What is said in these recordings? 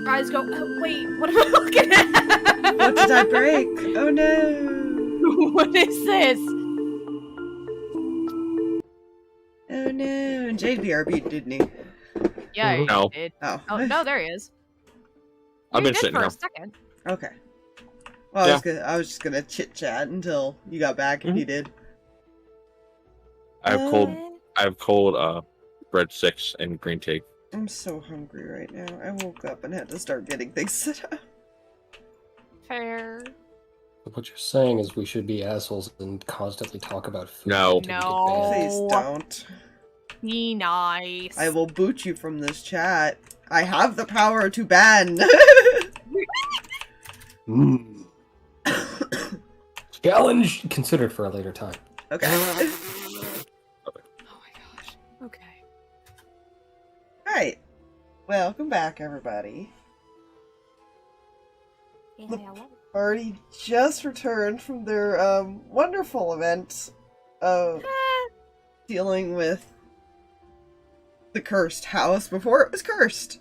eyes go, oh, wait, what am I looking at? What did I break? Oh no. What is this? Oh no. And JBRB, didn't he? Yeah, No. he did. Oh. Oh, no, there he is. I've been did sitting for here. a second. Okay. Well, Yeah. I was just gonna chit chat until you got back if you did. I have cold breadsticks and green tea. I'm so hungry right now. I woke up and had to start getting things set up. Fair. What you're saying is we should be assholes and constantly talk about food. No. until we get No. banned. Please don't. Be nice. I will boot you from this chat. I have the power to ban. Challenge considered for a later time. Okay. Oh my gosh. Okay. Alright. Welcome back, everybody. The party just returned from their wonderful event of dealing with the cursed house before it was cursed.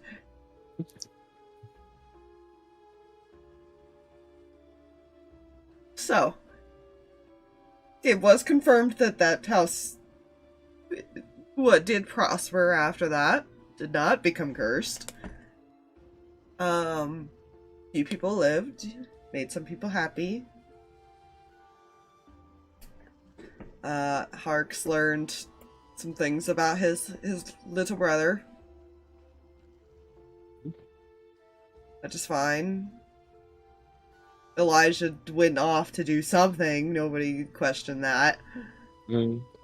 So, it was confirmed that that house did prosper after that. Did not become cursed. Few people lived, made some people happy. Harx learned some things about his little brother. Which is fine. Elijah went off to do something. Nobody questioned that.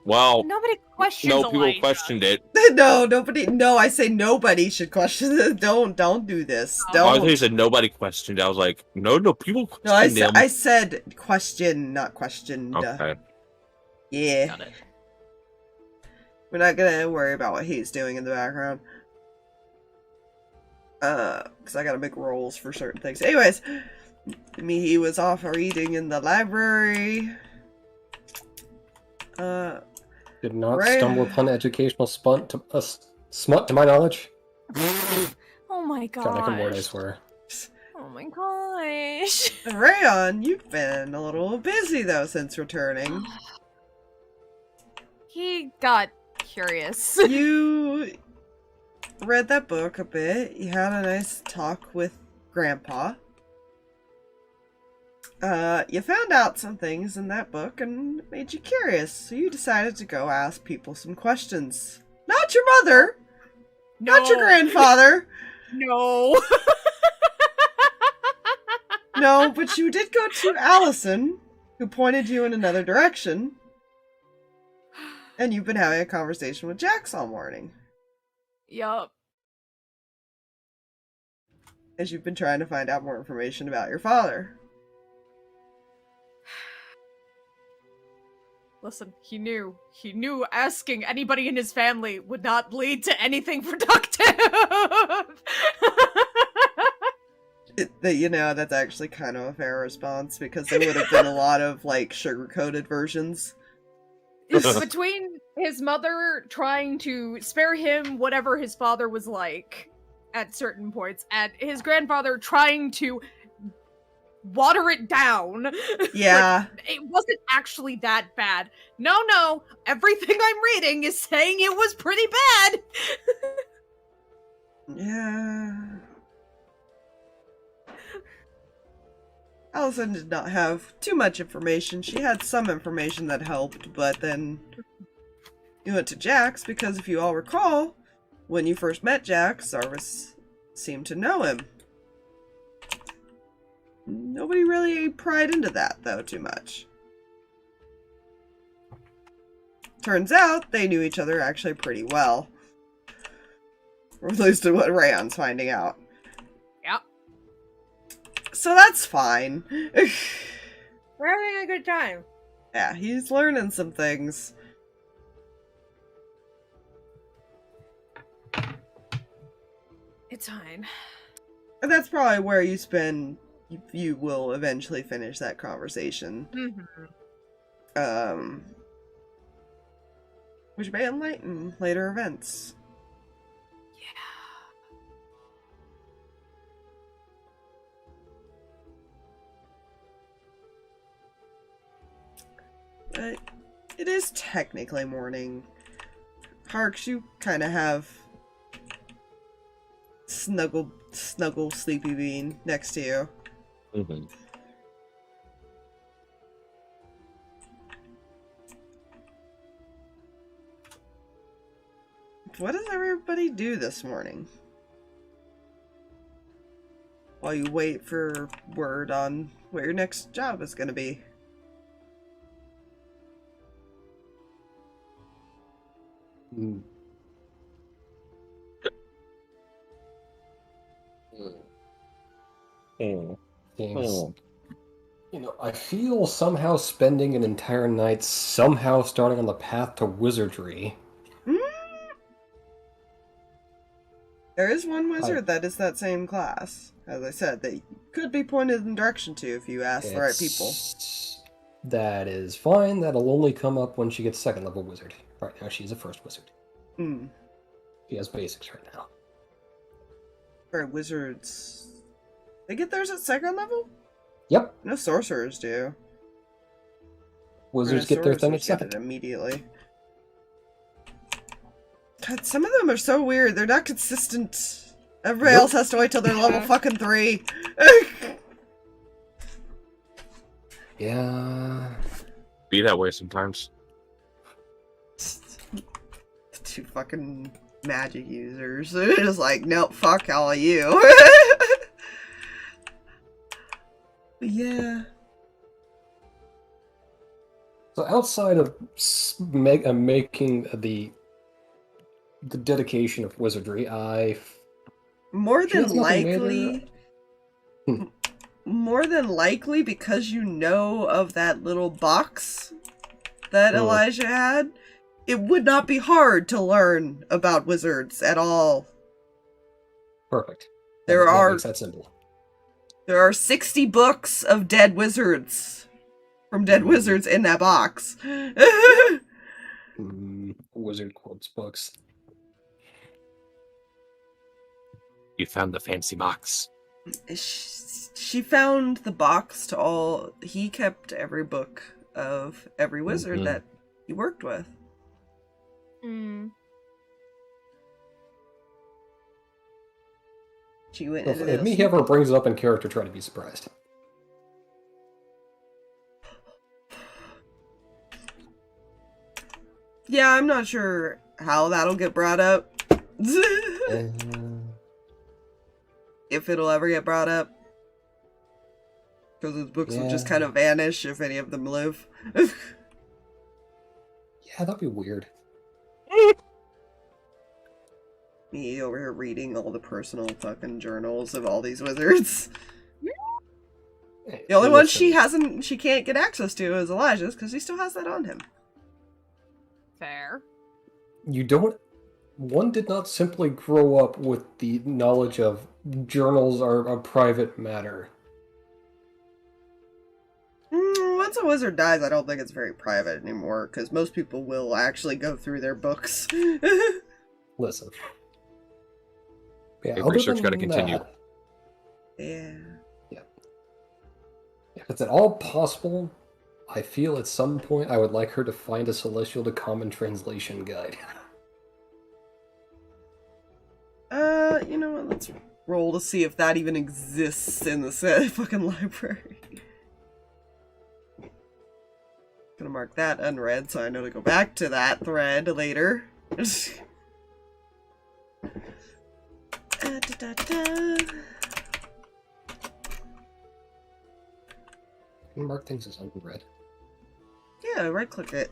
Well, Nobody questions people Elijah. questioned it. No, I say nobody should question it. Don't do this. Oh. Don't. I thought you said nobody questioned it. I was like, no, people No, I questioned him. I said question, not questioned. Okay. Yeah. Got it. We're not gonna worry about what he's doing in the background. Because I gotta make rolls for certain things. Anyways, Mihi was off reading in the library. Did not Right. stumble upon educational smut to my knowledge. Oh my gosh. God, I can word, I swear. Oh my gosh. Reyan, you've been a little busy though since returning. He got curious. You read that book a bit. You had a nice talk with Grandpa. You found out some things in that book and it made you curious, so you decided to go ask people some questions. Not your mother! Not your grandfather! No. No, but you did go to Allison, who pointed you in another direction. And you've been having a conversation with Jax all morning. Yup. As you've been trying to find out more information about your father. Listen, he knew. He knew asking anybody in his family would not lead to anything productive. You know, that's actually kind of a fair response, because there would have been a lot of, like, sugar-coated versions. Between his mother trying to spare him whatever his father was like at certain points, and his grandfather trying to water it down. Yeah. Like, it wasn't actually that bad. No, everything I'm reading is saying it was pretty bad. Yeah. Allison did not have too much information. She had some information that helped, but then you went to Jax because, if you all recall, when you first met Jax, Zarvis seemed to know him. Nobody really pried into that, though, too much. Turns out they knew each other actually pretty well. Or at least what Reyan's finding out. Yep. So that's fine. We're having a good time. Yeah, he's learning some things. It's fine. And that's probably where you will eventually finish that conversation. Mm-hmm. Which may enlighten later events. It is technically morning. Harx, you kind of have snuggle Sleepy Bean next to you. Mm-hmm. What does everybody do this morning? While you wait for word on what your next job is going to be. Mm. Mm. Things. Mm. You know, I feel somehow spending an entire night somehow starting on the path to wizardry. There is one wizard that is that same class. As I said, that could be pointed in direction to if you ask the right people. That is fine. That'll only come up when she gets second level wizard. Right now she's a first wizard. Hmm. She has basics right now. For wizards... They get theirs at second level? Yep. No sorcerers do. Wizards get their thing at Sorcerers get second. it immediately. God, some of them are so weird. They're not consistent. Everybody else has to wait till they're level fucking 3. Yeah. Be that way sometimes. Two fucking magic users. They're just like, nope, fuck all of you. But yeah. So outside of making the dedication of wizardry, More She than has nothing major. likely... Hmm. More than likely, because you know of that little box that Elijah had, it would not be hard to learn about wizards at all. Perfect. There That makes that simple. There are 60 books of dead wizards from dead wizards in that box. Wizard corpse books. You found the fancy box. She found the box to all... He kept every book of every wizard that he worked with. Mm. She went If into Mihi ever brings it up in character, try to be surprised. Yeah, I'm not sure how that'll get brought up. If it'll ever get brought up. Because those books will just kind of vanish if any of them live. Yeah, that'd be weird. Me over here reading all the personal fucking journals of all these wizards. The only one she can't get access to is Elijah's, because he still has that on him. Fair. One did not simply grow up with the knowledge of journals are a private matter. Once a wizard dies, I don't think it's very private anymore, because most people will actually go through their books. Listen. Yeah, The research got to continue. Yeah. If it's at all possible, I feel at some point I would like her to find a Celestial to Common Translation guide. You know what? Let's roll to see if that even exists in the fucking library. Gonna mark that unread so I know to go back to that thread later. Mark things as unread. Yeah, right click it.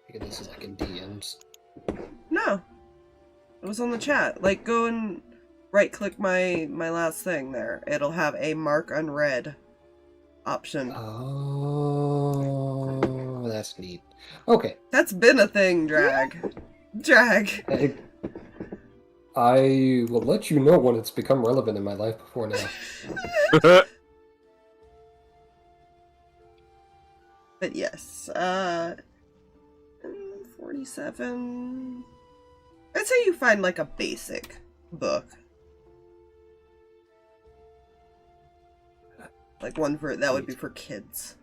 Maybe this is like in DMs. No. It was on the chat. Like, go and right click my last thing there. It'll have a mark unread option. Oh, that's neat. Okay. That's been a thing, Drag. I will let you know when it's become relevant in my life before now. But yes, 47... I'd say you find, like, a basic book. Like one for that would be for kids.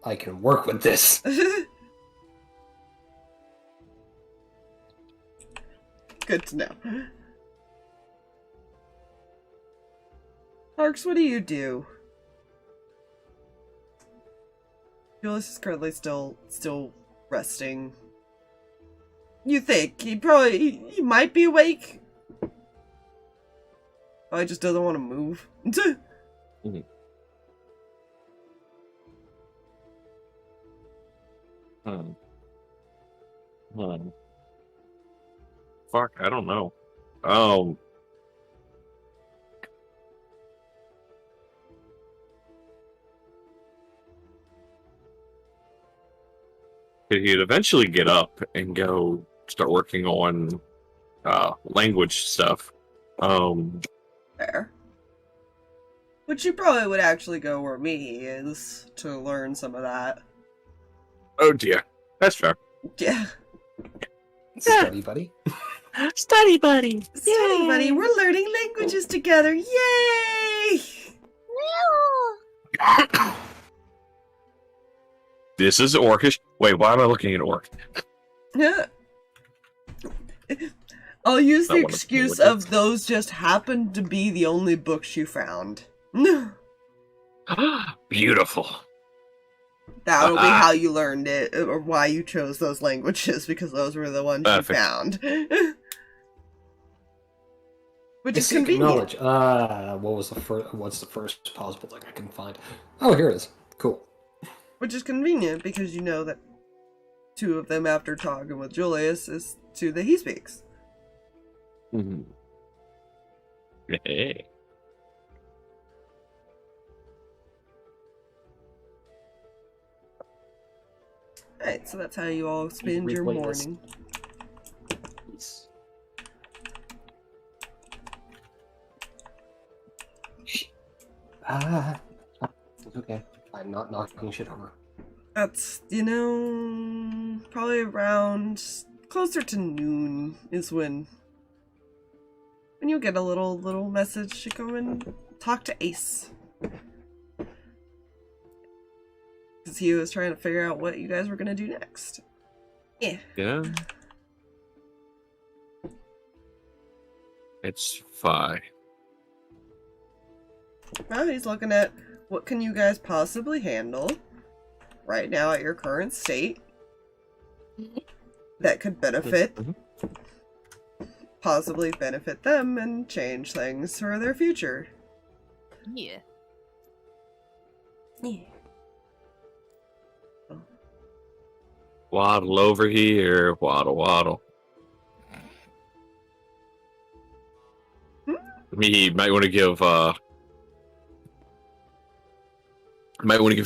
I can work with this. Good to know. Harx, what do you do? Julius is currently still resting. You think he might be awake? Oh, he just doesn't want to move. Mhm. Fuck, I don't know. He'd eventually get up and go start working on language stuff. Fair. But you probably would actually go where Mihi is to learn some of that. Oh dear, that's fair. Yeah. Study buddy. Study buddy. Study buddy, we're learning languages together. Yay! This is Orcish. Wait, why am I looking at Orc? I'll use the That one is excuse languages. of those just happened to be the only books you found. Beautiful. That'll be how you learned it, or why you chose those languages, because those were the ones Perfect. you found. Which I is seek convenient. knowledge. What's the first possible thing I can find? Oh, here it is. Cool. Which is convenient, because you know that two of them, after talking with Julius, is two that he speaks. Mm-hmm. Hey. Alright, so that's how you all spend your replay this. morning. Peace. Okay. I'm not knocking shit over. That's, probably around closer to noon is when you get a little message to go and talk to Ace. Because he was trying to figure out what you guys were gonna do next. Yeah. Yeah. It's fine. Well, he's looking at what can you guys possibly handle right now at your current state that could benefit, possibly benefit them and change things for their future. Yeah. Yeah. Waddle over here, waddle, waddle. Me might want to give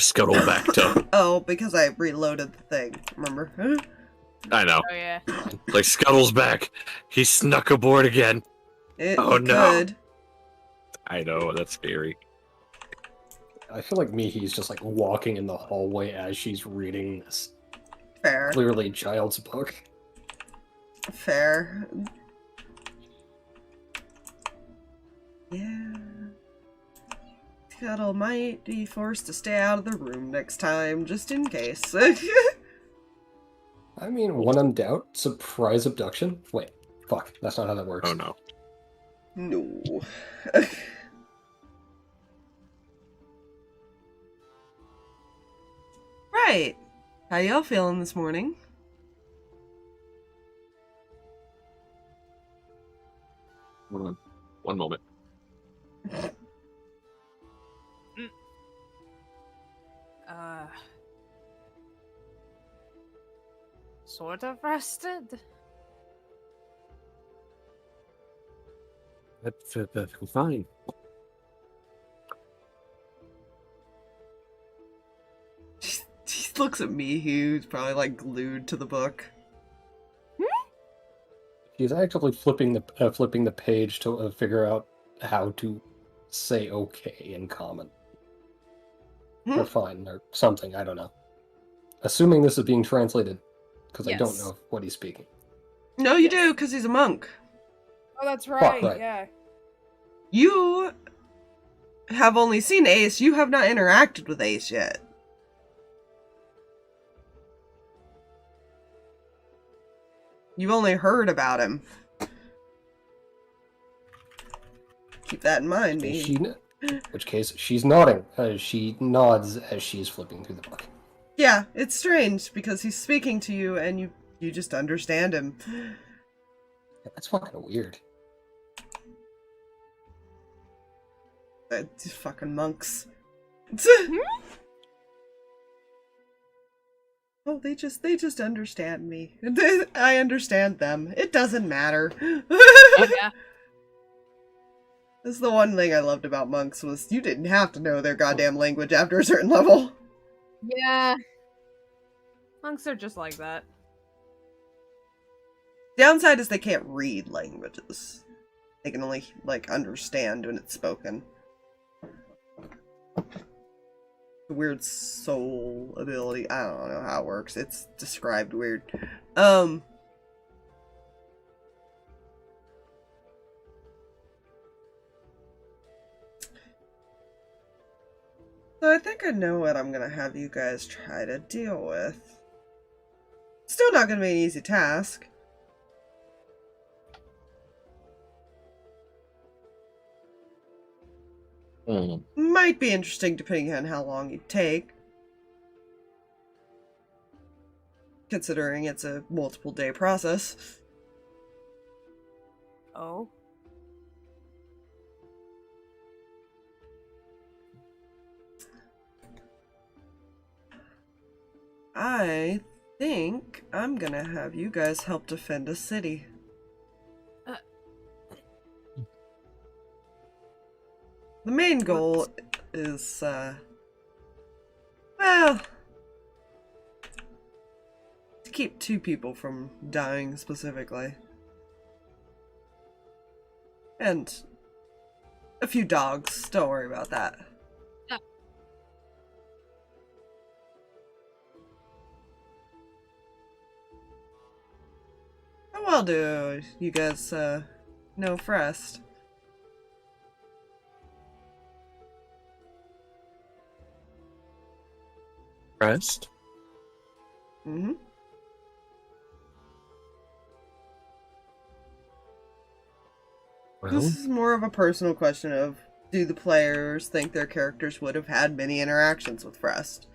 Scuttle back to. Oh, because I reloaded the thing, remember? I know. Oh yeah. Like Scuttle's back. He snuck aboard again. It Oh, no. could. I know, that's scary. I feel like Mihi's just like walking in the hallway as she's reading this Fair. clearly child's book. Fair. Yeah. Scuttle might be forced to stay out of the room next time, just in case. I mean, when in doubt, surprise abduction? Wait, fuck, that's not how that works. Oh no. No. Right. How y'all feeling this morning? Hold on. One moment. Sort of rested. That's fine. He looks at me, who's probably like glued to the book. She's actually flipping the page to figure out how to say okay in common. Or fine, or something, I don't know. Assuming this is being translated, because I don't Yes. know what he's speaking. No, you do, because he's a monk. Oh, that's right. right. Yeah. You have only seen Ace. You have not interacted with Ace yet. You've only heard about him. Keep that in mind, Mihi. In which case, she's nodding. She nods as she's flipping through the book. Yeah, it's strange because he's speaking to you and you just understand him. That's kind of weird. Fucking monks. Oh, they just understand me. I understand them. It doesn't matter. Yeah. That's the one thing I loved about monks was you didn't have to know their goddamn language after a certain level. Yeah. Monks are just like that. Downside is they can't read languages. They can only, like, understand when it's spoken. The weird soul ability. I don't know how it works. It's described weird. So I think I know what I'm gonna have you guys try to deal with. Still not gonna be an easy task. Might be interesting depending on how long you take. Considering it's a multiple day process. Oh. I think I'm gonna have you guys help defend a city. The main goal is, well, to keep 2 people from dying specifically. And a few dogs, don't worry about that. How well do you guys, know Frest? Rest? Mm-hmm. Well, This is more of a personal question of, do the players think their characters would have had many interactions with Frest?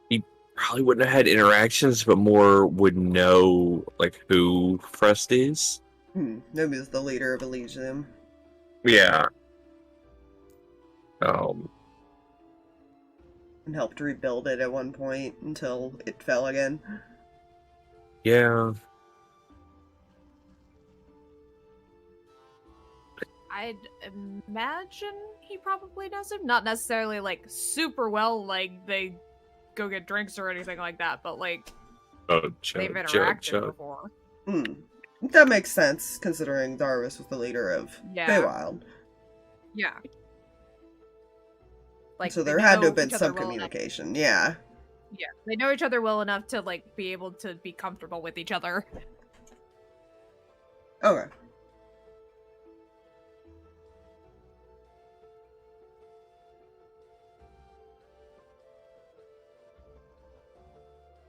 he probably wouldn't have had interactions, but more would know, like, who Frest is. Maybe he's the leader of Elysium. Yeah. And helped rebuild it at one point until it fell again. Yeah. I'd imagine he probably knows him. Not necessarily, like, super well, like, they go get drinks or anything like that, but, like, they've interacted before. That makes sense, considering Darvis was the leader of Feywild. Yeah. Like, so there had to have been some communication, yeah. Yeah, they know each other well enough to, like, be able to be comfortable with each other. Okay.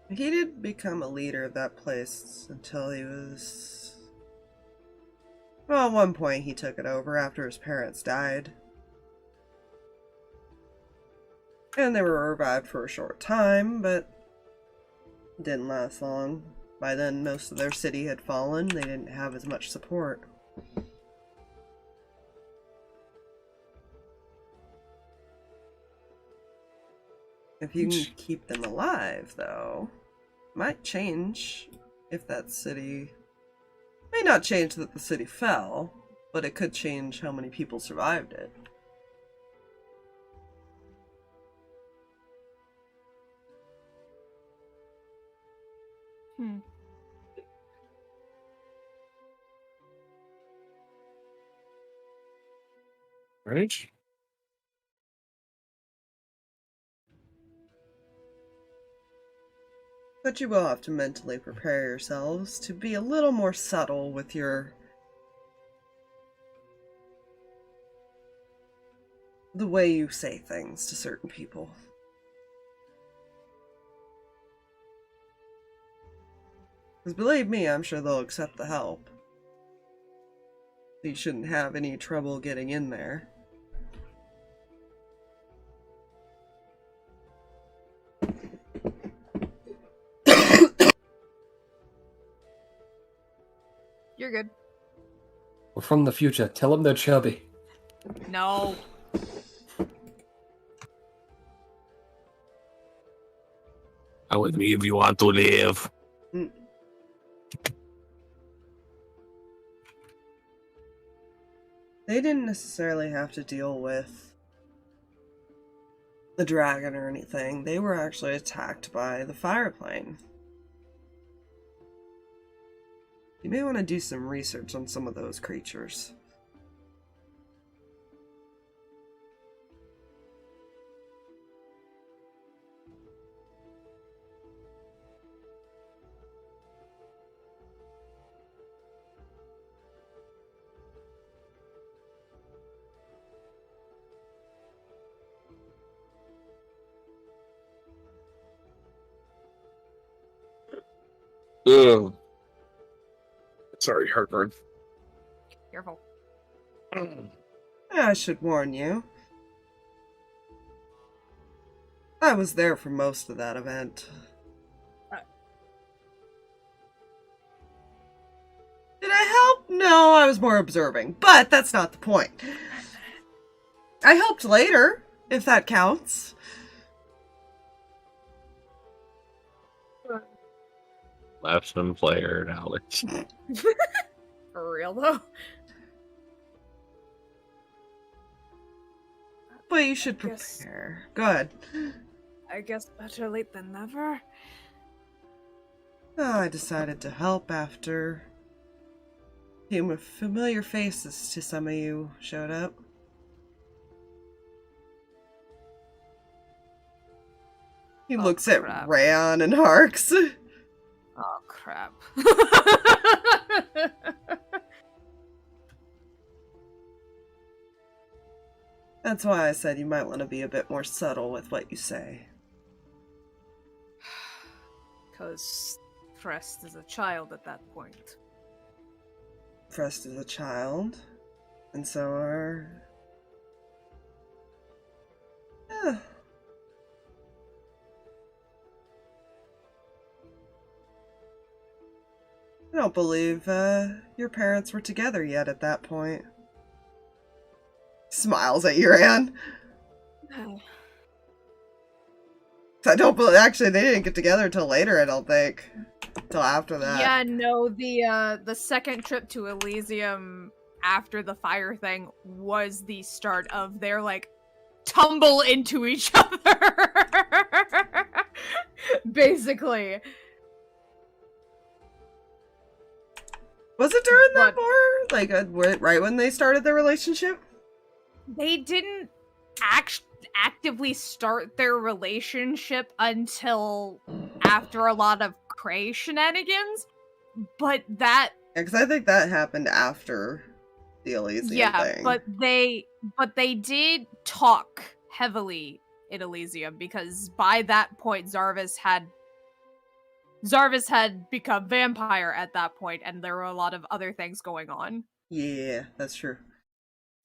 He did become a leader of that place until he was... Well, at one point he took it over after his parents died. And they were revived for a short time, but it didn't last long. By then, most of their city had fallen. They didn't have as much support. If you can keep them alive, though, might change if that city... May not change that the city fell, but it could change how many people survived it. Right? But you will have to mentally prepare yourselves to be a little more subtle with your the way you say things to certain people. Because believe me, I'm sure they'll accept the help. You shouldn't have any trouble getting in there. You're good. We're from the future. Tell them they're chubby. No. Come with me if you want to live. Mm. They didn't necessarily have to deal with the dragon or anything. They were actually attacked by the fire plane. You may want to do some research on some of those creatures. Ugh. Sorry, heartburn. Careful. I should warn you. I was there for most of that event. Did I help? No, I was more observing, but that's not the point. I helped later, if that counts. Lapsman player knowledge. For real, though. But you should prepare. Go ahead. I guess better late than never. Oh, I decided to help after familiar faces to some of you showed up. He looks at Reyan and Harx. Oh, crap. That's why I said you might want to be a bit more subtle with what you say. Because Frest is a child at that point. Frest is a child, and so are... Yeah. I don't believe your parents were together yet at that point. Smiles at Reyan. I don't believe. Actually, they didn't get together until later. I don't think. Until after that. Yeah, no. The second trip to Elysium after the fire thing was the start of their like tumble into each other. Basically. Was it during that bar? Like, right when they started their relationship? They didn't actively start their relationship until after a lot of Cray shenanigans, but that... Yeah, because I think that happened after the Elysium thing. Yeah, but they did talk heavily in Elysium, because by that point Zarvis had become vampire at that point, and there were a lot of other things going on. Yeah, that's true.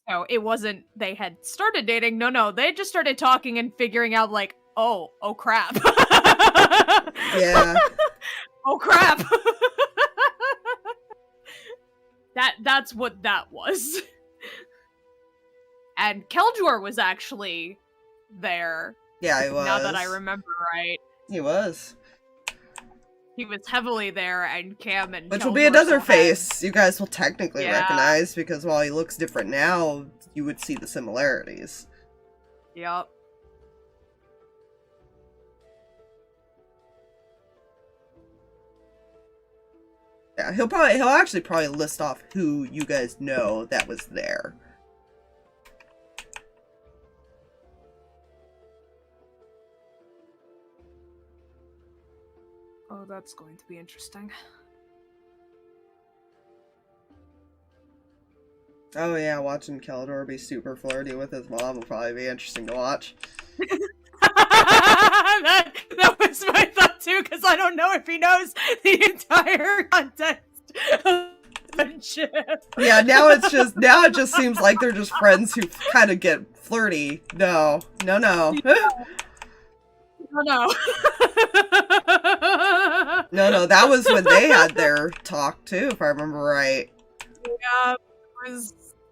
So it wasn't they had started dating. No, they just started talking and figuring out like, oh crap. Yeah. Oh crap. That's what that was. And Keljor was actually there. Yeah, he was. Now that I remember right. He was. He was heavily there, and Cam and Which Keljor will be another still had... face you guys will technically recognize, because while he looks different now, you would see the similarities. Yep. Yeah, he'll actually probably list off who you guys know that was there. Oh, that's going to be interesting. Oh yeah, watching Keldor be super flirty with his mom will probably be interesting to watch. that was my thought too, because I don't know if he knows the entire context of friendship. Yeah, now it just seems like they're just friends who kind of get flirty. No. No. No, that was when they had their talk too, if I remember right.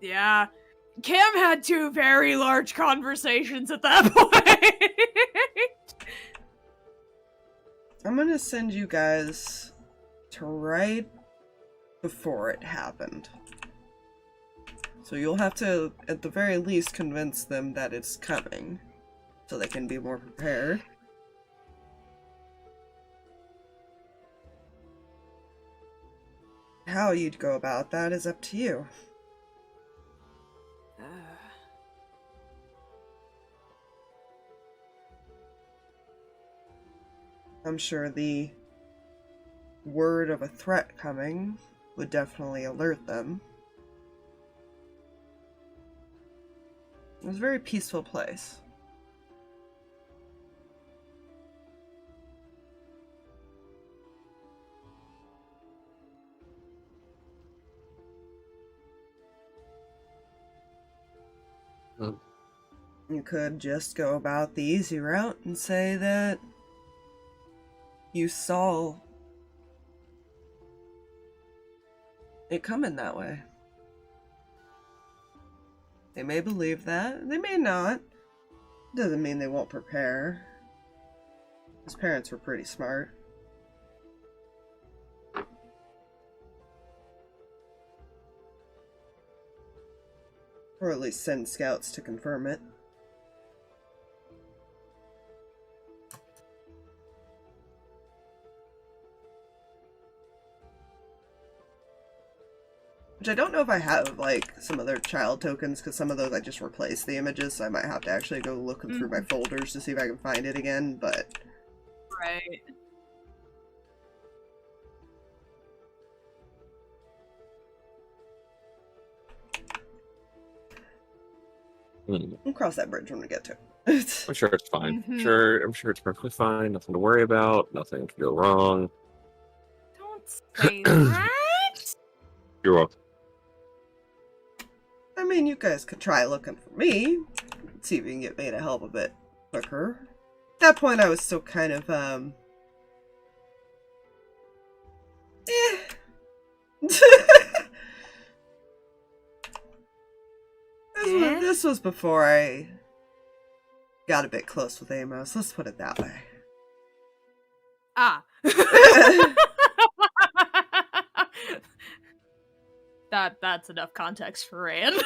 Yeah, Cam had two very large conversations at that point. I'm gonna send you guys to right before it happened. So you'll have to, at the very least, convince them that it's coming, so they can be more prepared. How you'd go about that is up to you. I'm sure the word of a threat coming would definitely alert them. It was a very peaceful place. You could just go about the easy route and say that you saw it coming that way. They may believe that, they may not. Doesn't mean they won't prepare. His parents were pretty smart. Or at least send scouts to confirm it. Which I don't know if I have, like, some other child tokens, because some of those I just replaced the images, so I might have to actually go looking through my folders to see if I can find it again, but... Right. We'll cross that bridge when we get to it. I'm sure it's fine. Mhm. I'm sure it's perfectly fine. Nothing to worry about. Nothing to go wrong. Don't say that. You're welcome. I mean, you guys could try looking for me. See if you can get me to help a bit quicker. At that point, I was still kind of, This was before I got a bit close with Amos. Let's put it that way. Ah. That's enough context for Reyan.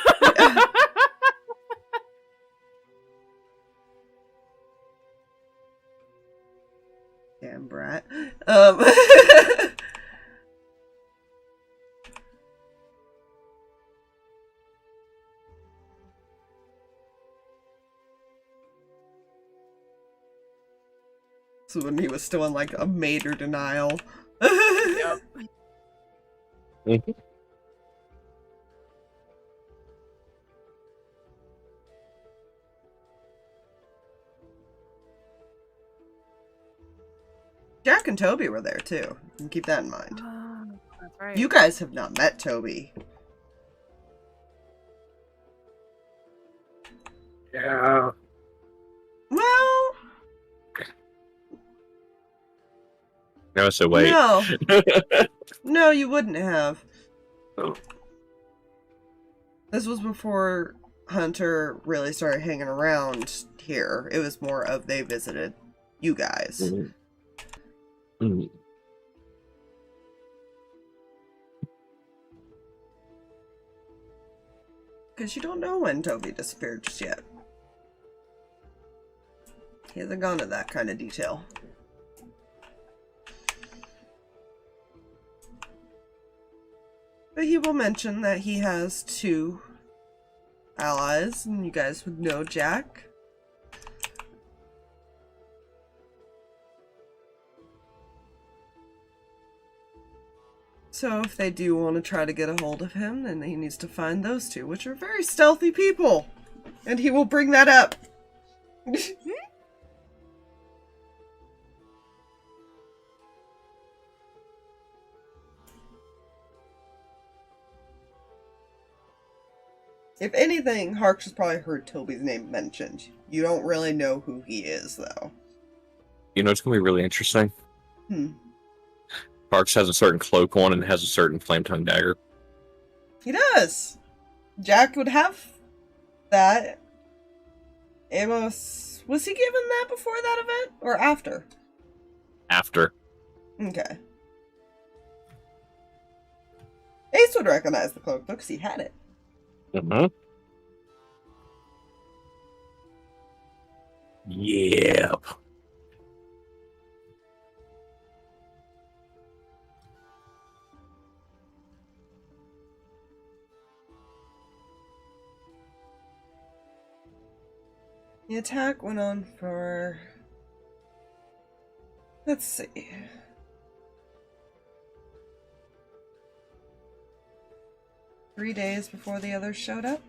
Damn brat. So when he was still in like a major denial. Yep. Mhm. Jack and Toby were there too. And keep that in mind. That's right. You guys have not met Toby. Yeah. Well, No, so wait. no. No, you wouldn't have. Oh. This was before Hunter really started hanging around here. It was more of they visited you guys. Mhm. Mhm. Because you don't know when Toby disappeared just yet. He hasn't gone to that kind of detail. But he will mention that he has 2 allies, and you guys would know Jack. So if they do want to try to get a hold of him, then he needs to find those two, which are very stealthy people. And he will bring that up. If anything, Harx has probably heard Toby's name mentioned. You don't really know who he is, though. You know, it's going to be really interesting. Harx has a certain cloak on and has a certain flame tongue dagger. He does! Jack would have that. Amos... Was he given that before that event? Or after? After. Okay. Ace would recognize the cloak, though, because he had it. Mm-hmm. Yep. The attack went on for... Let's see. Three days before the others showed up.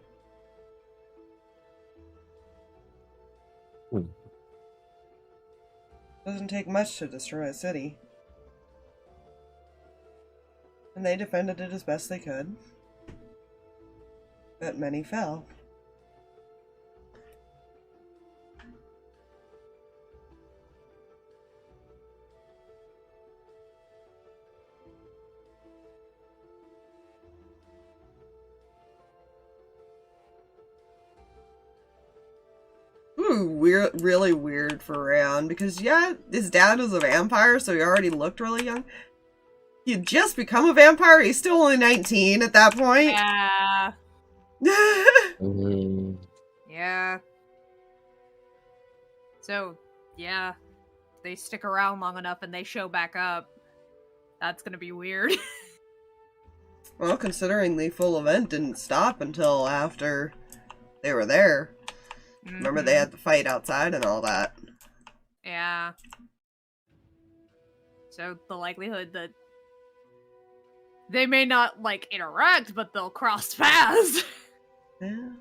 Doesn't take much to destroy a city. And they defended it as best they could. But many fell. Weird, really weird for Reyan, because yeah, his dad was a vampire, so he already looked really young. He had just become a vampire. He's still only 19 at that point. Yeah. Mm-hmm. Yeah. So, yeah. They stick around long enough and they show back up. That's gonna be weird. Well, considering the full event didn't stop until after they were there. Remember they had the fight outside and all that. Yeah. So the likelihood that they may not, like, interact, but they'll cross paths. Yeah.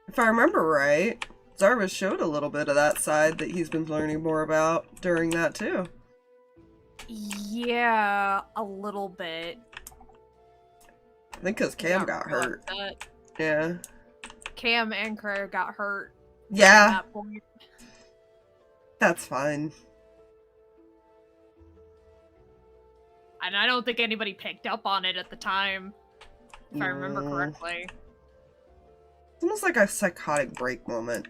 If I remember right, Zarvis showed a little bit of that side that he's been learning more about during that too. Yeah, a little bit. I think because Cam got hurt. Yeah. Cam and Claire got hurt. Yeah. At that point. That's fine. And I don't think anybody picked up on it at the time, if I remember No. correctly. It's almost like a psychotic break moment.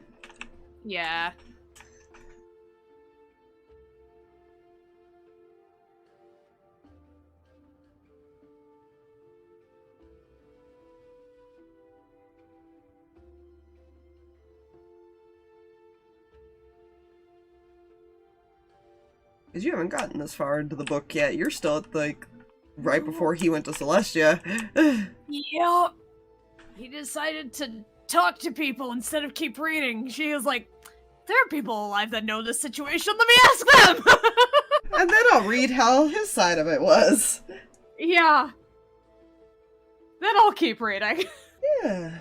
Yeah. Because you haven't gotten this far into the book yet. You're still at, like, right before he went to Celestia. Yep. He decided to talk to people instead of keep reading. She was like, there are people alive that know this situation. Let me ask them! And then I'll read how his side of it was. Yeah. Then I'll keep reading. Yeah.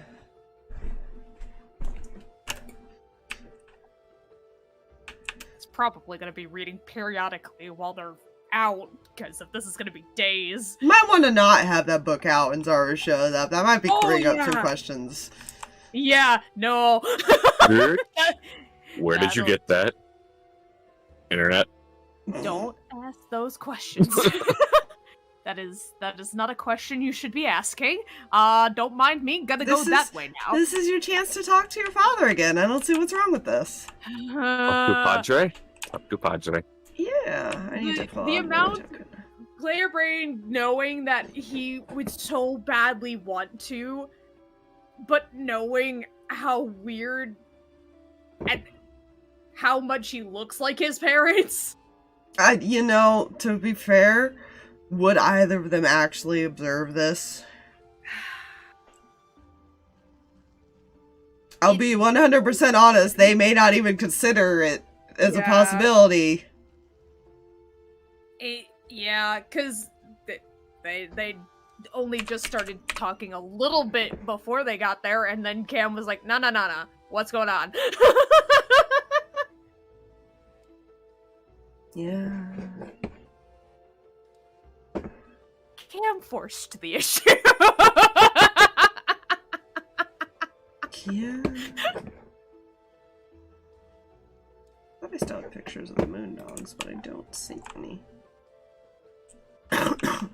It's probably going to be reading periodically while they're out, because if this is going to be days. Might want to not have that book out when Zara shows up. That might be clearing up some yeah. questions. Yeah, no. Where did you get that? Internet? Don't ask those questions. That is not a question you should be asking. Don't mind me. Gotta go that way now. This is your chance to talk to your father again. I don't see what's wrong with this. Talk to Padre? Talk to Padre. Yeah, I need to pull the out amount token. Player Brain knowing that he would so badly want to, but knowing how weird and how much he looks like his parents. You know, to be fair, would either of them actually observe this? I'll be 100% honest, they may not even consider it as a possibility. Yeah, because they only just started talking a little bit before they got there, and then Cam was like, no, what's going on? Yeah. Cam forced the issue. Yeah. I thought I still had pictures of the moon dogs, but I don't see any. I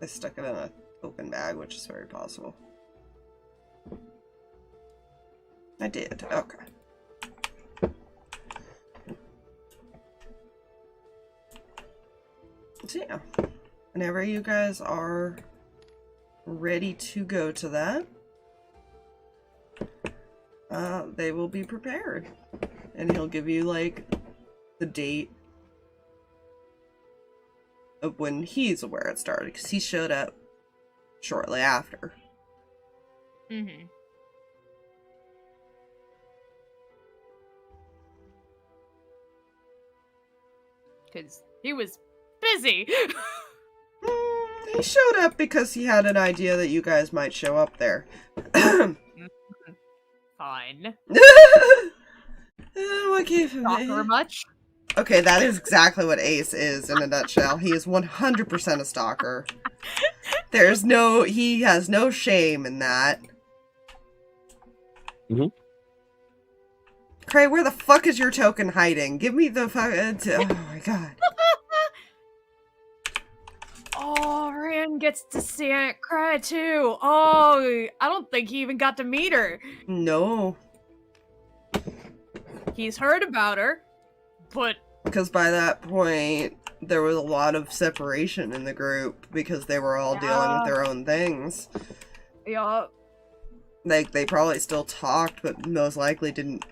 stuck it in an open bag, which is very possible. I did. Okay. So yeah, whenever you guys are ready to go to that, they will be prepared. And he'll give you, like, the date of when he's aware it started, because he showed up shortly after. Mm-hmm. Because he was busy. He showed up because he had an idea that you guys might show up there. Fine. What gave him Stalker much? Okay, that is exactly what Ace is in a nutshell. He is 100% a stalker. He has no shame in that. Mm-hmm. Cray, where the fuck is your token hiding? Give me the fuck. Oh my god. Oh, Reyan gets to see Aunt Cry too. Oh, I don't think he even got to meet her. No. He's heard about her, but... Because by that point, there was a lot of separation in the group because they were all dealing with their own things. Yeah. Like, they probably still talked, but most likely didn't.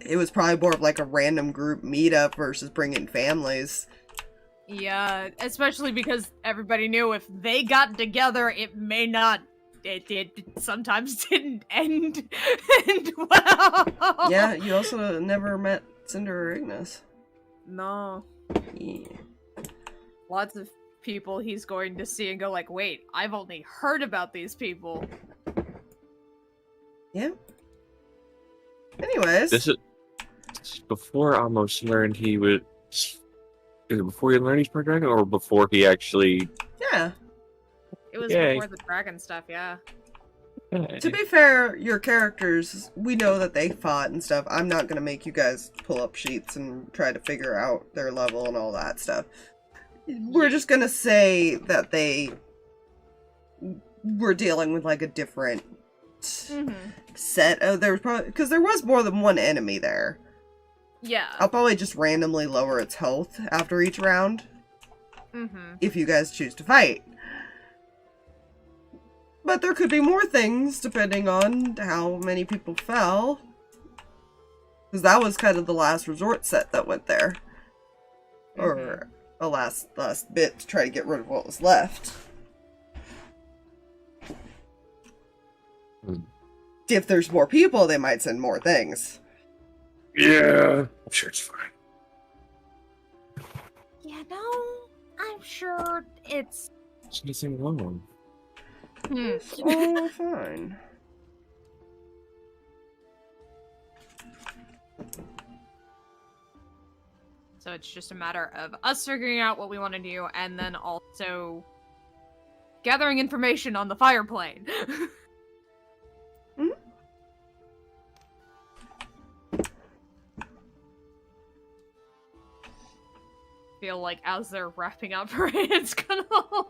It was probably more of like a random group meetup versus bringing families. Yeah, especially because everybody knew if they got together, it may not... It sometimes didn't end well. Yeah, you also never met Cinder or Ignis. No. Yeah. Lots of people he's going to see and go like, wait, I've only heard about these people. Yeah. Anyways. This is before Almost learned he was... Is it before he learned he's part dragon, or before he actually... Yeah. It was Yay. before the dragon stuff, yeah. To be fair, your characters, we know that they fought and stuff. I'm not going to make you guys pull up sheets and try to figure out their level and all that stuff. We're just going to say that they were dealing with like a different set of... Because there was more than one enemy there. Yeah. I'll probably just randomly lower its health after each round. If you guys choose to fight. But there could be more things, depending on how many people fell. Because that was kind of the last resort set that went there. Or a last bit to try to get rid of what was left. If there's more people, they might send more things. Yeah, I'm sure it's fine. Yeah, no, I'm sure it's... There's nothing wrong. It's all fine. So it's just a matter of us figuring out what we want to do, and then also gathering information on the fire plane. Feel like as they're wrapping up, it's gonna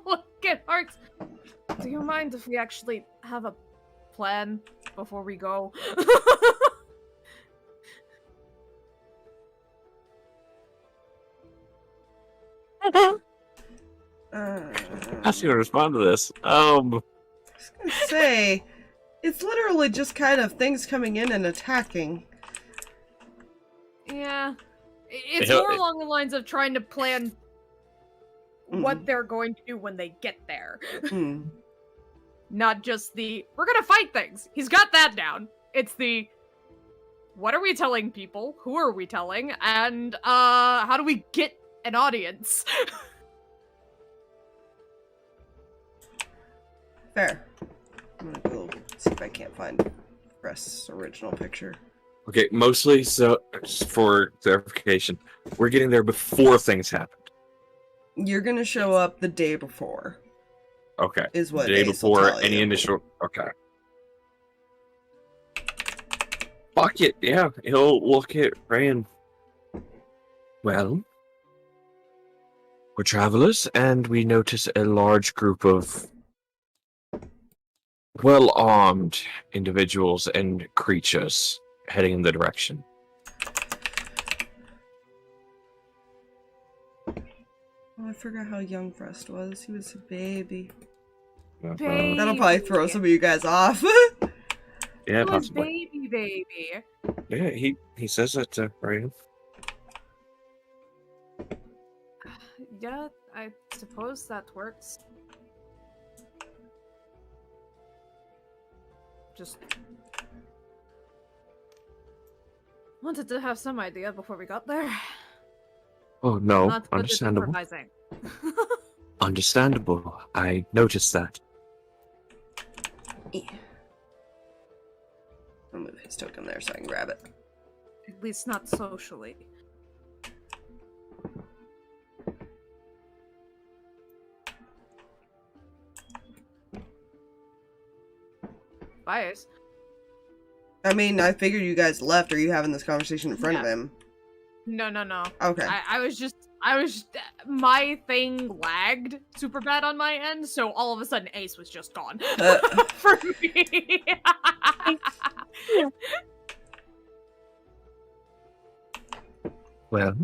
look at Harx. Do you mind if we actually have a plan before we go? How's she gonna respond to this? I was gonna say, it's literally just kind of things coming in and attacking. Yeah. It's more along the lines of trying to plan what they're going to do when they get there. Mm. Not just the, we're gonna fight things. He's got that down. It's the, what are we telling people? Who are we telling? And, how do we get an audience? Fair. I'm gonna go see if I can't find Press' original picture. Okay, mostly so for clarification, we're getting there before things happened. You're gonna show up the day before. Okay. Is what the day Ace will before tell any you. initial. Okay. Fuck it, yeah. He'll look at Reyan. Well, we're travelers, and we notice a large group of well-armed individuals and creatures heading in the direction. Oh, I forgot how young Frest was. He was a baby. Baby. That'll probably throw some of you guys off. Yeah, It was possibly. baby. Yeah, he says that to Reyan. Yeah, I suppose that works. Just wanted to have some idea before we got there. Oh no, Not good at understandable. improvising. Understandable. I noticed that. Yeah. I'll move his token there so I can grab it. At least not socially. Bias. I mean, I figured you guys left. Are you having this conversation in front of Yeah. him? No. Okay. I was my thing lagged super bad on my end, so all of a sudden Ace was just gone for me. Well,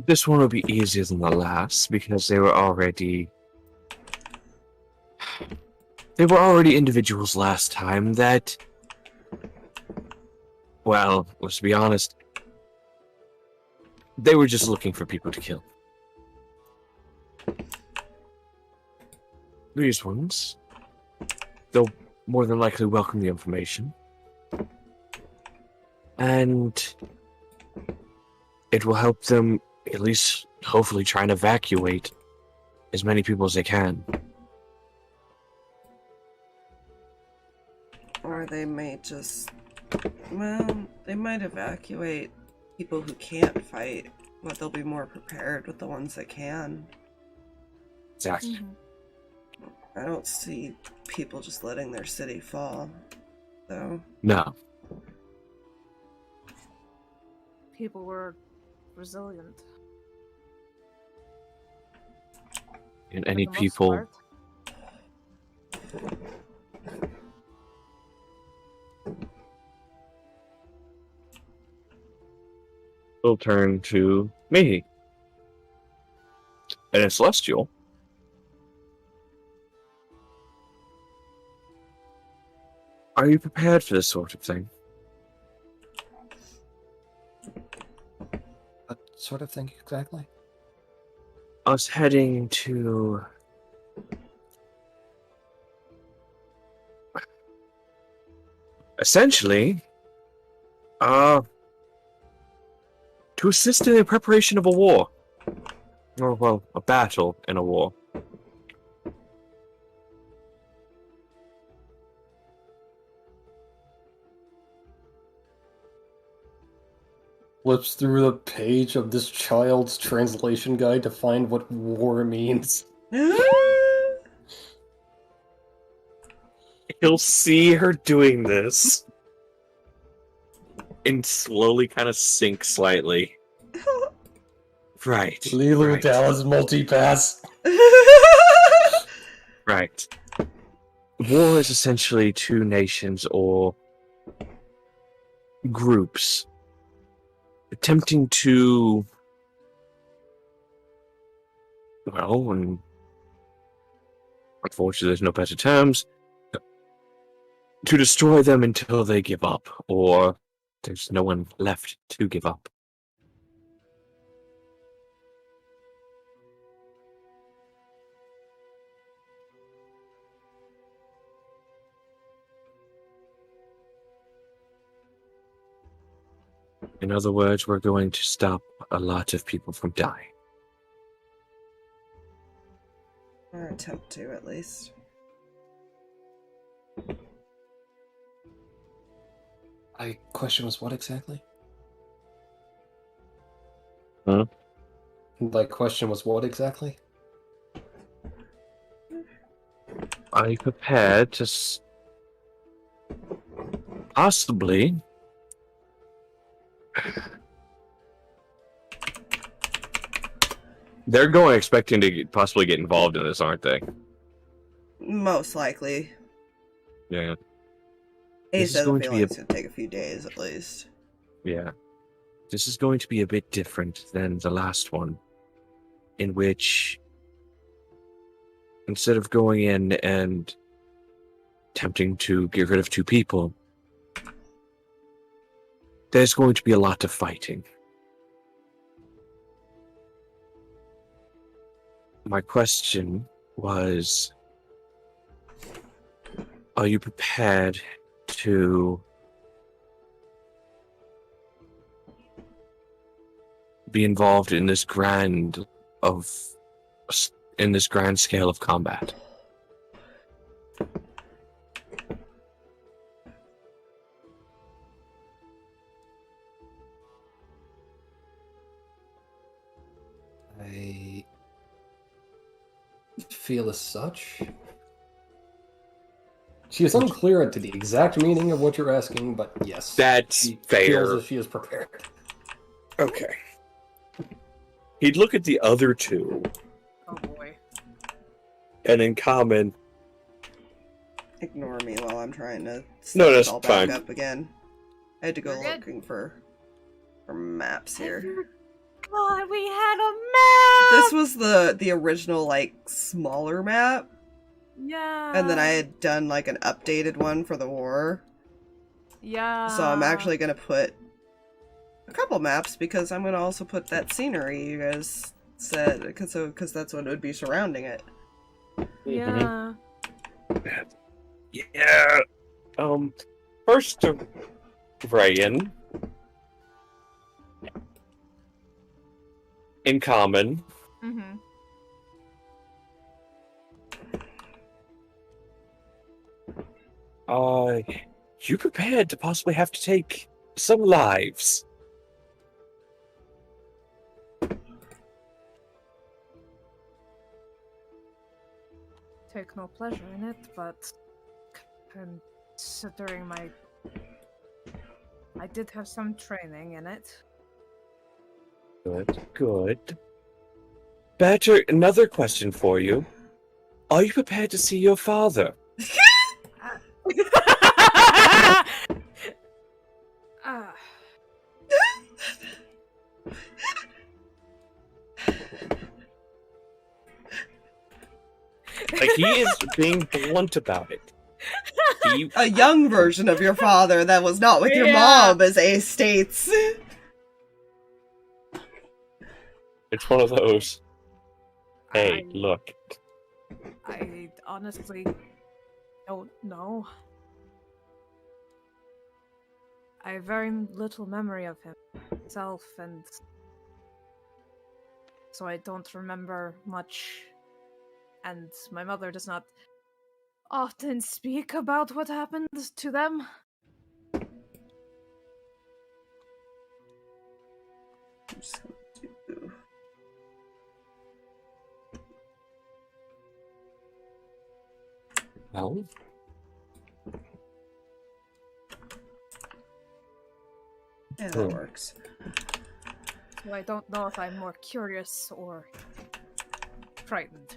this one will be easier than the last because they were already individuals last time that, well, let's be honest, they were just looking for people to kill. These ones, they'll more than likely welcome the information. And it will help them at least hopefully try and evacuate as many people as they can. Or they may just... Well, they might evacuate people who can't fight, but they'll be more prepared with the ones that can. Exactly. I don't see people just letting their city fall, though. No. People were resilient. And any for the most people... part. will turn to Mihi. And in Celestial, are you prepared for this sort of thing? What sort of thing exactly? Us heading to... essentially, to assist in the preparation of a war. Or, well, a battle in a war. Flips through the page of this child's translation guide to find what war means. He'll see her doing this and slowly kind of sink slightly. Right. Lilu right, Dallas multipass. right. War is essentially two nations or groups attempting to, well, and unfortunately there's no better terms, to destroy them until they give up, or there's no one left to give up. In other words, we're going to stop a lot of people from dying. Or attempt to, at least. My question was what exactly? Huh? My question was what exactly? Are you prepared to possibly they're going expecting to possibly get involved in this, aren't they? Most likely. Yeah. Ace This is has a going to be feeling it's going to take a few days, at least. Yeah. This is going to be a bit different than the last one, in which instead of going in and attempting to get rid of 2 people, there's going to be a lot of fighting. My question was, are you prepared to be involved in this grand scale of combat? I feel as such. She is unclear as to the exact meaning of what you're asking, but yes. That's she fair. feels as she is prepared. Okay. He'd look at the other 2, Oh boy. and in common, Ignore me while I'm trying to No, set that's it all back fine. up again. I had to go You're good. looking for maps here. God, we had a map! This was the original, like, smaller map. Yeah. And then I had done, like, an updated one for the war. Yeah. So I'm actually going to put a couple maps, because I'm going to also put that scenery you guys said, because that's what would be surrounding it. Yeah. yeah. First to Reyan, in common, Mm-hmm. you prepared to possibly have to take some lives. Take no pleasure in it, but considering I did have some training in it. Good. Better, another question for you. Are you prepared to see your father? Ah. Like, he is being blunt about it. A young version of your father that was not with your Yeah. mom, as Ace states. It's one of those. Hey, I- look. I honestly don't know. I have very little memory of himself, and so I don't remember much. And my mother does not often speak about what happened to them. Well, Yeah, that works. So I don't know if I'm more curious or frightened.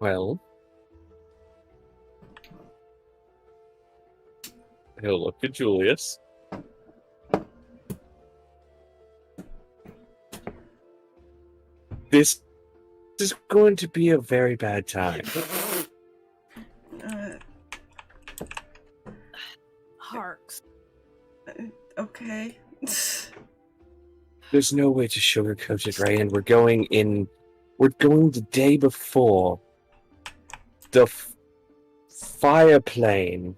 well. He'll look at Julius. This is going to be a very bad time. Harx. Okay. There's no way to sugarcoat it, Reyan. We're going the day before the fire plane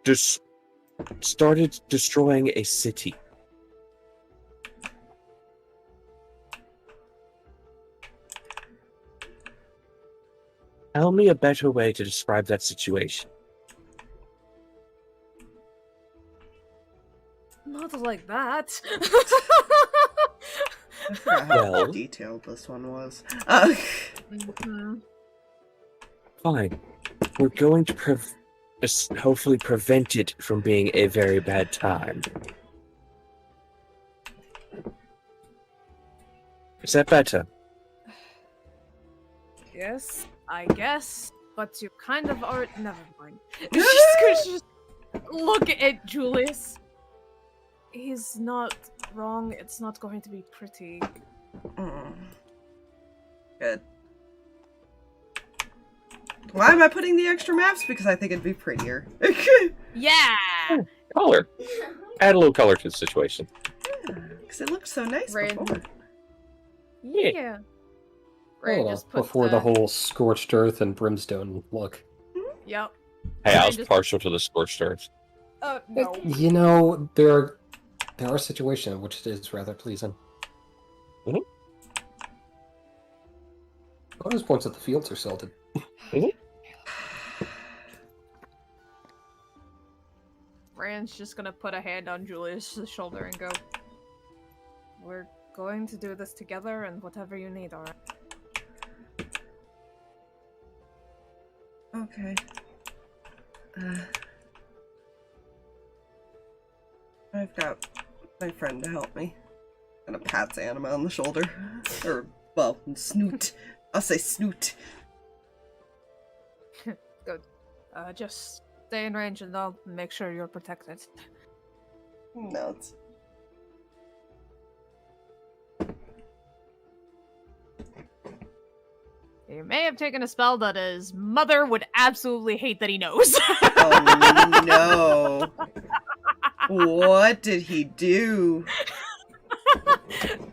just started destroying a city. Tell me a better way to describe that situation. Not like that. I forgot how Well. detailed this one was. Mhm. Fine. We're going to hopefully prevent it from being a very bad time. Is that better? Yes, I guess. But you kind of are. Never mind. Just look at Julius. He's not wrong. It's not going to be pretty. Good. Why am I putting the extra maps? Because I think it'd be prettier. Yeah. Color. Add a little color to the situation. Because it looked so nice Rain. before. Yeah. Ray Well, just put before the whole scorched earth and brimstone look. Yep. Hey, I Rain was just- partial to the scorched earth. No. You know, there are situations in which it is rather pleasing. Mhm. Bonus points that the fields are salted. Rand's just gonna put a hand on Julius' shoulder and go, "We're going to do this together, and whatever you need, alright?" Okay. I've got my friend to help me. And a pats Anima on the shoulder. Or, well, snoot. I'll say snoot. Good. Just stay in range and I'll make sure you're protected. No, it's... You may have taken a spell that his mother would absolutely hate that he knows. Oh no. What did he do?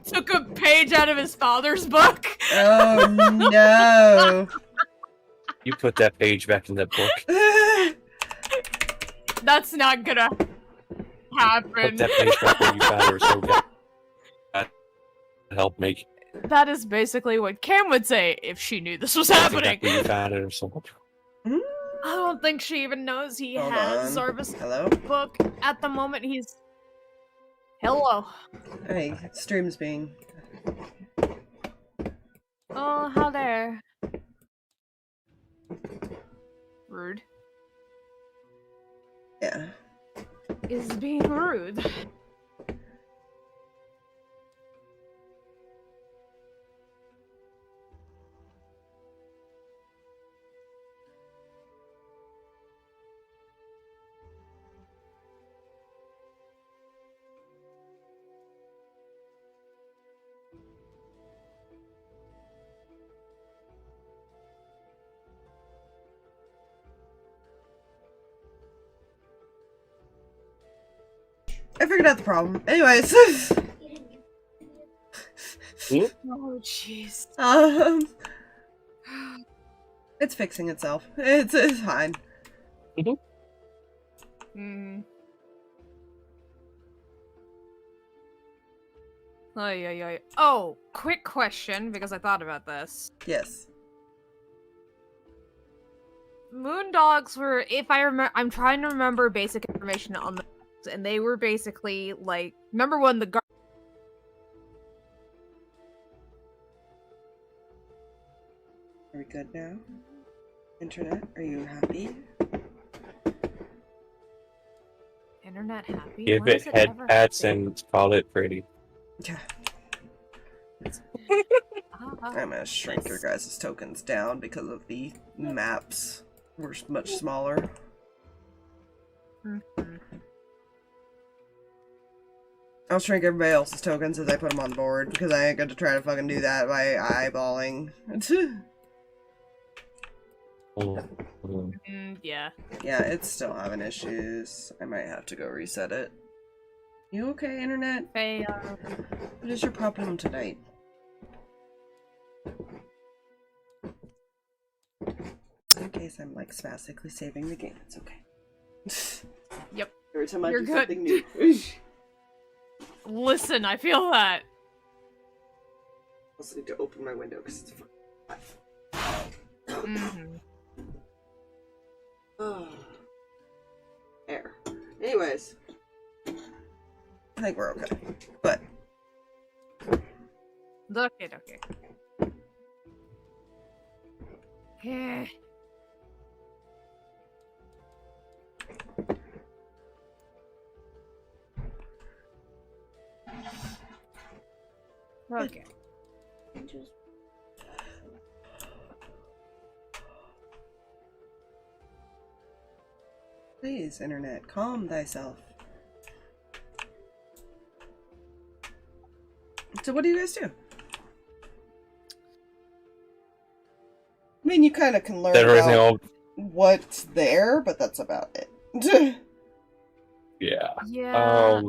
Took a page out of his father's book. Oh no. You put that page back in that book. That's not gonna happen. Put that page back where you found her so God help me. That is basically what Cam would say if she knew this was Put it happening. back where you found it or something. I don't think she even knows he Hold has on. Zarvis' Hello? book at the moment. He's hello. Hey, stream's being... Oh, how there. Rude. Yeah. Is being rude. I figured out the problem. Anyways. Oh, jeez. It's fixing itself. It's fine. Hmm. Ay, ay, ay. Oh, quick question, because I thought about this. Yes. Moondogs were, if I remember, I'm trying to remember basic information on the, and they were basically like, number one, the Are we good now? Internet, are you happy? internet happy. Give When it is head ever pats happy? and call it pretty. Yeah. Ah, I'm gonna shrink your guys' tokens down because of the maps were much smaller. mhm. I'll shrink everybody else's tokens as I put them on the board, because I ain't going to try to fucking do that by eyeballing. Yeah. Yeah, it's still having issues. I might have to go reset it. You okay, internet? Hey, What is your problem tonight? In case I'm like spastically saving the game, it's okay. Yep. Every time I You're do good. something new. Listen, I feel that. I also need to open my window because it's fucking hot. Air. Anyways. I think we're okay. But. Okay. Yeah. Okay. Please, internet, calm thyself. So what do you guys do? I mean, you kind of can learn about what's there, but that's about it. Yeah. Yeah.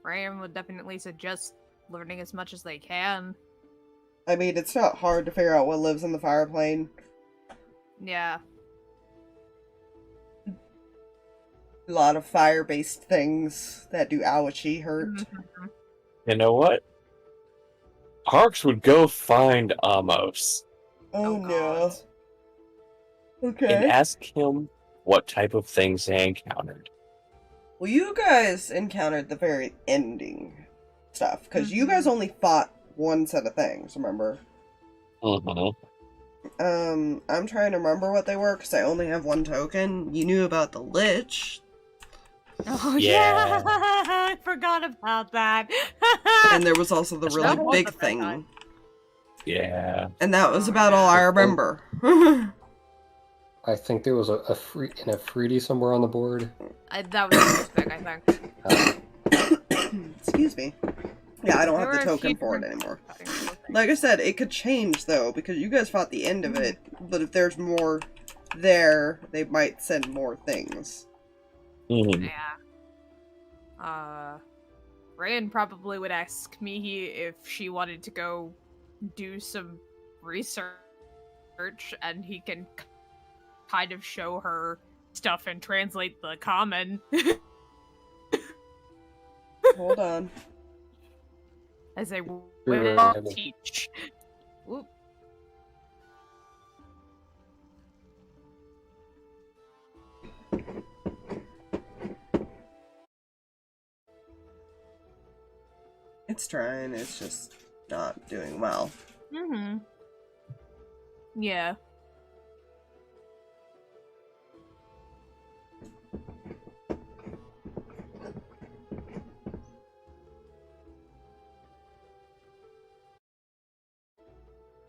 Reyan would definitely suggest learning as much as they can. I mean, it's not hard to figure out what lives in the fire plane. Yeah. A lot of fire-based things that do ouchie hurt. Mm-hmm. You know what? Harx would go find Amos. Oh no. And Okay. ask him what type of things they encountered. Well, you guys encountered the very ending stuff, because you guys only fought one set of things, remember? Mm-hmm. I'm trying to remember what they were, because I only have one token. You knew about the Lich. Oh, Yeah. I forgot about that. And there was also the That's really not big the first thing. time. Yeah. And that was about all I remember. I think there was a free in a Freedy somewhere on the board. That was the first pick, I think. Excuse me. Yeah, I don't There have the were a token few for it different anymore. things. Like I said, it could change though, because you guys fought the end of it, but if there's more there, they might send more things. Mm-hmm. Yeah. Reyan probably would ask Mihi if she wanted to go do some research, and he can kind of show her stuff and translate the common. Hold on. As they Sure. will teach. Oop. It's trying, it's just not doing well. Mm-hmm. Yeah.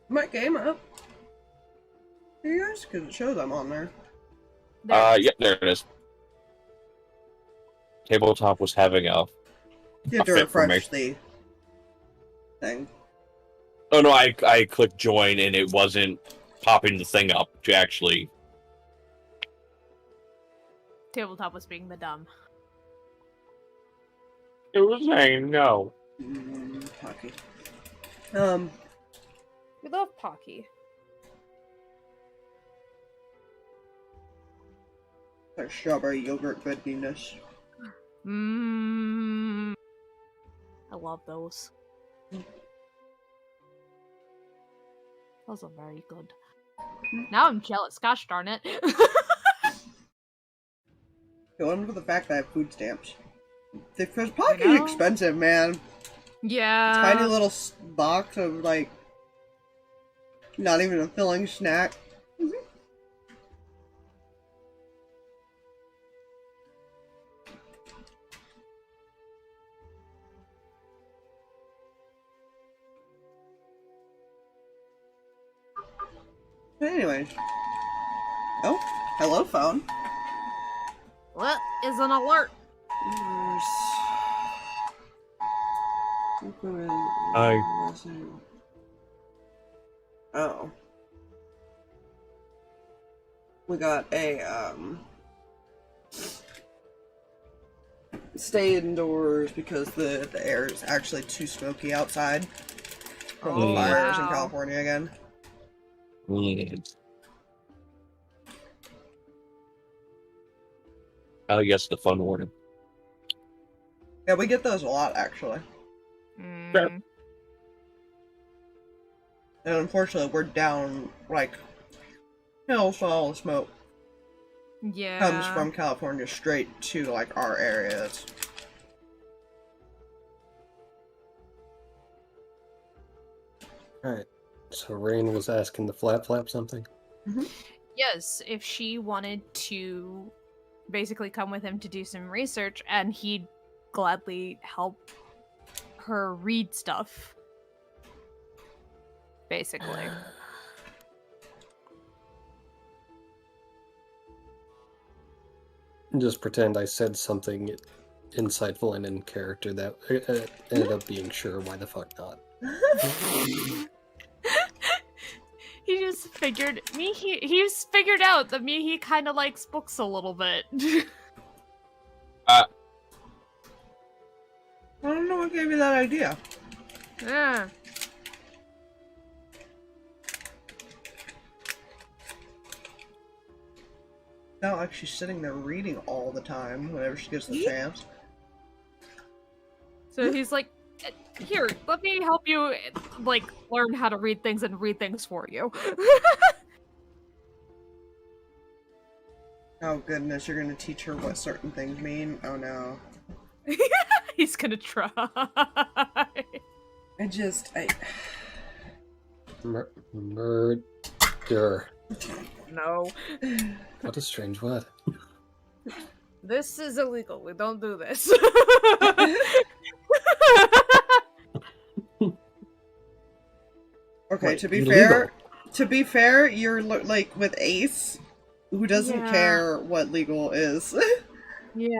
My game up. Are you guys? Because it shows I'm on there. Yep, there it is. Tabletop was having a You have to fit refresh the thing. Oh no, I clicked join and it wasn't popping the thing up to actually. Tabletop was being the dumb. It was saying no. Pocky. We love Pocky. There's strawberry yogurt goodness. Mmm. I love those. Those are very good. Now I'm jealous. Gosh darn it. Going for the fact that I have food stamps. Because Pocky's know? expensive, man. Yeah. Tiny little box of, like, not even a filling snack. But anyways. Oh, hello phone. What is an alert? Oh. We got a, stay indoors because the air is actually too smoky outside from the fires in California again. Oh, yes, the fun warning. Yeah, we get those a lot, actually. Mm. And unfortunately, we're down, like, hills, so all the smoke Yeah. comes from California straight to, like, our areas. Alright. So Reyan was asking the Flap something? Yes, if she wanted to basically come with him to do some research, and he'd gladly help her read stuff. Basically. Just pretend I said something insightful and in character that ended up being sure, why the fuck not. He just figured he's figured out that Mihi kind of likes books a little bit. I don't know what gave you that idea. Yeah. Not like she's sitting there reading all the time whenever she gets the chance. So he's like, here, let me help you, like, learn how to read things and read things for you. Oh goodness, you're gonna teach her what certain things mean? Oh no. He's gonna try. Murder. No. What a strange word. This is illegal. We don't do this. Okay, Wait, to be illegal. fair, you're like with Ace, who doesn't Yeah. care what legal is. Yeah.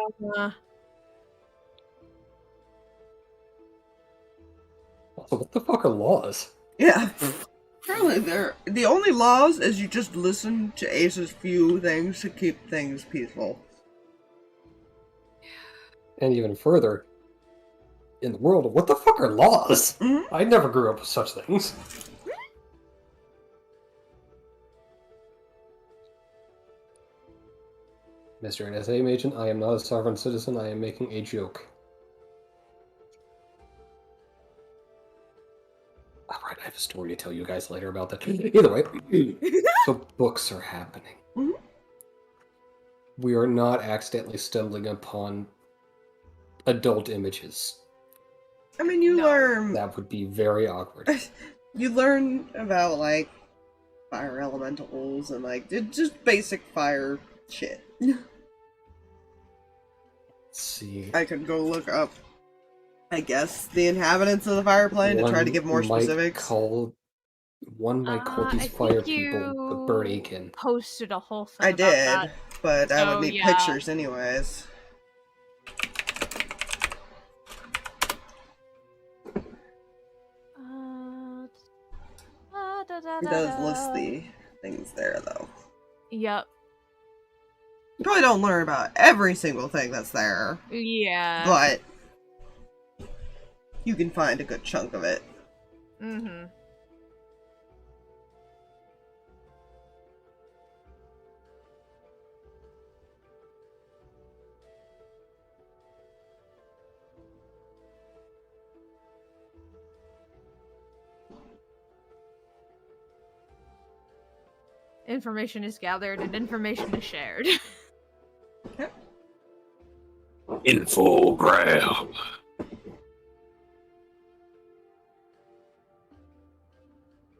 Also, what the fuck are laws? Yeah. Apparently the only laws is you just listen to Ace's few things to keep things peaceful. And even further, in the world of what the fuck are laws? Mm-hmm. I never grew up with such things. Mr. NSA agent, I am not a sovereign citizen, I am making a joke. Alright, I have a story to tell you guys later about that. Either way, so books are happening. Mhm. We are not accidentally stumbling upon adult images. I mean, you learn That would be very awkward. you learn about like fire elementals and like just basic fire shit. Let's see. I could go look up, I guess, the inhabitants of the fire plane to try to give more specifics. One might call I these think fire people the you Bird Aiken. posted a whole thing I about did, that. but I would Oh, need yeah. pictures anyways. It does list the things there, though. Yep. You probably don't learn about every single thing that's there, Yeah. but you can find a good chunk of it. Mm-hmm. Information is gathered and information is shared. Infogram.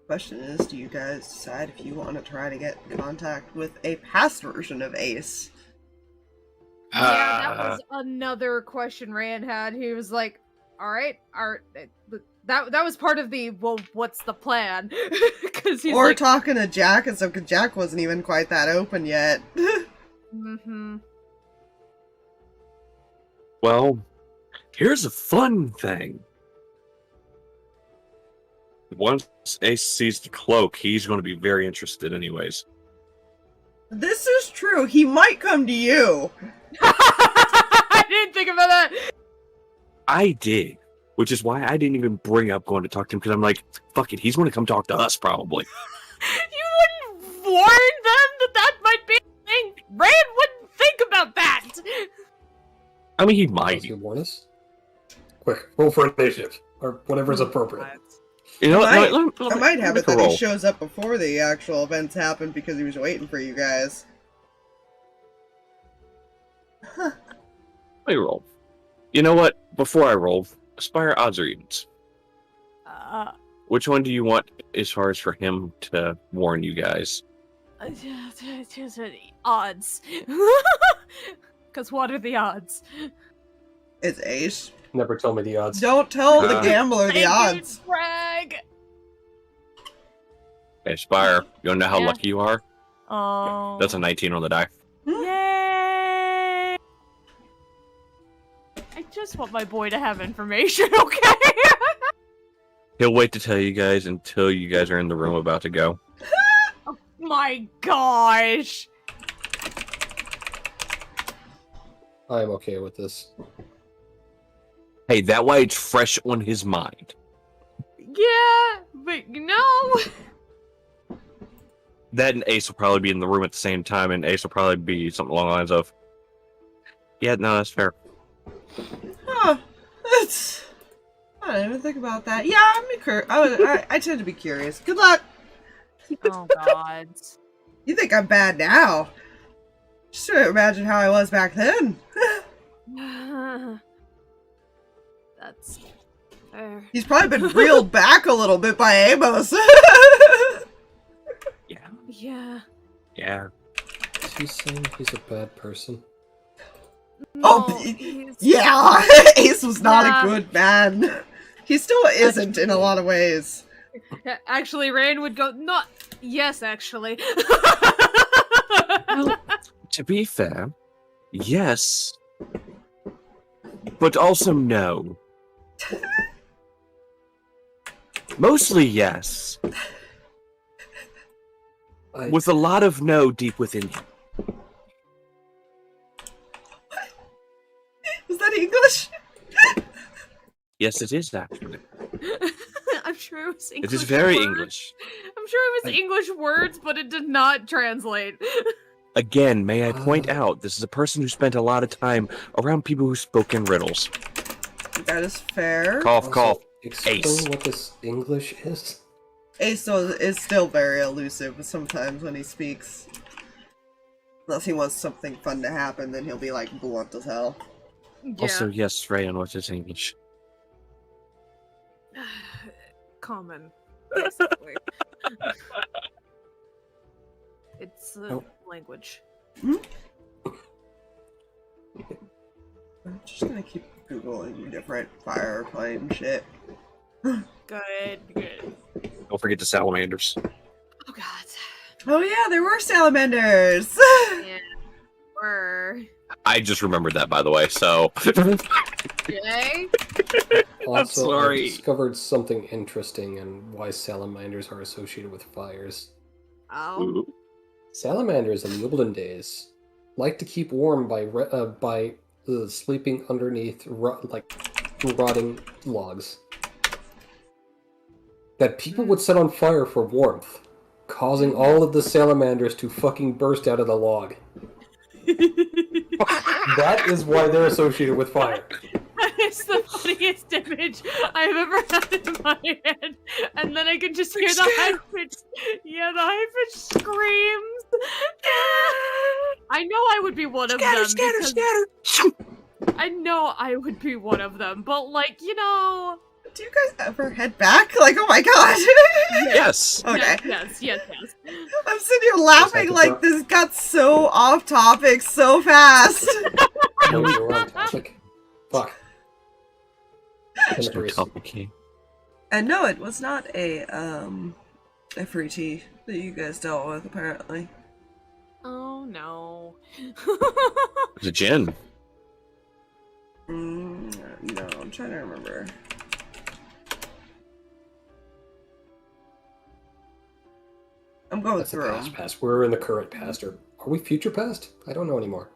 Question is, do you guys decide if you want to try to get in contact with a past version of Ace? Yeah, that was another question Reyan had. He was like, "All right, that was part of the well, what's the plan?" Because he's Or like, talking to Jack and stuff, because Jack wasn't even quite that open yet. mm-hmm. Well, here's a fun thing. Once Ace sees the cloak, he's going to be very interested anyways. This is true. He might come to you. I didn't think about that. I did, which is why I didn't even bring up going to talk to him, because I'm like, fuck it, he's going to come talk to us, probably. You wouldn't warn them that might be a thing. Rand wouldn't think about that. I mean, he might. You warn us? Quick, roll for initiative, or whatever's appropriate. You know, I let might have me it that roll. he shows up before the actual events happen because he was waiting for you guys. Let me roll. You know what? Before I roll, Aspire odds or evens. Which one do you want as far as for him to warn you guys? Odds. Because what are the odds? It's Ace. Never tell me the odds. Don't tell the gambler the odds. Brag. Hey, Aspire, you want to know how Yeah. lucky you are? Oh. That's a 19 on the die. Yay! I just want my boy to have information, okay? He'll wait to tell you guys until you guys are in the room about to go. Oh my gosh! I am okay with this. Hey, that way it's fresh on his mind. Yeah, but no. That and Ace will probably be in the room at the same time, and Ace will probably be something along the lines of, yeah, no, that's fair. Huh. That's... I didn't even think about that. Yeah, I tend to be curious. Good luck! Oh god. You think I'm bad now? Just imagine how I was back then. That's fair. He's probably been reeled back a little bit by Amos. Yeah. Yeah. Yeah. Is he saying he's a bad person? Oh, No, he's- yeah, Ace was not Yeah. a good man. He still isn't in a lot of ways. Actually, Rain would go, not. Yes, actually. To be fair, yes, but also no. Mostly yes, with a lot of no deep within you. Was that English? Yes, it is actually. I'm sure it was English. It is very words. English. I'm sure it was English words, but it did not translate. Again, may I point out, this is a person who spent a lot of time around people who spoke in riddles. That is fair. Cough, cough. Explain Ace. what this English is. Ace is still very elusive sometimes when he speaks. Unless he wants something fun to happen, then he'll be like blunt as hell. Yeah. Also, yes, Reyan, what is English? Common, basically. It's a language. I'm just gonna keep Googling different fire plane shit. Good. Don't forget the salamanders. Oh god. Oh yeah, there were salamanders! Yeah. Were. I just remembered that, by the way, so... Yay? Also, sorry. I discovered something interesting and why salamanders are associated with fires. Oh. Ooh. Salamanders in the olden days liked to keep warm by sleeping underneath rotting logs that people would set on fire for warmth, causing all of the salamanders to fucking burst out of the log. That is why they're associated with fire. That is the funniest image I've ever had in my head. And then I could just hear the high-pitched, the high-pitched screams. I know I would be one of them. I know I would be one of them, but like, you know... Do you guys ever head back? Like, oh my god! Yes! Okay. Yes. I'm sitting here laughing like this got so off topic so fast. No, you're on topic. Fuck. There's no topic key. And no, it was not a free tea that you guys dealt with, apparently. Oh no. It's a gin. No, I'm trying to remember. I'm going That's the through. past. We're in the current past, or are we future past? I don't know anymore.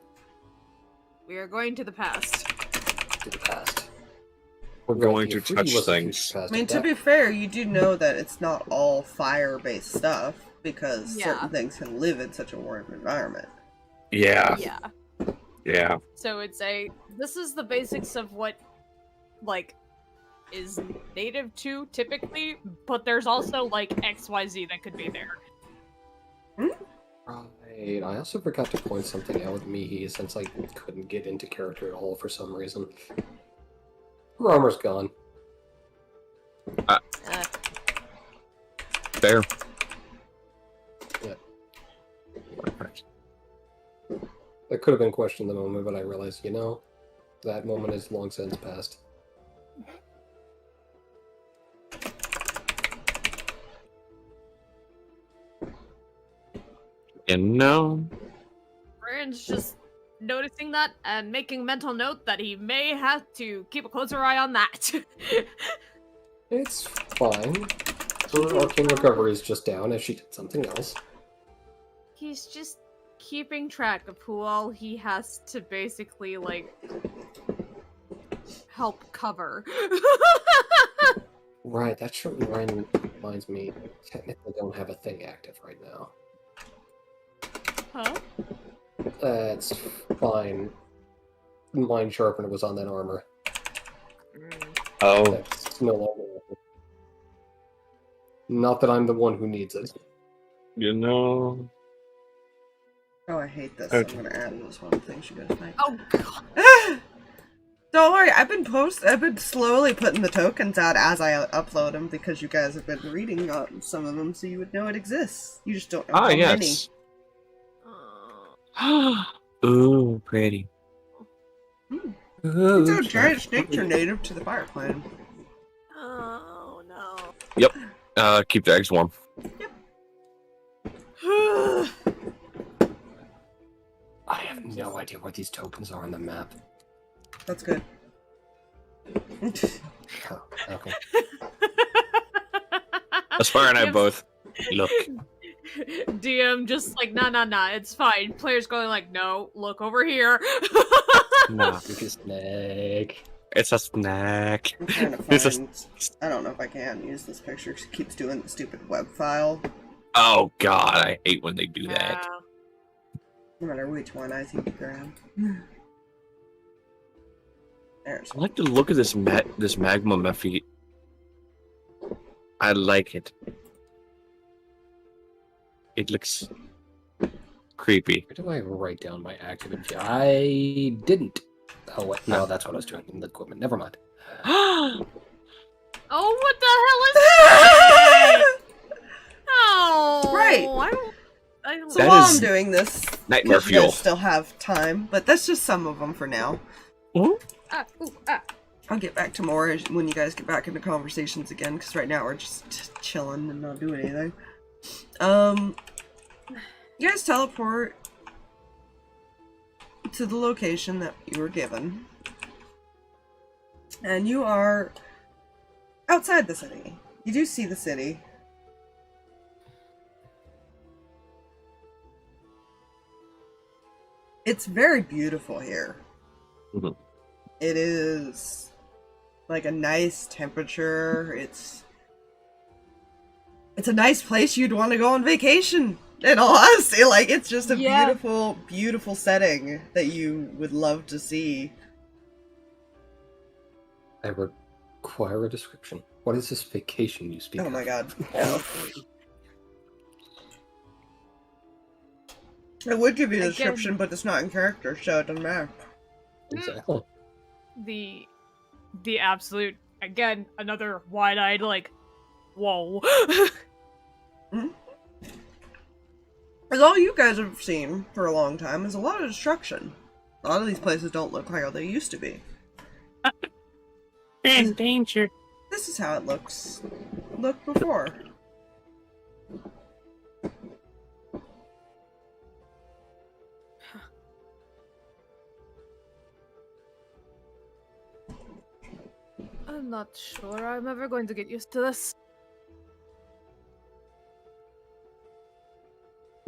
We are going to the past. To the past. We're Right, going the to Afridi touch was a future things. past. I mean, to That- be fair, you do know that it's not all fire-based stuff, because Yeah. certain things can live in such a warm environment. Yeah. Yeah. Yeah. So this is the basics of what, like, is native to typically, but there's also, like, XYZ that could be there. Right. I also forgot to point something out with Mihi since I couldn't get into character at all for some reason. Her armor's gone. There. Yeah. That could have been questioned the moment, but I realized, that moment is long since past. Ryan's just noticing that and making mental note that he may have to keep a closer eye on that. It's fine. Her arcane recovery is just down as she did something else. He's just keeping track of who all he has to basically, like, help cover. Right, that sure reminds me, I technically don't have a thing active right now. Huh? That's fine. Mind Sharpener was on that armor. Oh. That's no longer. Not that I'm the one who needs it. You Oh, I hate this. Okay. I'm gonna add this one thing she goes like. Oh god. Don't worry, I've been slowly putting the tokens out as I upload them because you guys have been reading some of them, so you would know it exists. You just don't know how yes. Ooh, pretty. many. Ooh, So giant snakes are native to the fire plane. Oh no. Yep. Keep the eggs warm. I have no idea where these tokens are on the map. That's good. Oh, okay. Aspire and I Yep. both look. DM just like, nah, it's fine. Players going like, no, look over here. Nah, Look at snake. it's a snack. I'm trying to It's a- find. I don't know if I can use this picture because it keeps doing the stupid web file. Oh god, I hate when they do that. No matter which one I seem to grab. There's I like the look of this magma Mephite. I like it. It looks creepy. Where do I write down my active info? I didn't. Oh, wait. No, that's what I was doing in the equipment. Never mind. Oh, what the hell is that? Oh, Right. I don't So That while is I'm doing this, Nightmare 'cause you guys fuel. still have time, but that's just some of them for now. I'll get back to more when you guys get back into conversations again, because right now we're just chilling and not doing anything. You guys teleport to the location that you were given, and you are outside the city. You do see the city. It's very beautiful here. Mhm. It is like a nice temperature. It's a nice place you'd want to go on vacation. In all honesty, like it's just a beautiful, beautiful setting that you would love to see. I require a description. What is this vacation you speak of? Oh my god. No. I would give you a Again. description, but it's not in character, so it doesn't matter. Exactly. the absolute, again, another wide-eyed, like, whoa. Because all you guys have seen for a long time is a lot of destruction. A lot of these places don't look like how they used to be. In danger. This is how it looked before. I'm not sure I'm ever going to get used to this.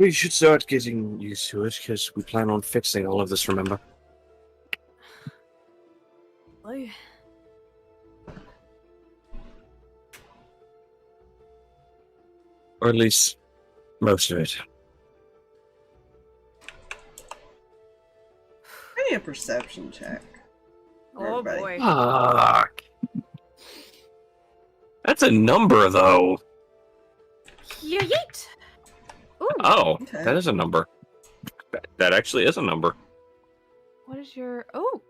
We should start getting used to it, because we plan on fixing all of this, remember? Really? Or at least most of it. I need a perception check. Oh Everybody. boy. Fuck. That's a number, though. Yeet. Ooh. Oh, Okay. that is a number. That actually is a number. What is your... Oh!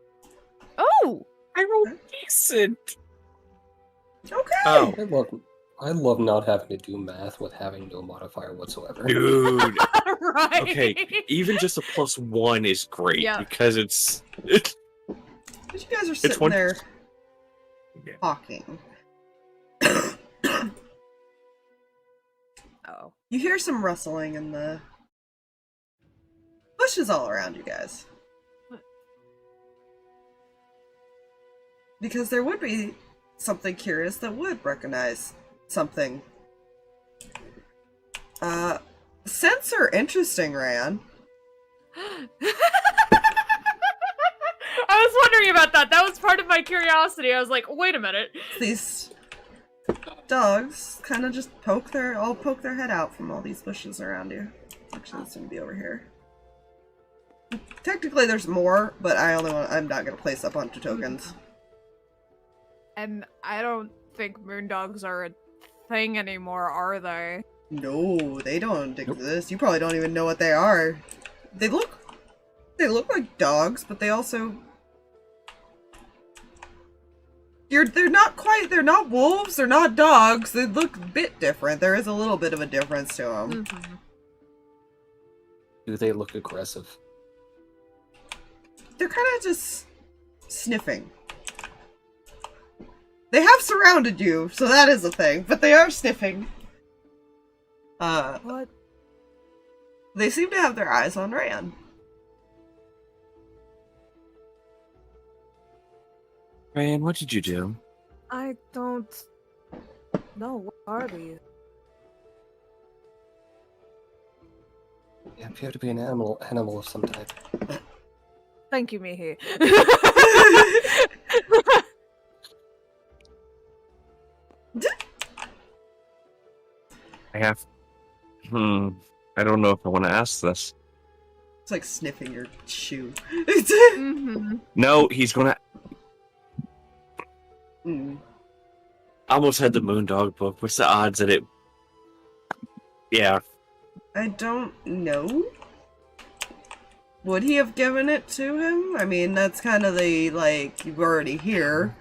Oh! I rolled decent. Okay. Oh, I love not having to do math with having no modifier whatsoever. dude. Right. Okay, even just a +1 is great, Yeah. because it's But you guys are sitting one- there Yeah. talking. Oh. You hear some rustling in the bushes all around you guys. Because there would be something curious that would recognize something. Scents are interesting, Reyan. I was wondering about that. That was part of my curiosity. I was like, wait a minute. These dogs kind of just poke their head out from all these bushes around you. Actually, it's gonna be over here. Technically, there's more, but I'm not gonna place up onto tokens. And I don't think moondogs are a thing anymore, are they? No, they don't exist. You probably don't even know what they are. They look like dogs, but they also they're not wolves, they're not dogs. They look a bit different. There is a little bit of a difference to them. Mm-hmm. Do they look aggressive? They're kind of just sniffing. They have surrounded you, so that is a thing, but they are sniffing. What? They seem to have their eyes on Reyan. Reyan, what did you do? I don't know. What are these? You appear to be an animal of some type. Thank you, Mihi. I have... I don't know if I want to ask this. It's like sniffing your shoe. Mm-hmm. No, he's gonna... Mm. I almost had the Moondog book. What's the odds that it... Yeah. I don't know. Would he have given it to him? I mean, that's kind of the, like, you're already here.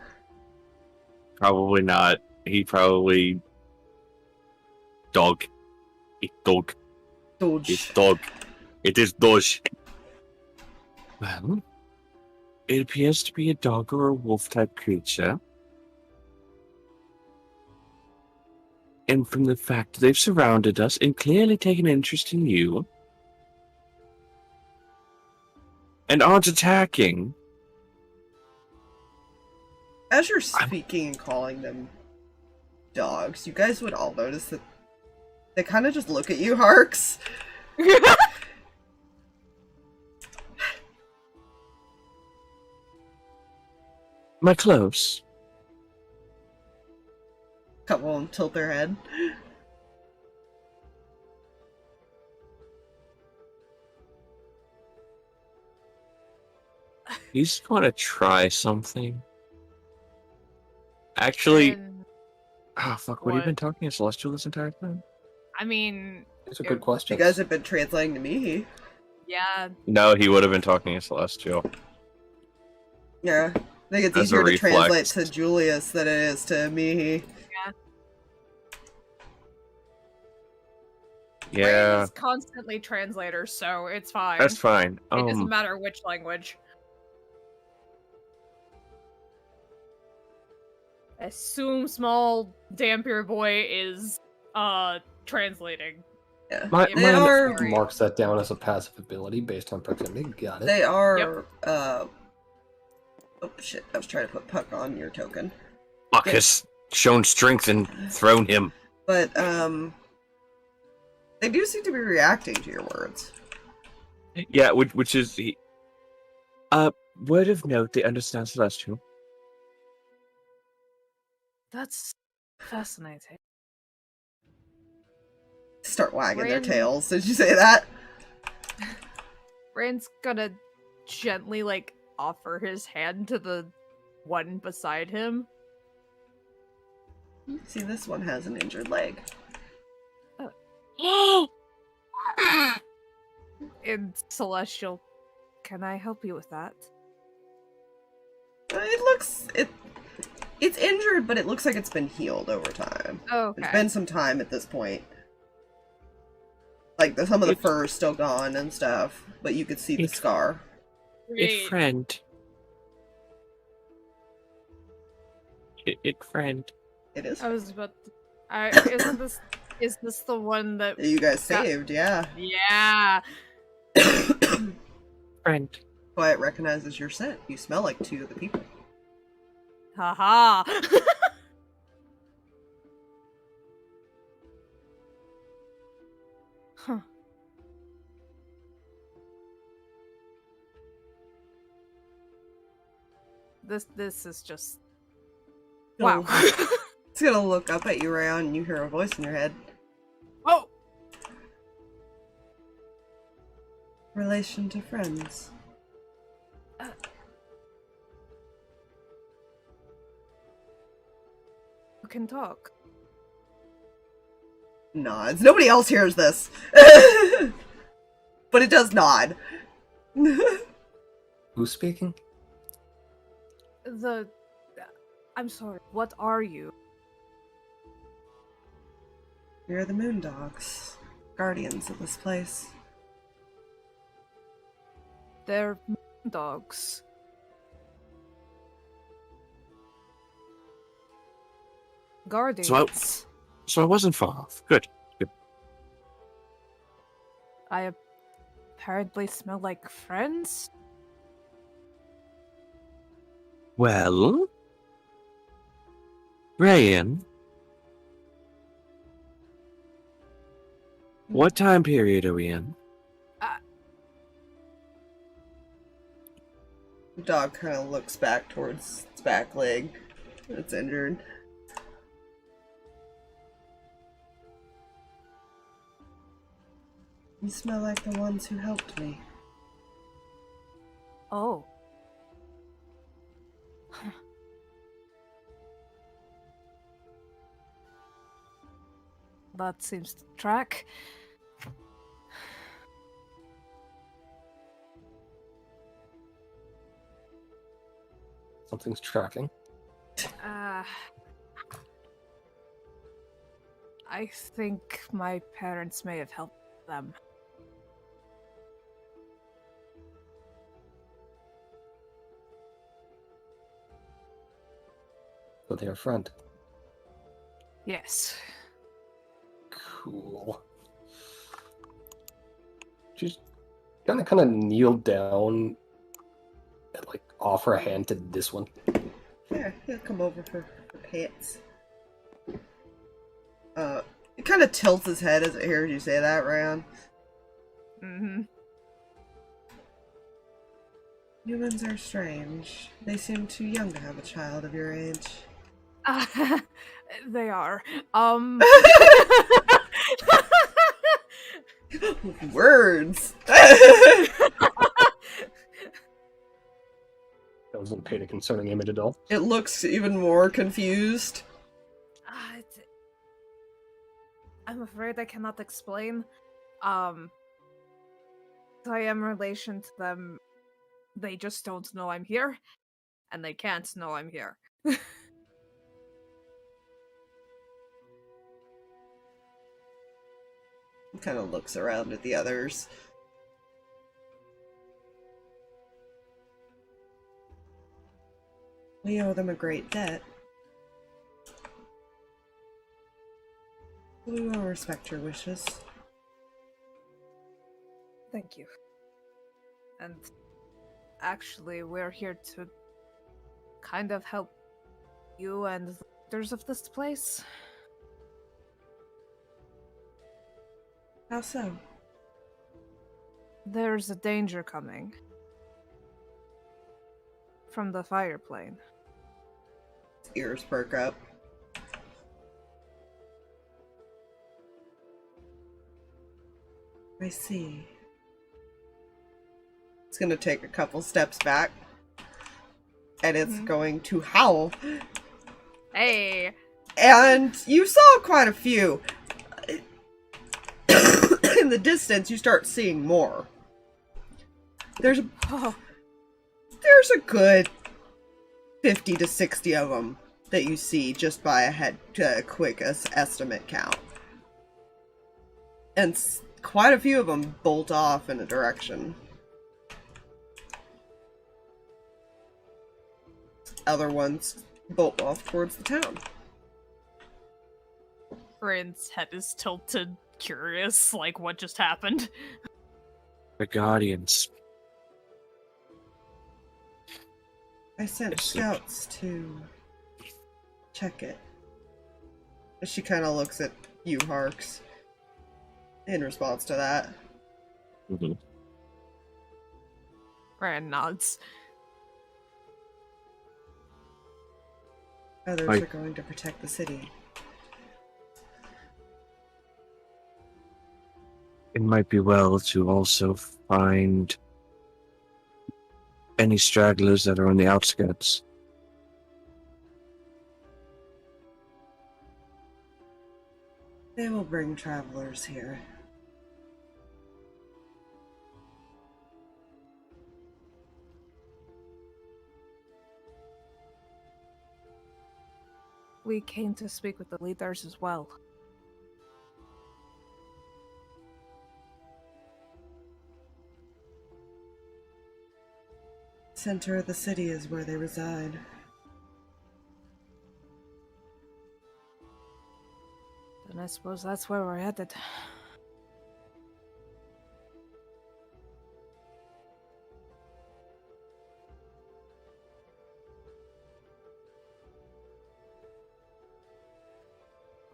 Probably not. He probably... Dog. It's dog. Dodge. It's dog. It is Doge. Well, it appears to be a dog or a wolf-type creature. And from the fact they've surrounded us and clearly taken interest in you, and aren't attacking... As you're speaking and calling them dogs, you guys would all notice that they kind of just look at you, Harx. Am I close? Couple of them tilt their head. He's gonna try something. Actually... And, Oh, fuck, would he What? been talking to Celestial this entire time? I mean, These are good questions. You guys have been translating to Mihi. yeah. No, he would have been talking to Celestial. Yeah. I think it's As a easier to reflex. translate to Julius than it is to Mihi. Yeah, Ray is constantly translator, so it's fine. that's fine. It doesn't matter which language. Assume small Dampier boy is translating. Yeah. My- If They my- are Marks that down as a passive ability based on proximity. Got it. They are, oh shit, I was trying to put Puck on your token. Fuck has shown strength and thrown him. But, They do seem to be reacting to your words. Yeah, which is the word of note. They understand Celestial. That's fascinating. Start wagging their Reyan- tails. Did you say that? Rand's gonna gently, like, offer his hand to the one beside him. See, this one has an injured leg. In Celestial, can I help you with that? It's injured, but it looks like it's been healed over time. Oh, okay. It's been some time at this point. Like, some of the fur is still gone and stuff, but you could see the scar. It friend. It friend. It is. I was about to... Is this the one that... You guys saved, yeah. Yeah! Friend. Quiet recognizes your scent. You smell like two of the people. Haha! Huh. This is just... Wow. It's gonna look up at you, Reyan, and you hear a voice in your head. Oh! Relation to friends. You can talk. Nods. Nobody else hears this. But it does nod. Who's speaking? I'm sorry, what are you? You're the Moondogs. Guardians of this place. They're dogs. Guardians. So I wasn't far off. Good. I apparently smell like friends? Well, Reyan, what time period are we in? The dog kind of looks back towards its back leg. It's injured. You smell like the ones who helped me. Oh. That seems to track. Something's tracking. I think my parents may have helped them. So they're a friend. Yes. Cool. She's gonna kind of kneel down and like offer a hand to this one. Yeah, he'll come over for pets. It kind of tilts his head as it hears you say that, Reyan. Mm-hmm. Humans are strange. They seem too young to have a child of your age. They are. Words! Doesn't paint a concerning image at all. It looks even more confused. I'm afraid I cannot explain. I am relation to them. They just don't know I'm here, and they can't know I'm here. He kind of looks around at the others. We owe them a great debt. We will respect your wishes. Thank you. And actually, we're here to kind of help you and the leaders of this place. How so? There's a danger coming. From the fire plane. His ears perk up. I see. It's gonna take a couple steps back. And it's going to howl. Hey! And you saw quite a few. In the distance, you start seeing more. There's a good 50 to 60 of them that you see just by a quick estimate count. And quite a few of them bolt off in a direction. Other ones bolt off towards the town. Reyan's head is tilted, curious, like what just happened. The Guardians. I sent scouts to check it. She kind of looks at you, Harx, in response to that. Mm-hmm. Reyan nods. Others are going to protect the city. It might be well to also find any stragglers that are on the outskirts. They will bring travelers here. We came to speak with the leaders as well. Center of the city is where they reside. Then I suppose that's where we're headed.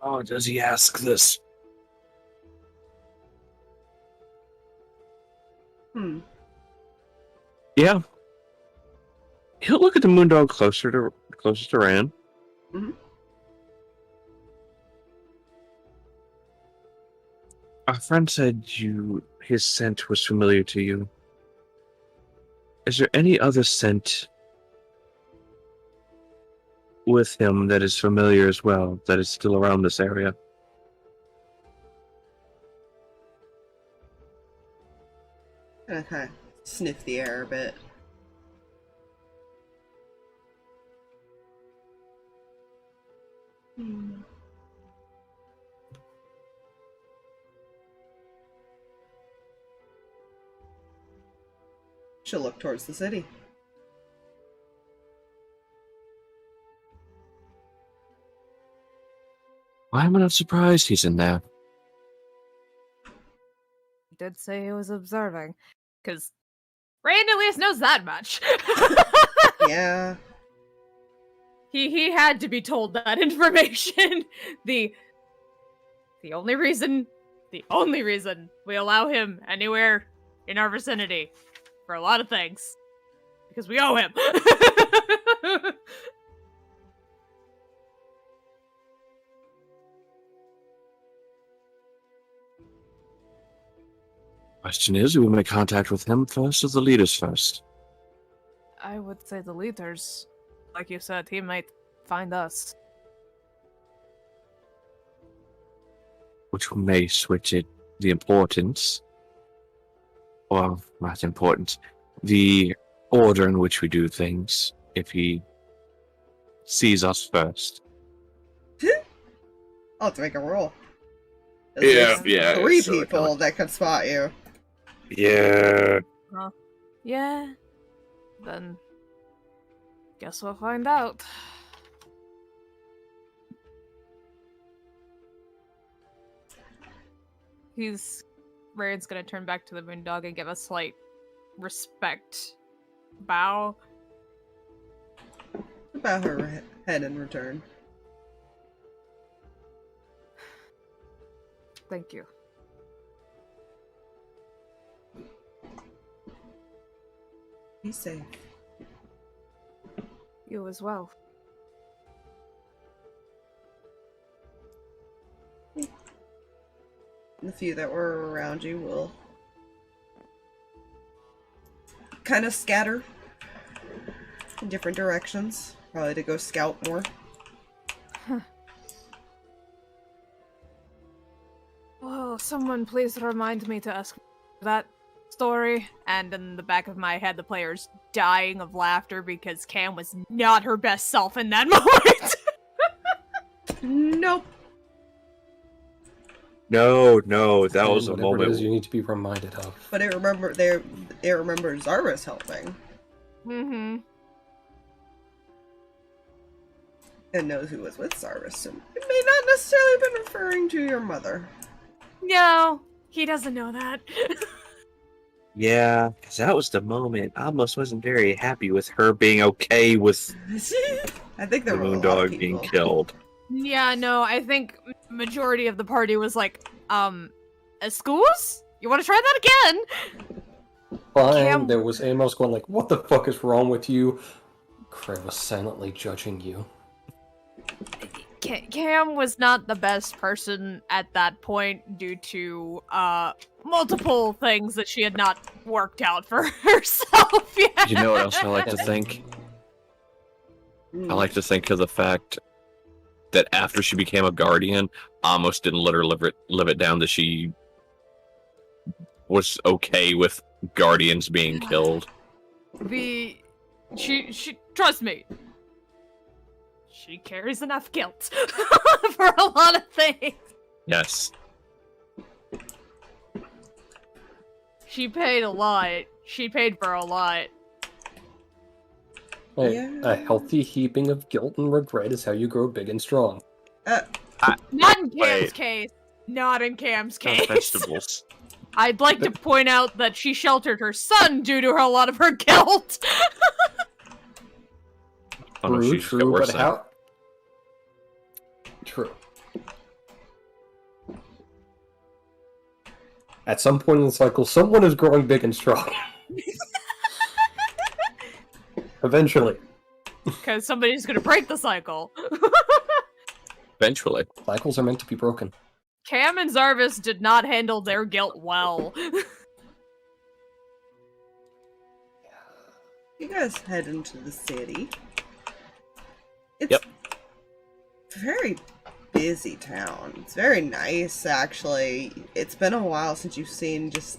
Oh, does he ask this? Yeah. He'll look at the moondog closest to Reyan. Mm-hmm. Our friend said his scent was familiar to you. Is there any other scent with him that is familiar as well, that is still around this area? And I kind of sniff the air a bit. She'll look towards the city. Why am I not surprised he's in there? He did say he was observing, because Reyan at least knows that much. Yeah. He had to be told that information. The only reason we allow him anywhere in our vicinity for a lot of things, because we owe him. Question is, do we make contact with him first or the leaders first? I would say the leaders, like you said, he might find us. Which may switch the importance, or not importance, the order in which we do things if he sees us first. I'll have to make a roll. Yeah, There's three people that could spot you. Yeah. Yeah. Then, guess we'll find out. Reyan's gonna turn back to the moondog and give a slight respect bow. Bow her head in return. Thank you. Be safe. You as well. The few that were around you will kind of scatter in different directions, probably to go scout more. Oh, someone please remind me to ask that story. And in the back of my head, the player's dying of laughter because Cam was not her best self in that moment. Nope. No, that was a Whatever moment. it is you need to be reminded of. But it remembers Zarva's helping. Mm-hmm. And knows who was with Zarva, so it may not necessarily have been referring to your mother. No, he doesn't know that. Yeah, because that was the moment. I almost wasn't very happy with her being okay with I think there the were a lot Moondog of being people. killed. Yeah, no, I think majority of the party was like, excuse? You want to try that again? Fine, Cam- there was Amos going like, what the fuck is wrong with you? Craig was silently judging you. Cam was not the best person at that point due to multiple things that she had not worked out for herself yet. You know what else I like to think? I like to think of the fact that after she became a guardian, I almost didn't let her live it down that she was okay with guardians being killed. She trust me. She carries enough guilt for a lot of things. Yes. She paid a lot. She paid for a lot. Hey, Yeah. a healthy heaping of guilt and regret is how you grow big and strong. Not in Cam's Wait. case. Not in Cam's No case. vegetables. I'd like to point out that she sheltered her son due to a lot of her guilt. Oh, no, True, she's got true, worse but than- how... True. At some point in the cycle, someone is growing big and strong. Eventually. Because somebody's gonna break the cycle. Eventually. Cycles are meant to be broken. Cam and Zarvis did not handle their guilt well. You guys head into the city. It's Yep. a very busy town. It's very nice, actually. It's been a while since you've seen just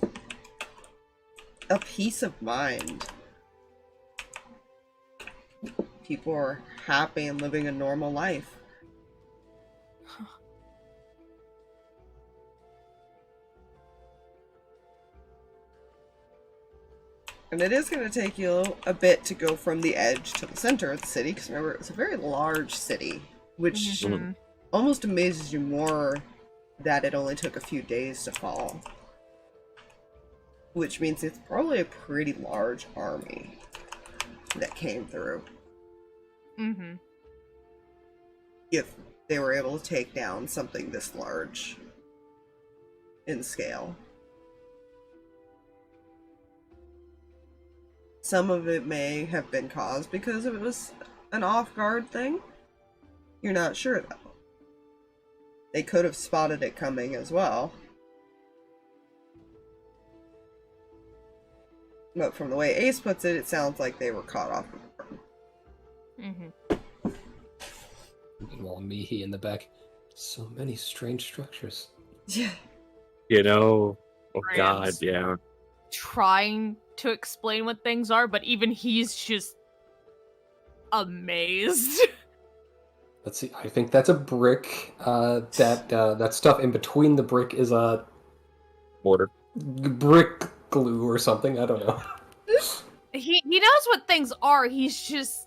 a peace of mind. People are happy and living a normal life. And it is going to take you a bit to go from the edge to the center of the city, because remember, it's a very large city, which Mhm. almost amazes you more that it only took a few days to fall. Which means it's probably a pretty large army that came through, Mm-hmm. if they were able to take down something this large in scale. Some of it may have been caused because it was an off-guard thing. You're not sure, though. They could have spotted it coming as well. But from the way Ace puts it, it sounds like they were caught off guard. Mm-hmm. Meanwhile, Mihi in the back. So many strange structures. Yeah. You know, oh god, Friends. yeah. Trying to explain what things are, but even he's just amazed. Let's see. I think that's a brick. That stuff in between the brick is a Mortar. brick glue or something. I don't know. He knows what things are. He's just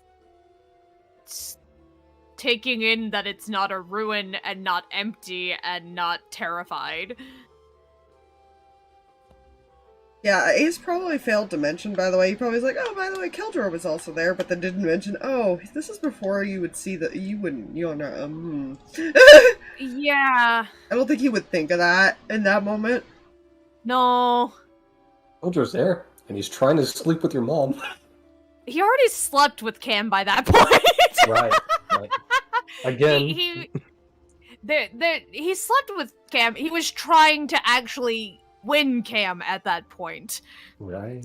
taking in that it's not a ruin and not empty and not terrified. Yeah, Ace probably failed to mention, by the way. He probably was like, oh, by the way, Kildra was also there, but then didn't mention, oh, this is before you would see that you wouldn't, you know, Yeah. I don't think he would think of that in that moment. No. Soldier's there, and he's trying to sleep with your mom. he already slept with Cam by that point. Right. Again. He slept with Cam. He was trying to actually win Cam at that point. Right.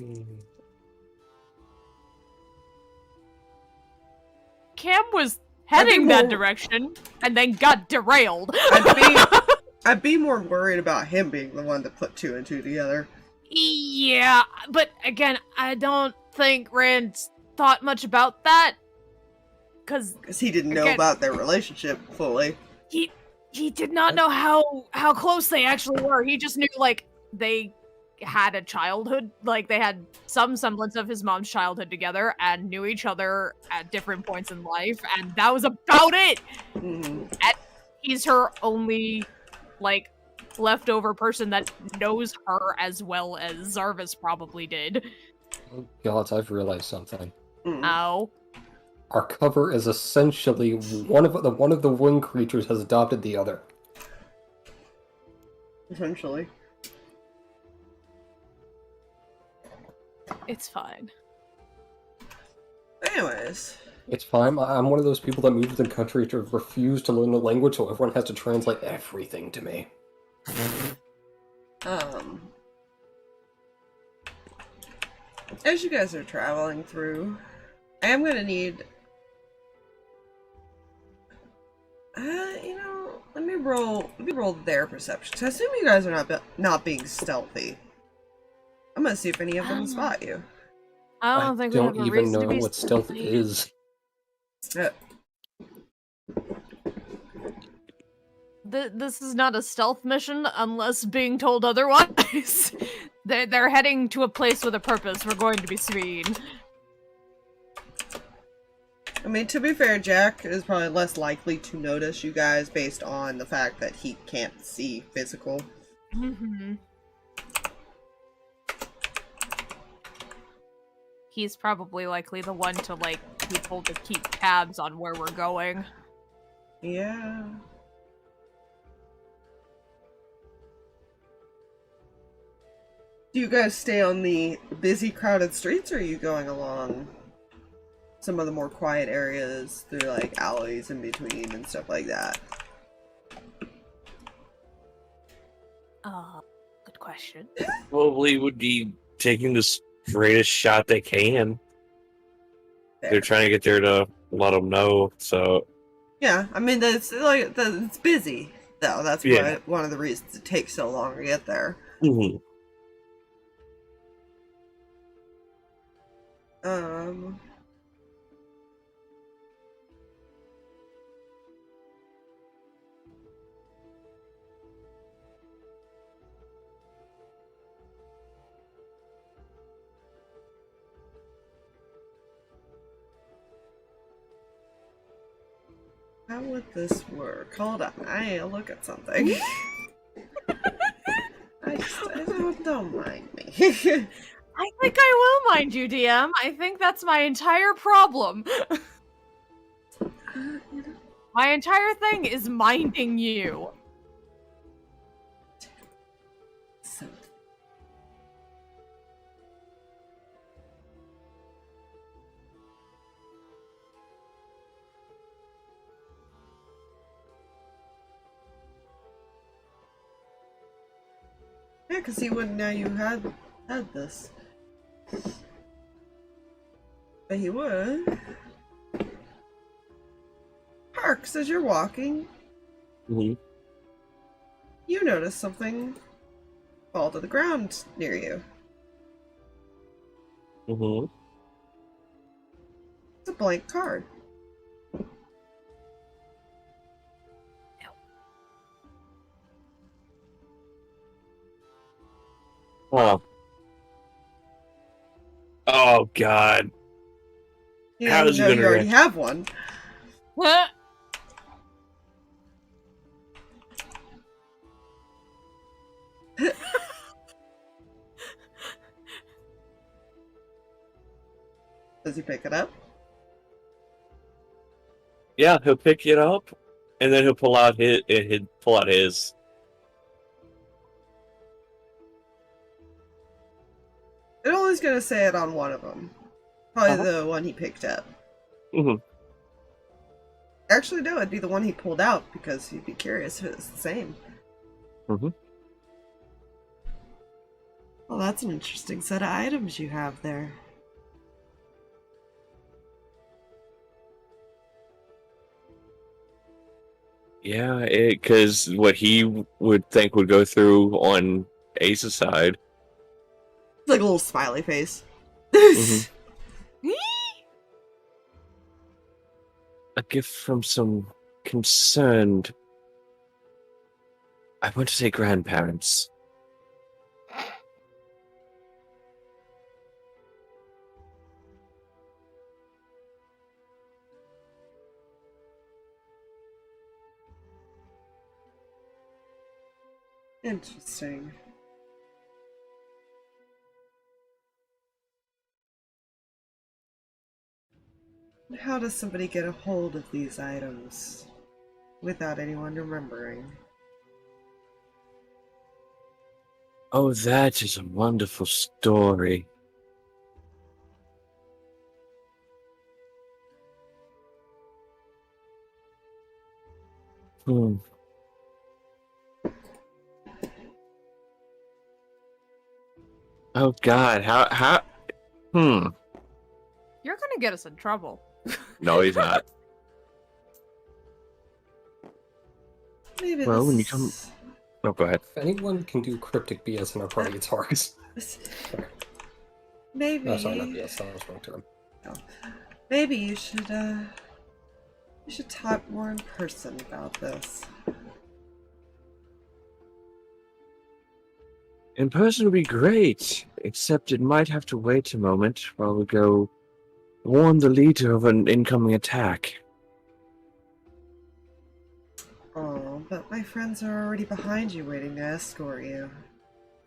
Cam was heading that direction and then got derailed. I'd be more worried about him being the one to put 2 and 2 together. Yeah, but again, I don't think Rand thought much about that. Because he didn't know about their relationship fully. He did not know how close they actually were. He just knew, like, they had a childhood, like, they had some semblance of his mom's childhood together and knew each other at different points in life, and that was about it! And he's her only, like, leftover person that knows her as well as Zarvis probably did. Oh God, I've realized something. Ow. Our cover is essentially one of the winged creatures has adopted the other. Essentially. It's fine. Anyways. It's fine. I'm one of those people that moved to the country to refuse to learn the language, so everyone has to translate everything to me. As you guys are traveling through, I am gonna need... let me roll their perception. So I assume you guys are not being stealthy. I'm gonna see if any of them spot you. I don't think we have a even reason know to be what stealth is. This is not a stealth mission unless being told otherwise. They're heading to a place with a purpose. We're going to be seen. I mean, to be fair, Jack is probably less likely to notice you guys based on the fact that he can't see physical. He's probably likely the one to, like, be told to keep tabs on where we're going. Yeah. Do you guys stay on the busy, crowded streets, or are you going along some of the more quiet areas through, like, alleys in between and stuff like that? Good question. Probably would be taking the straightest shot they can. Fair. They're trying to get there to let them know, so... Yeah, I mean, it's busy, though. That's why one of the reasons it takes so long to get there. How would this work? Hold on, I'll look at something. Don't mind me. I think I will mind you, DM. I think that's my entire problem. My entire thing is minding you. Yeah, because he wouldn't know you had this. But he would. Harx, as you're walking, you notice something fall to the ground near you. It's a blank card. Oh. Oh, God. You How is he know gonna you already react? have one. What? Does he pick it up? Yeah, he'll pick it up, and then he'll pull out his. It only's gonna say it on one of them. Probably the one he picked up. Mm-hmm. Actually, no, it'd be the one he pulled out because he'd be curious if it's the same. Mm-hmm. Well, that's an interesting set of items you have there. Yeah, because what he would think would go through on Ace's side. It's like a little smiley face. Mhm. A gift from some concerned, I want to say grandparents. Interesting. How does somebody get a hold of these items without anyone remembering? Oh, that is a wonderful story. Hmm. Oh God, how? Hmm. You're gonna get us in trouble. No, he's not. Maybe Well, this... when you come, oh, go ahead. If anyone can do cryptic BS in our party, it's Harx. Maybe... No, sorry, not BS. That was the wrong term. No. Maybe you should talk more in person about this. In person would be great, except it might have to wait a moment while we go warn the leader of an incoming attack. Oh, but my friends are already behind you waiting to escort you.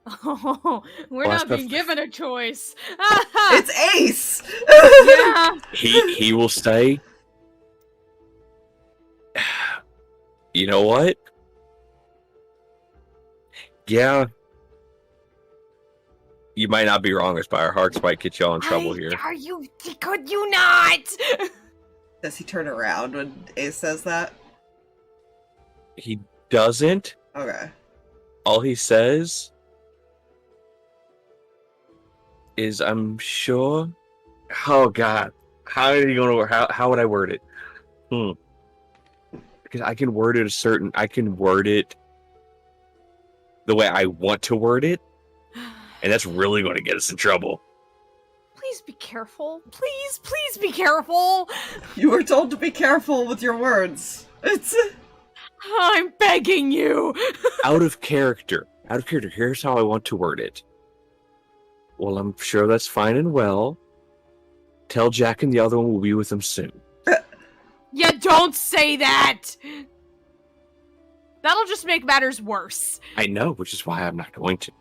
Oh, we're Well, not being given a choice. It's Ace! Yeah. He will stay. You know what? Yeah. You might not be wrong, Aspire. Harx might get y'all in trouble here. Could you not? Does he turn around when Ace says that? He doesn't. Okay. All he says is, "I'm sure." Oh God, how are you gonna? How would I word it? Because I can word it I can word it the way I want to word it, and that's really going to get us in trouble. Please be careful. Please be careful. You were told to be careful with your words. It's... I'm begging you. Out of character. Here's how I want to word it. Well, I'm sure that's fine and well. Tell Jack and the other one we'll be with them soon. Yeah, don't say that. That'll just make matters worse. I know, which is why I'm not going to.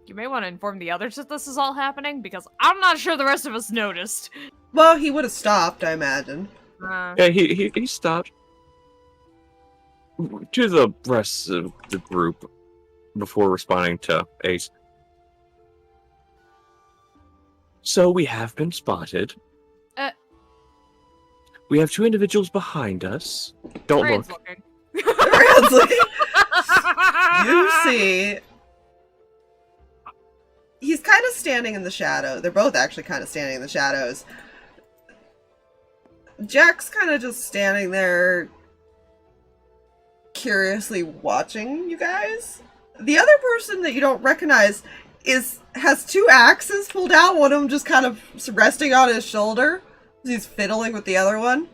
You may want to inform the others that this is all happening, because I'm not sure the rest of us noticed. Well, he would have stopped, I imagine. Yeah, he stopped. To the rest of the group before responding to Ace. So we have been spotted. We have two individuals behind us. Don't Ryan's look. looking. Ryan's looking. You see... He's kind of standing in the shadow. They're both actually kind of standing in the shadows. Jack's kind of just standing there, curiously watching you guys. The other person that you don't recognize has two axes pulled out, one of them just kind of resting on his shoulder. He's fiddling with the other one.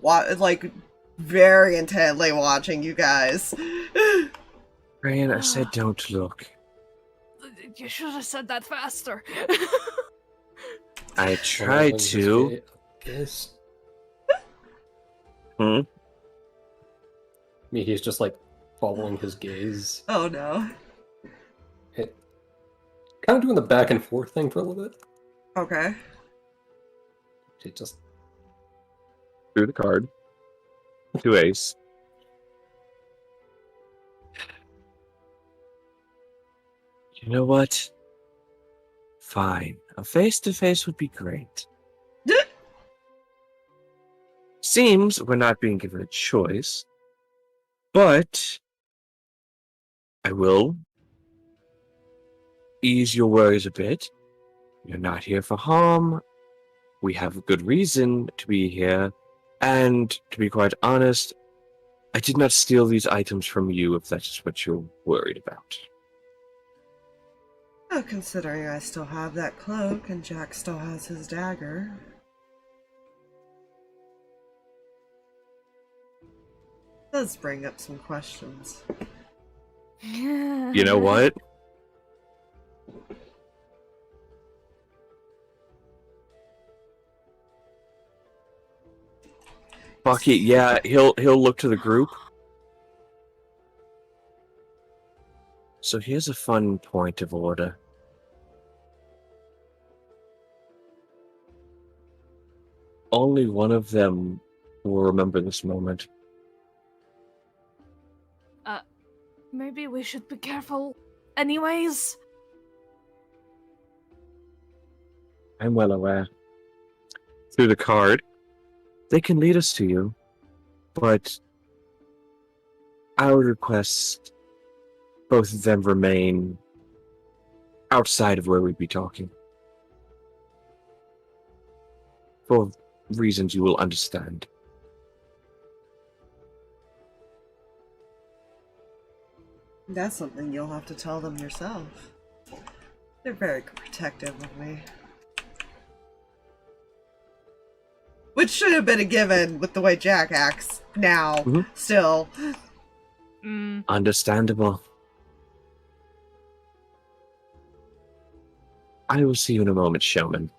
Like, very intently watching you guys. Reyan, I said don't look. You should have said that faster. I tried to. Yes. Mihi's just like following his gaze. Oh no. Kind of doing the back and forth thing for a little bit. Okay. She just Threw the card. To Ace. You know what? Fine. A face-to-face would be great. Seems we're not being given a choice, but I will ease your worries a bit. You're not here for harm. We have a good reason to be here, and to be quite honest, I did not steal these items from you if that's what you're worried about. Oh, considering I still have that cloak and Jack still has his dagger. Does bring up some questions. You know what? Fuck it, yeah, he'll look to the group. So here's a fun point of order. Only one of them will remember this moment. Maybe we should be careful anyways. I'm well aware. Through the card, they can lead us to you, but I would request both of them remain outside of where we'd be talking. For reasons you will understand. That's something you'll have to tell them yourself. They're very protective of me. Which should have been a given with the way Jack acts now, still. Understandable. I will see you in a moment, showman.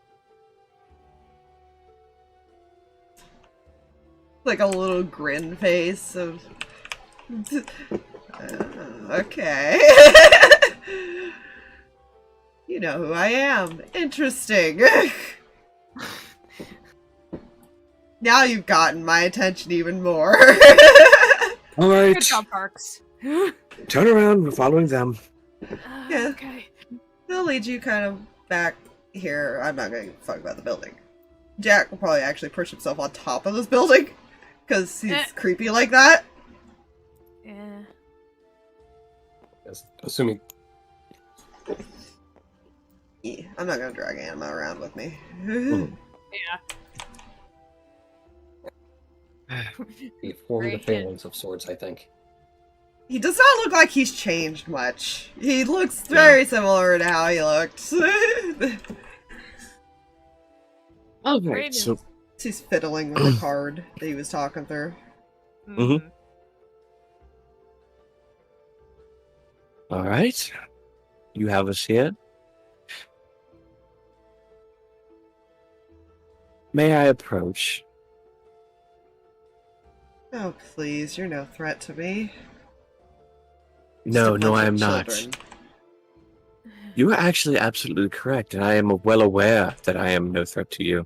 Like a little grin face of... okay. You know who I am. Interesting. Now you've gotten my attention even more. All right. Good job, Harx. Turn around. We're following them. Yeah. Okay. They'll lead you kind of back here. I'm not going to fuck about the building. Jack will probably actually push himself on top of this building because he's creepy like that. Yeah. Yes, assuming. Yeah, I'm not going to drag Anima around with me. Before the phalanx of swords, I think. He does not look like he's changed much. He looks very similar to how he looked. Okay, so He's fiddling with the card that he was talking through. all right, you have us here. May I approach? Oh, please, you're no threat to me. No, Just a no, bunch I of am not. children. You are actually absolutely correct, and I am well aware that I am no threat to you.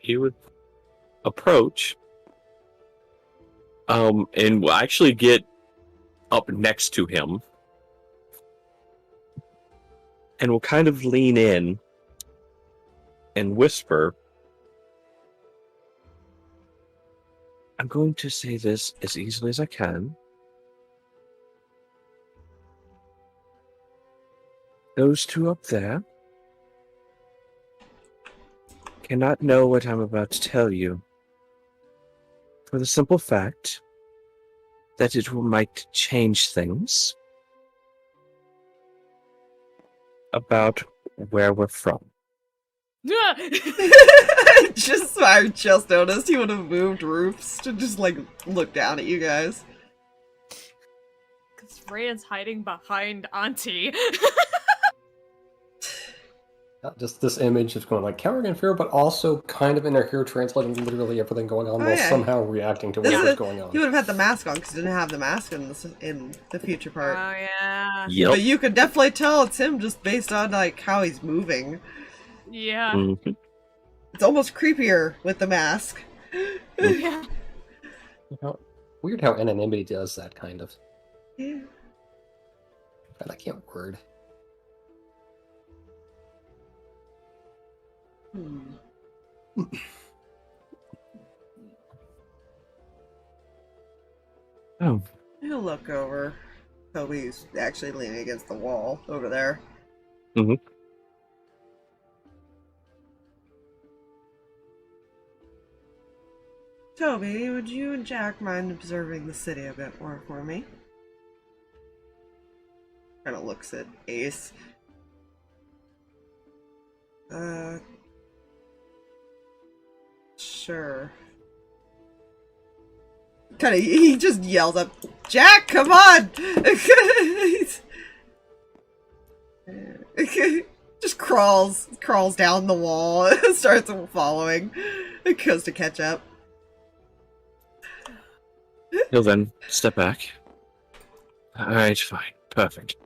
He would approach, and will actually get up next to him, and will kind of lean in and whisper, I'm going to say this as easily as I can. Those two up there cannot know what I'm about to tell you, for the simple fact that it might change things about where we're from. I just noticed he would have moved roofs to just like look down at you guys. Because Reyan's hiding behind Auntie. Just this image is going like cowering in fear, but also kind of in her here translating literally everything going on while somehow reacting to whatever's going on. He would have had the mask on because he didn't have the mask in the future part. Oh yeah. Yep. But you could definitely tell it's him just based on like how he's moving. Yeah. Mhm. It's almost creepier with the mask. Yeah. You know, weird how anonymity does that kind of. Yeah. God, I can't word. Oh, He'll look over. Toby's actually leaning against the wall over there. mm-hmm. Toby, would you and Jack mind observing the city a bit more for me? Kind of looks at Ace. Sure. Kind of, he just yells up, Jack, come on! Just crawls down the wall and starts following. It goes to catch up. He'll then step back. Alright, fine. Perfect.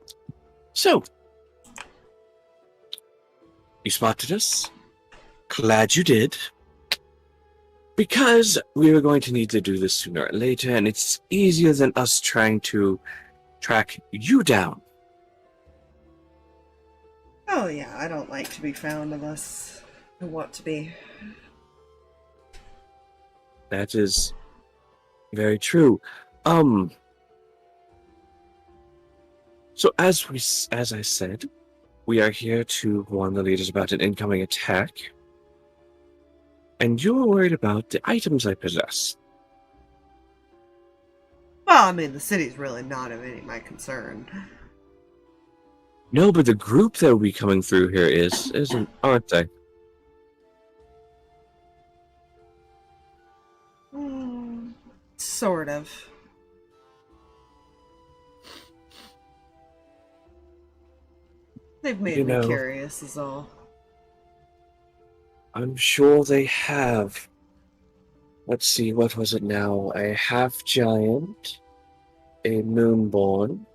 So, you spotted us. Glad you did. Because we were going to need to do this sooner or later, and it's easier than us trying to track you down. Oh yeah, I don't like to be found unless I want to be. That is very true. So as I said, we are here to warn the leaders about an incoming attack. And you're worried about the items I possess. Well, I mean, the city's really not of any of my concern. No, but the group that will be coming through here isn't, aren't they? Sort of. They've made me curious is all. I'm sure they have. Let's see, what was it now? A half-giant, a moonborn,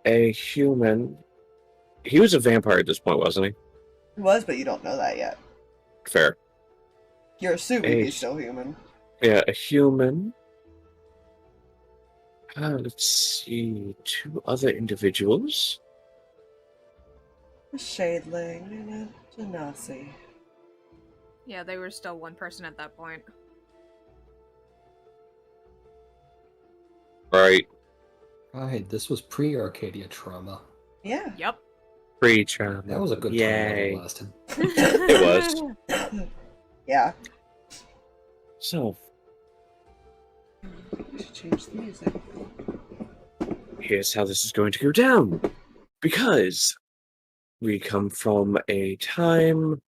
a human. He was a vampire at this point, wasn't he? He was, but you don't know that yet. Fair. You're assuming he's still human. Yeah, a human. Let's see, 2 other individuals. A shadeling and a genasi. Yeah, they were still one person at that point. Right. Right, this was pre-Arcadia trauma. Yeah. Yep. Pre-trauma. That was a good time Yay. while it lasted. It was. Yeah. So, I should change the music. here's how this is going to go down. Because we come from a time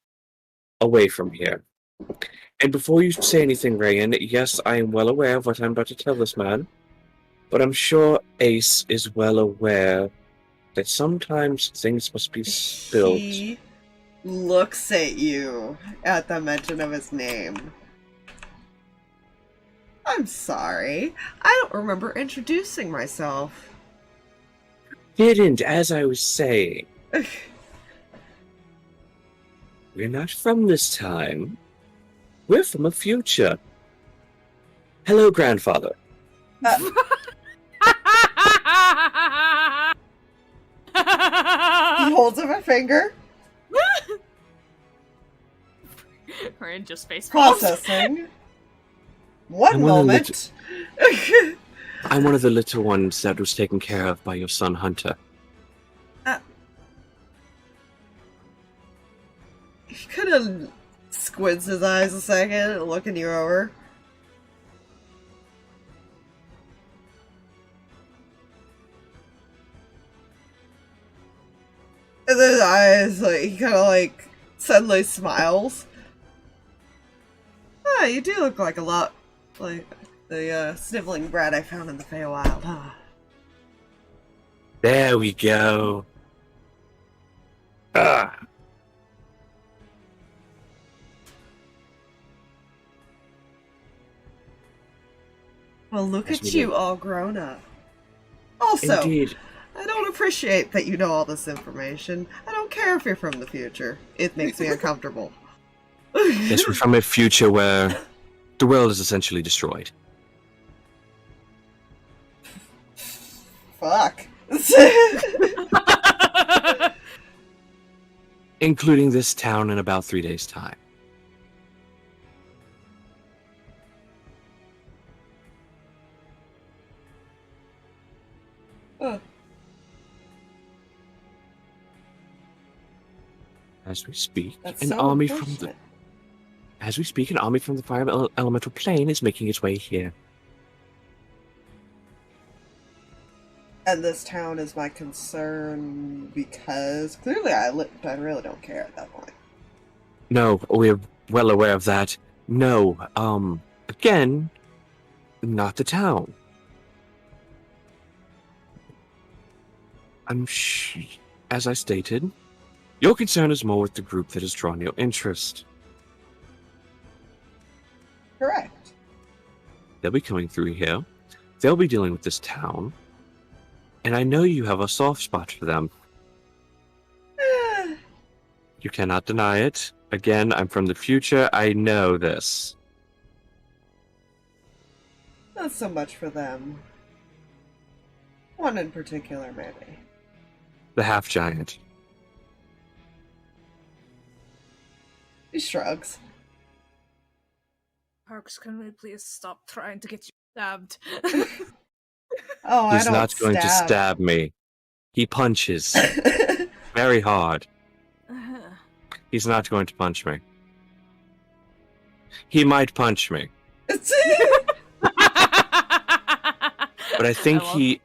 away from here. And before you say anything, Reyan, yes, I am well aware of what I'm about to tell this man. But I'm sure Ace is well aware that sometimes things must be spilled. He looks at you at the mention of his name. I'm sorry. I don't remember introducing myself. Didn't, as I was saying. We're not from this time. We're from a future. Hello, grandfather. He holds up a finger. Reyan just face palms. Processing. One moment. I'm one of the little ones that was taken care of by your son, Hunter. He kind of squints his eyes a second, looking you over. And then his eyes, like, he kind of, like, suddenly smiles. Ah, you do look like a lot like the sniveling brat I found in the Feywild, huh? There we go. Ah. Well, look at you all grown up. Also, Indeed. I don't appreciate that you know all this information. I don't care if you're from the future. It makes me uncomfortable. Yes, we're from a future where the world is essentially destroyed. Fuck. Including this town in about 3 days' time. Oh. As we speak, That's an so army from the unfortunate. fire elemental plane is making its way here. And this town is my concern because clearly I really don't care at that point. No, we're well aware of that. No, again, not the town. As I stated, your concern is more with the group that has drawn your interest. Correct. They'll be coming through here. They'll be dealing with this town. And I know you have a soft spot for them. You cannot deny it. Again, I'm from the future. I know this. Not so much for them. One in particular, maybe. The half-giant. He shrugs. Harx, can we please stop trying to get you stabbed? Oh, I He's don't not going to stab me. He punches. Very hard. He's not going to punch me. He might punch me. But I think he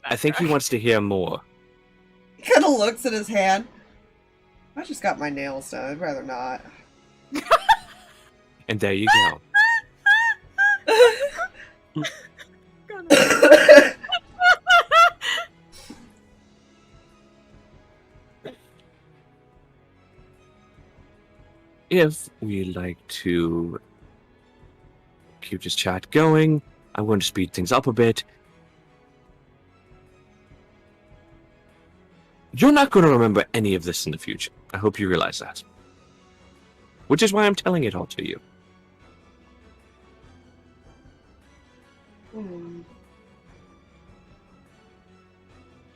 wants to hear more. He kind of looks at his hand. I just got my nails done. I'd rather not. And there you go. If we'd like to keep this chat going, I'm going to speed things up a bit. You're not going to remember any of this in the future. I hope you realize that. Which is why I'm telling it all to you.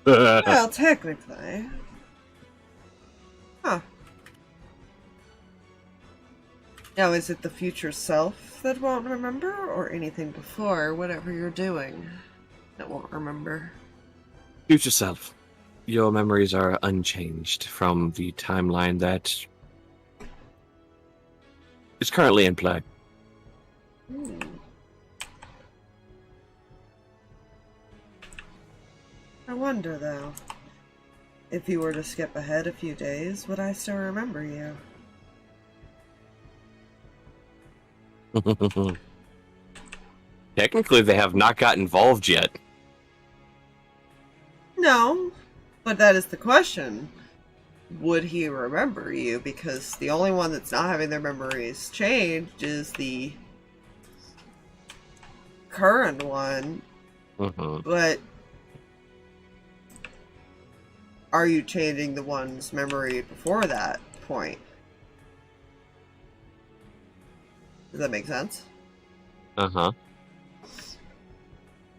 Well, technically. Huh. Now, is it the future self that won't remember, or anything before, whatever you're doing, that won't remember? Future self. Your memories are unchanged from the timeline that is currently in play. I wonder, though, if you were to skip ahead a few days, would I still remember you? Technically, they have not got involved yet. No, but that is the question. Would he remember you? Because the only one that's not having their memories changed is the current one. But are you changing the one's memory before that point? Does that make sense?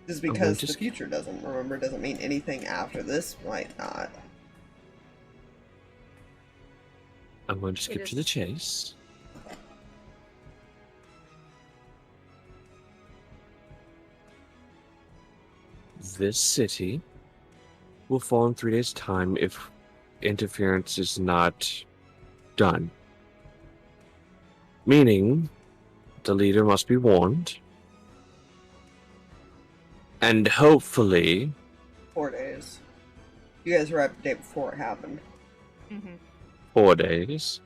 Just because the future doesn't remember doesn't mean anything after this might not. I'm going to skip to the chase. This city will fall in 3 days' time if interference is not done. Meaning, the leader must be warned. And hopefully... 4 days. You guys arrived the day before it happened. 4 days.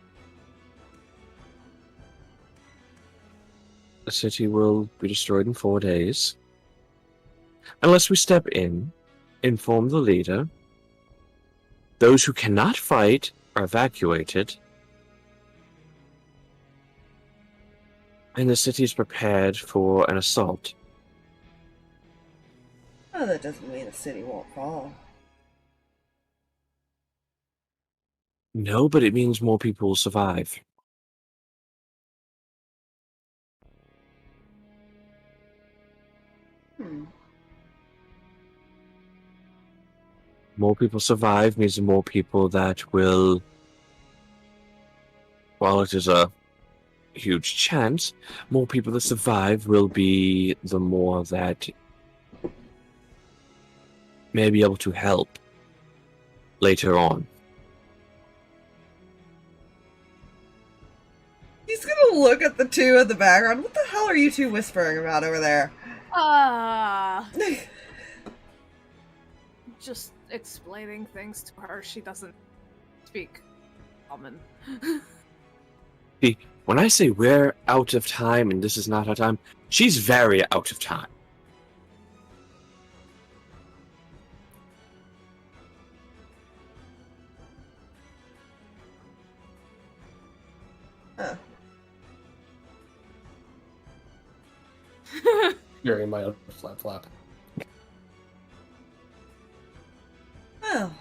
The city will be destroyed in 4 days. Unless we step in, inform the leader. Those who cannot fight are evacuated. And the city is prepared for an assault. Oh, that doesn't mean the city won't fall. No, but it means more people will survive. more people survive means more people that will, while it is a huge chance, more people that survive will be the more that may be able to help later on. He's gonna look at the two in the background. What the hell are you two whispering about over there? Just explaining things to her. She doesn't speak common. See, when I say we're out of time and this is not our time, she's very out of time. Huh. Hearing my own flap. Well.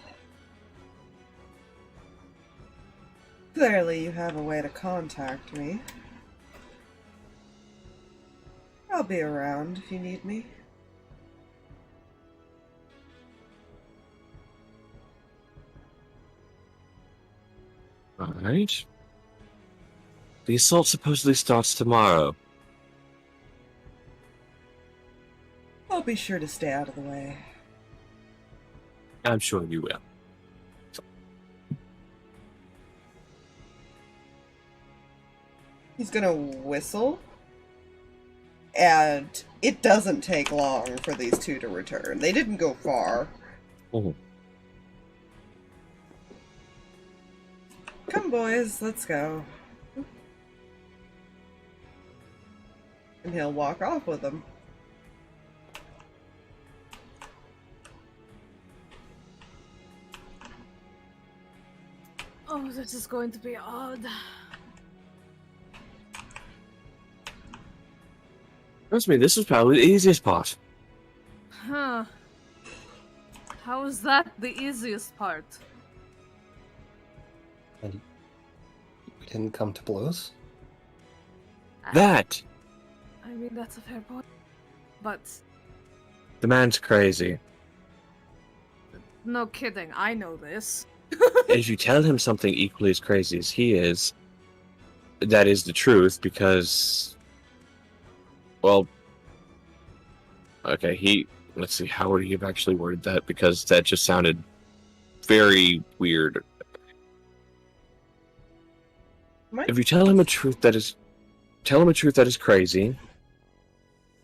Clearly you have a way to contact me. I'll be around if you need me. Alright. The assault supposedly starts tomorrow. I'll be sure to stay out of the way. I'm sure you will. He's gonna whistle. And it doesn't take long for these two to return. They didn't go far. Oh. Come, boys, let's go. And he'll walk off with them. Oh, this is going to be odd. Trust me, this was probably the easiest part. Huh. How is that the easiest part? And we didn't come to blows? That! I mean, that's a fair point. But, The man's crazy. no kidding, I know this. If you tell him something equally as crazy as he is, that is the truth, because... Well... Okay, let's see, how would he have actually worded that? Because that just sounded very weird. If you tell him a truth that is... Tell him a truth that is crazy,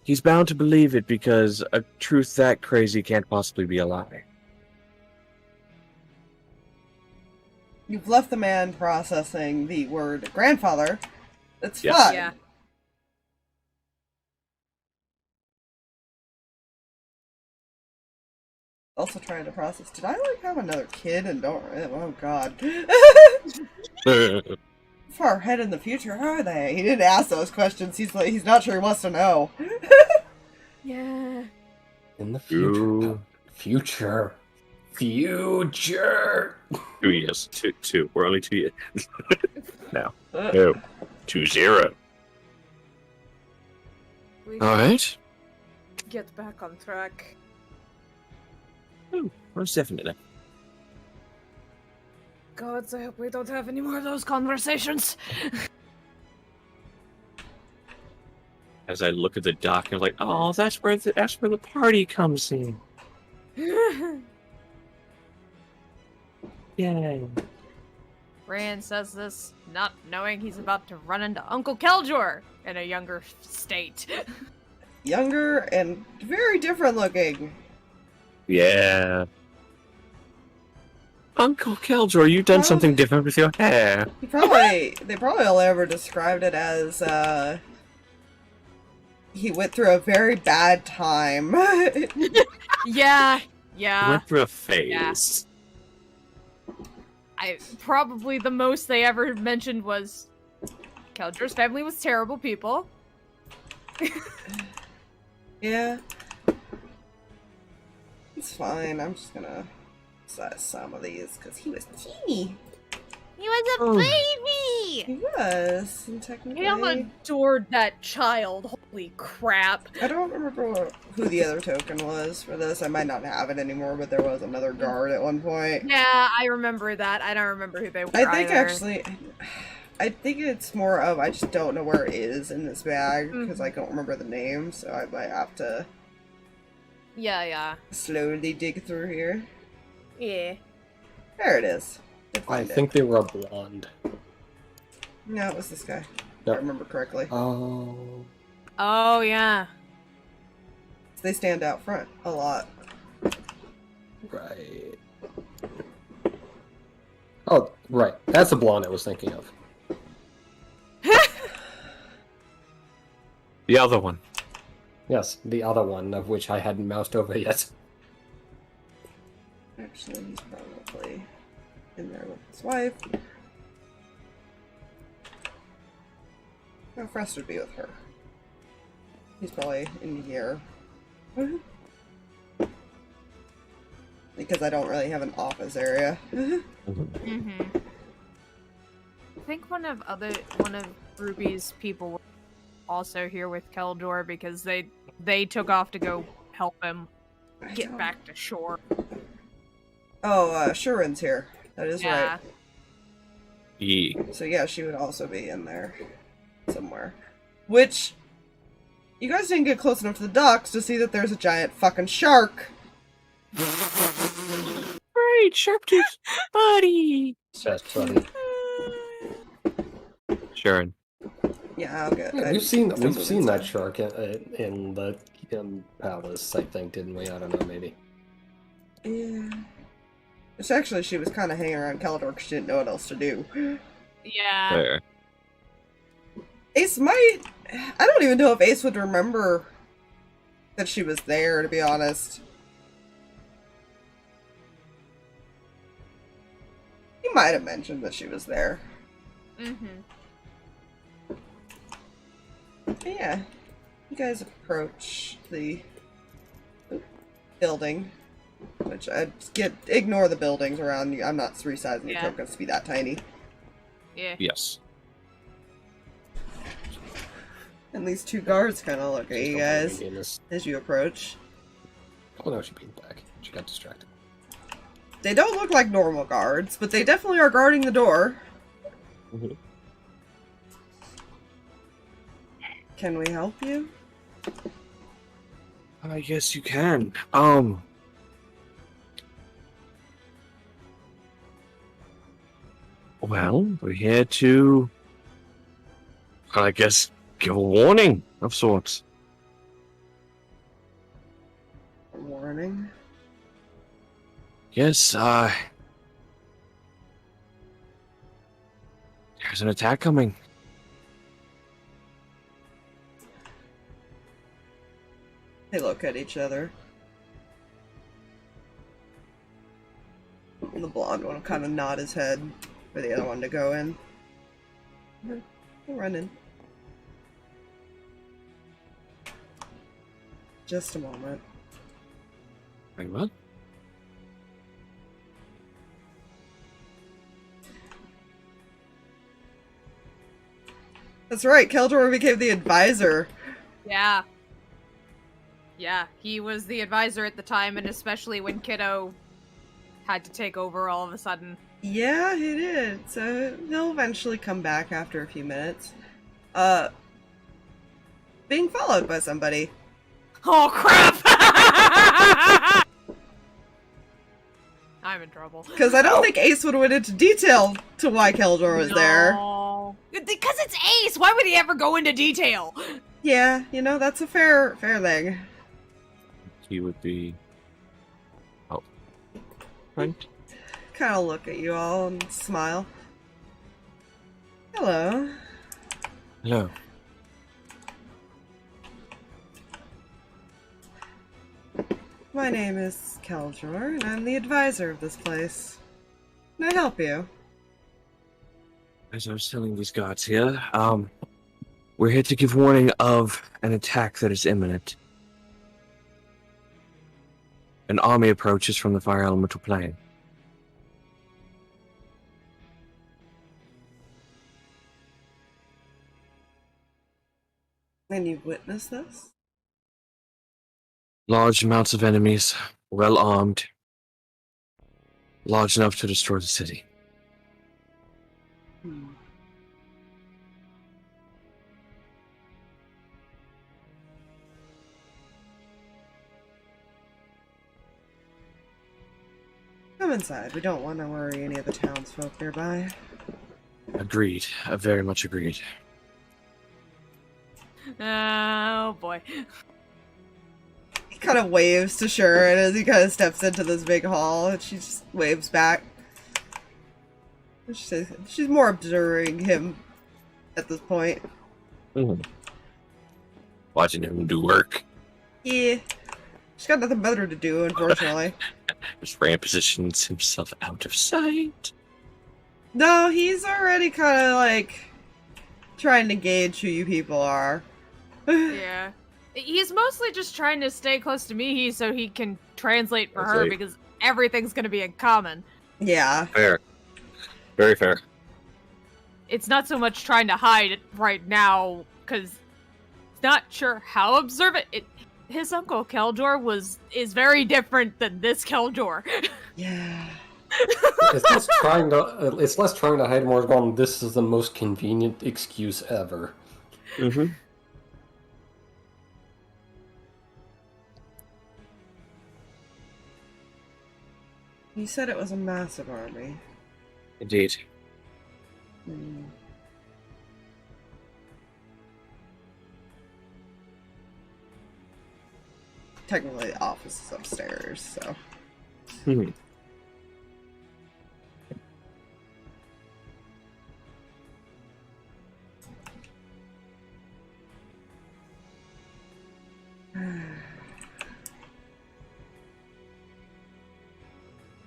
he's bound to believe it because a truth that crazy can't possibly be a lie. You've left the man processing the word grandfather. That's Yes. fine. Yeah. Also trying to process. Did I have another kid and don't? Oh God. Far ahead in the future are they? He didn't ask those questions. He's not sure he wants to know. Yeah. In the future. Ooh. Future. 2 years. Two. We're only 2 years. No. No. 2-0. We Alright. get back on track. Most definitely. Gods, I hope we don't have any more of those conversations. As I look at the dock, I'm like, oh, that's where the party comes in. Yay. Reyan says this, not knowing he's about to run into Uncle Keljor in a younger state. Younger and very different looking. Yeah. Uncle Keljor, you've done something different with your hair. They probably only ever described it as, he went through a very bad time. Yeah. You went through a phase. Probably the most they ever mentioned was Keldor's family was terrible people. Yeah. It's fine, I'm just gonna size some of these, because he was teeny. He was a Oh. baby! He was, and technically... Cam adored that child. Holy crap. I don't remember who the other token was for this. I might not have it anymore, but there was another guard at one point. Yeah, I remember that. I don't remember who they were I think either. actually... I think it's more of I just don't know where it is in this bag, because I don't remember the name, so I might have to... Yeah. slowly dig through here. Yeah. There it is. I think they were a blonde. No, it was this guy. If Yep. I remember correctly. Oh. Oh, yeah. They stand out front a lot. Right. Oh, right. That's the blonde I was thinking of. The other one. Yes, the other one, of which I hadn't moused over yet. Actually, he's probably in there with his wife. No, Frost would be with her. He's probably in here. Because I don't really have an office area. I think one of Ruby's people were also here with Keldor because they took off to go help him get back to shore. Oh, Shuren's here. That is Yeah. right. Yeah. So yeah, she would also be in there somewhere. Which, you guys didn't get close enough to the docks to see that there's a giant fucking shark. Right, Sharptooth, buddy. Best buddy. Sharon. Yeah, I'll get. Yeah, we've seen that shark in the palace, I think, didn't we? I don't know, maybe. Yeah. Which actually, she was kind of hanging around Keldor because she didn't know what else to do. Yeah. There. Ace might. I don't even know if Ace would remember that she was there, to be honest. He might have mentioned that she was there. But yeah, you guys approach the building, which ignore the buildings around you. I'm not resizing the tokens to be that tiny. Yeah. Yes. And these two guards kind of look at you guys as you approach. Oh no, she peeked back. She got distracted. They don't look like normal guards, but they definitely are guarding the door. Can we help you? I guess you can. Well, we're here to, I guess, give a warning of sorts. A warning? Yes, there's an attack coming. They look at each other. And the blonde one will kind of nod his head for the other one to go in. We'll run in. Just a moment. Very well. That's right, Keldor became the advisor. Yeah. Yeah, he was the advisor at the time, and especially when Kiddo had to take over all of a sudden. Yeah, he did. So he'll eventually come back after a few minutes. Being followed by somebody. Oh, crap! I'm in trouble. Because I don't think Ace would have went into detail to why Keldor was there. Because it's Ace! Why would he ever go into detail? Yeah, you know, that's a fair thing. He would be... Oh. Right. Kind of look at you all and smile. Hello. Hello. My name is Keldor, and I'm the advisor of this place. Can I help you? As I was telling these guards here, we're here to give warning of an attack that is imminent. An army approaches from the fire elemental plane. And you've witnessed this? Large amounts of enemies, well armed, large enough to destroy the city. Come inside. We don't want to worry any of the townsfolk nearby. Agreed. Very much agreed. Oh boy. He kind of waves to Sharon as he kind of steps into this big hall, and she just waves back. She's more observing him at this point. Watching him do work. Yeah. She's got nothing better to do, unfortunately. Just Reyan positions himself out of sight. No, he's already kind of like trying to gauge who you people are. Yeah. He's mostly just trying to stay close to Mihi so he can translate for her because everything's going to be in common. Yeah. Fair. Very fair. It's not so much trying to hide it right now because he's not sure how observant his uncle Keldor is very different than this Keldor. Yeah. It's less trying to hide more going, this is the most convenient excuse ever. Mm-hmm. You said it was a massive army. Indeed. Technically, the office is upstairs, so.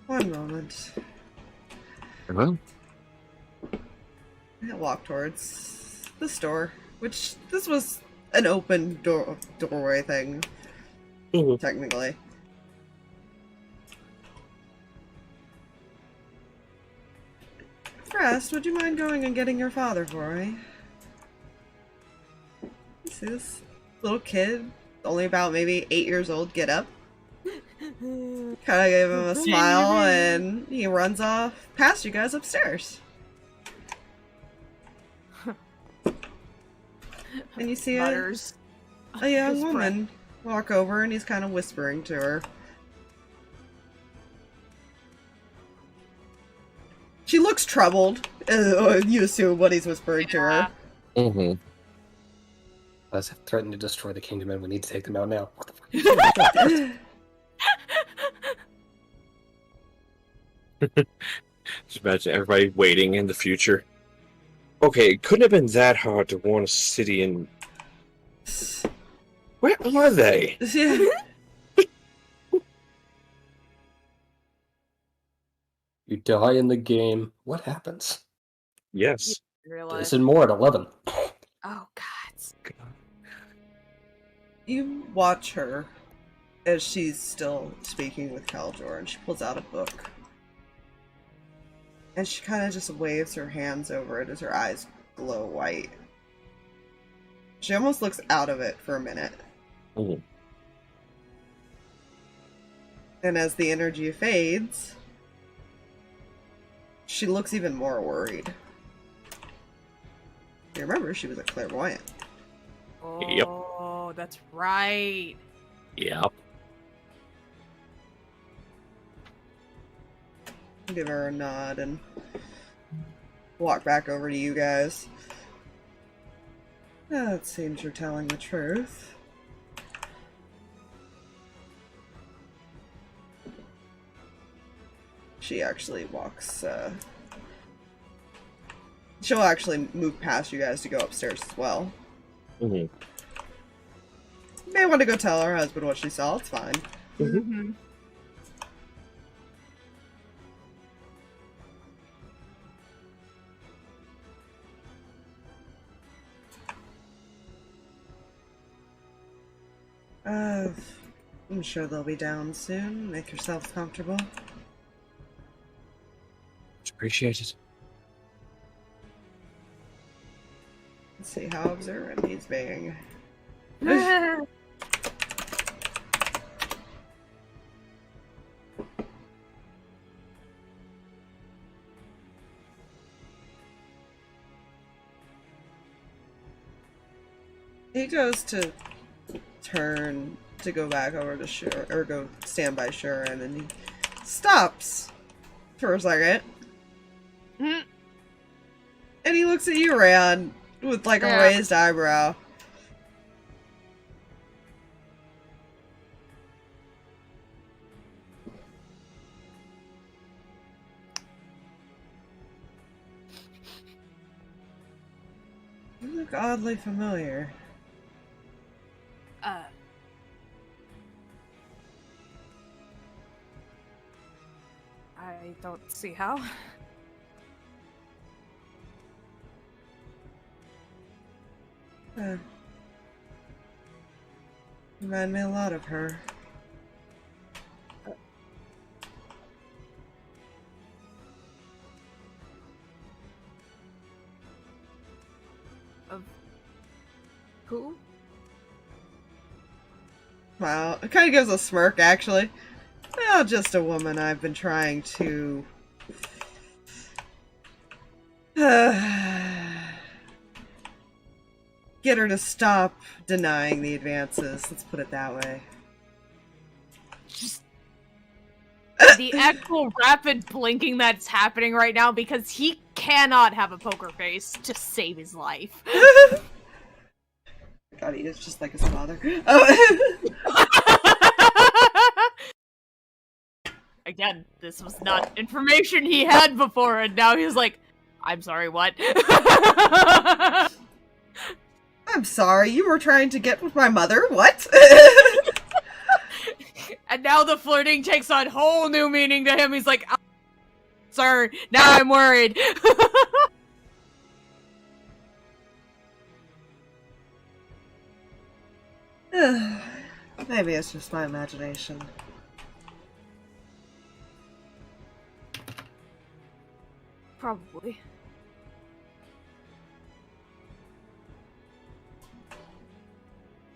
One moment. Well, I walk towards the store, which this was an open doorway thing, technically. First, would you mind going and getting your father for me? You see this little kid, only about maybe 8 years old, get up? Kind of gave him a smile, and he runs off past you guys upstairs. And you see a young woman walk over, and he's kind of whispering to her. She looks troubled. You assume what he's whispering to her. As if threatened to destroy the kingdom, and we need to take them out now. What the fuck? Just imagine everybody waiting in the future. Okay, it couldn't have been that hard to warn a city in... Where are they? You die in the game. What happens? Yes. This and more at 11. Oh, God. You watch her as she's still speaking with Keldor, and she pulls out a book. And she kind of just waves her hands over it as her eyes glow white. She almost looks out of it for a minute. And as the energy fades, she looks even more worried. You remember, she was a clairvoyant. Oh, that's right. Yep. Give her a nod and walk back over to you guys. It seems you're telling the truth. She actually walks, she'll actually move past you guys to go upstairs as well. You may want to go tell her husband what she saw, it's fine. I'm sure they'll be down soon. Make yourselves comfortable. It's appreciated. Let's see how observant he's being. He goes to turn to go back over to Shura, or go stand by Shura, and then he stops for a second. Mm. And he looks at you, Reyan, with like a raised eyebrow. You look oddly familiar. I don't see how. Remind me a lot of her. Of who? Wow, it kind of gives a smirk, actually. Well, just a woman I've been trying to... get her to stop denying the advances, let's put it that way. Just the actual rapid blinking that's happening right now, because he cannot have a poker face to save his life. God, he is just like his father. Oh. Again, this was not information he had before, and now he's like, I'm sorry, what? I'm sorry, you were trying to get with my mother? What? And now the flirting takes on whole new meaning to him. He's like, oh, sir, now I'm worried. Maybe it's just my imagination. Probably.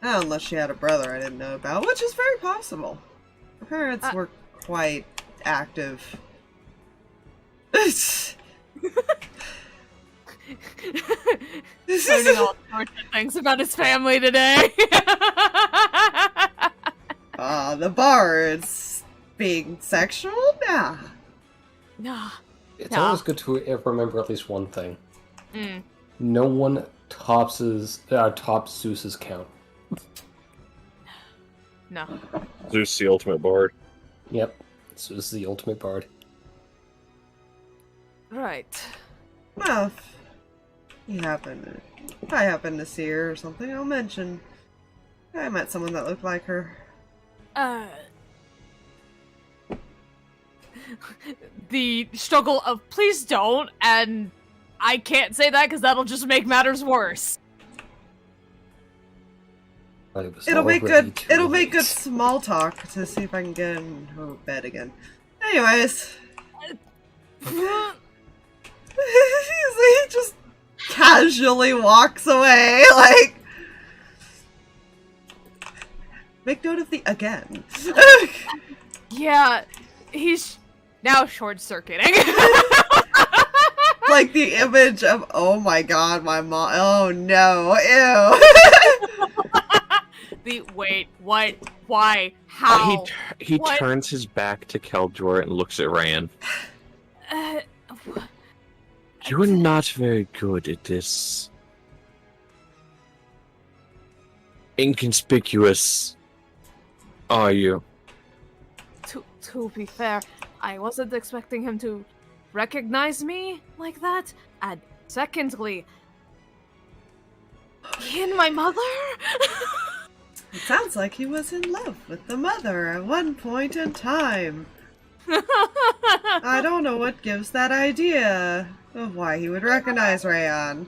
Oh, unless she had a brother I didn't know about, which is very possible. Her parents were quite active. Learning all sorts of things about his family today. The bards being sexual? Nah. Nah. It's always good to remember at least one thing. Mm. No one tops Zeus's count. No. Zeus, the ultimate bard. Yep, Zeus is the ultimate bard. Right. Well, if I happen to see her or something, I'll mention I met someone that looked like her. The struggle of please don't, and I can't say that because that'll just make matters worse. It'll make good small talk to see if I can get in her bed again. Anyways. He just casually walks away, like... Make note of the again. Yeah, he's now short-circuiting. Like the image of, oh my god, my mom, oh no, ew. Wait, what, why, how? He turns his back to Keldor and looks at Reyan. You're not very good at this. Inconspicuous, are you? To be fair, I wasn't expecting him to recognize me like that. And secondly, he and my mother? It sounds like he was in love with the mother at one point in time. I don't know what gives that idea of why he would recognize Reyan.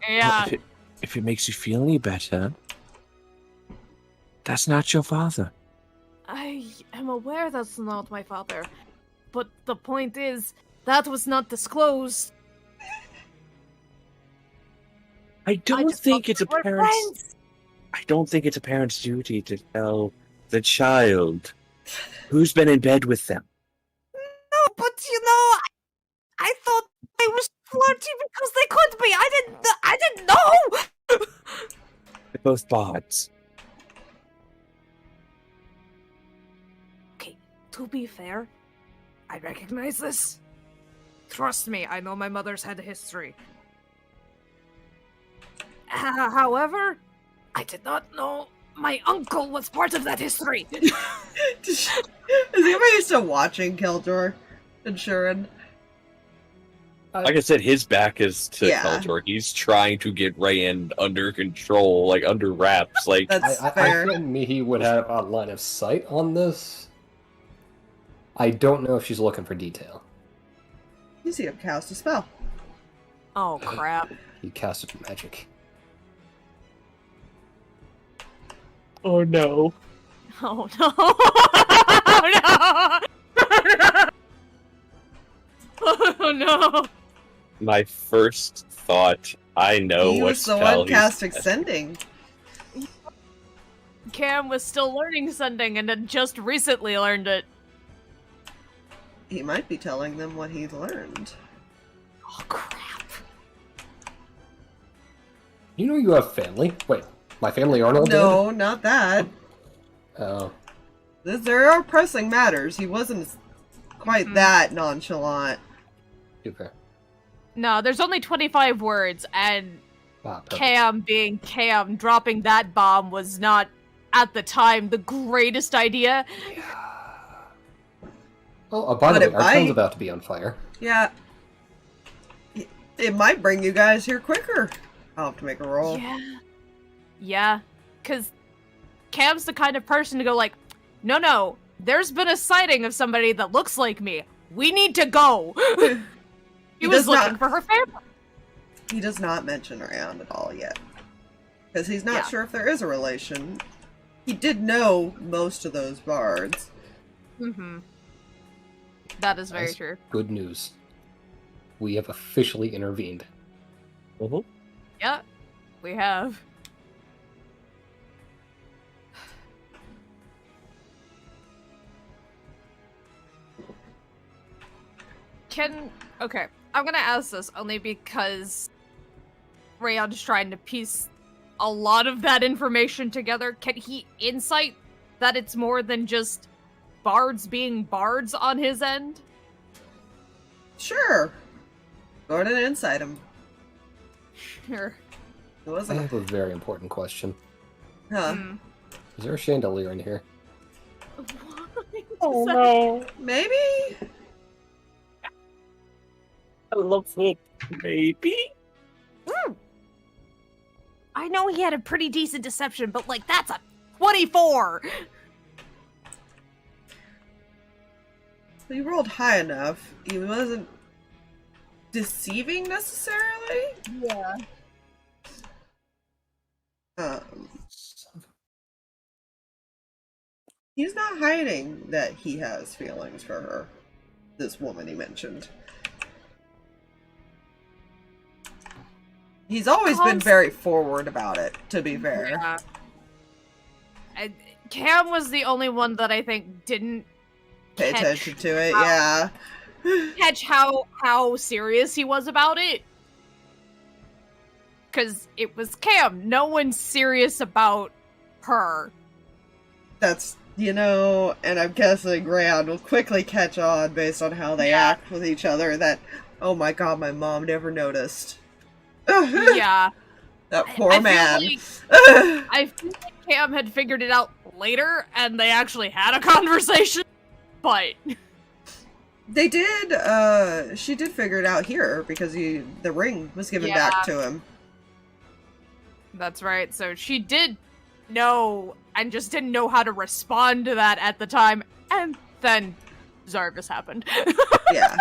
Yeah. Well, if it makes you feel any better, that's not your father. I am aware that's not my father, but the point is, that was not disclosed. I don't think it's apparent. I don't think it's a parent's duty to tell the child who's been in bed with them. No, but I thought they was flirty because they could be. I didn't know. They're both bards. Okay, to be fair, I recognize this. Trust me, I know my mother's had a history. However, I did not know my uncle was part of that history. Is anybody still watching Keldor and Shuren? Like I said, his back is to Yeah. Keldor. He's trying to get Reyan under control, like under wraps. Like That's I fair. feel Mihi would have a line of sight on this. I don't know if she's looking for detail. You see him cast a spell. Oh crap. He casted magic. oh no. Oh no. Oh no. Oh no. My first thought, I know He what was the spell one he's casting Sending. Cam was still learning Sending and had just recently learned it. He might be telling them what he's learned. Oh crap. You know you have family? Wait, my family aren't all No, not that. dead? Oh. There are pressing matters. He wasn't quite that nonchalant. Super. No, there's only 25 words, and Ah, perfect. Cam being Cam, dropping that bomb was not, at the time, the greatest idea. Oh, by But the it way, our town's might. about to be on fire. Yeah. It might bring you guys here quicker. I'll have to make a roll. Yeah. Yeah, because Cam's the kind of person to go like, no, there's been a sighting of somebody that looks like me. We need to go. He was does not- looking for her family. He does not mention Reyan at all yet. Because he's not Yeah. sure if there is a relation. He did know most of those bards. Mm-hmm. That is very That's true. Good news. We have officially intervened. Yeah, we have. Okay, I'm gonna ask this only because Reyan's trying to piece a lot of that information together. Can he insight that it's more than just bards being bards on his end? Sure. Go ahead and insight him. Sure. It I wasn't. have a very important question. Huh. Hmm. Is there a chandelier in here? Oh no. Maybe? I love it. Maybe? I know he had a pretty decent deception, but like that's a 24. He rolled high enough. He wasn't deceiving necessarily. Yeah. He's not hiding that he has feelings for her. This woman he mentioned. He's always been very forward about it, to be fair. Yeah. Cam was the only one that I think didn't Pay catch attention to it, how- yeah. catch how serious he was about it. Because it was Cam. No one's serious about her. That's, and I'm guessing Reyan will quickly catch on based on how they act with each other that, oh my god, my mom never noticed. Yeah. That poor man. I feel like Cam had figured it out later, and they actually had a conversation, but... They did, she did figure it out here, because the ring was given back to him. That's right, so she did know, and just didn't know how to respond to that at the time, and then Zarvis happened. Yeah.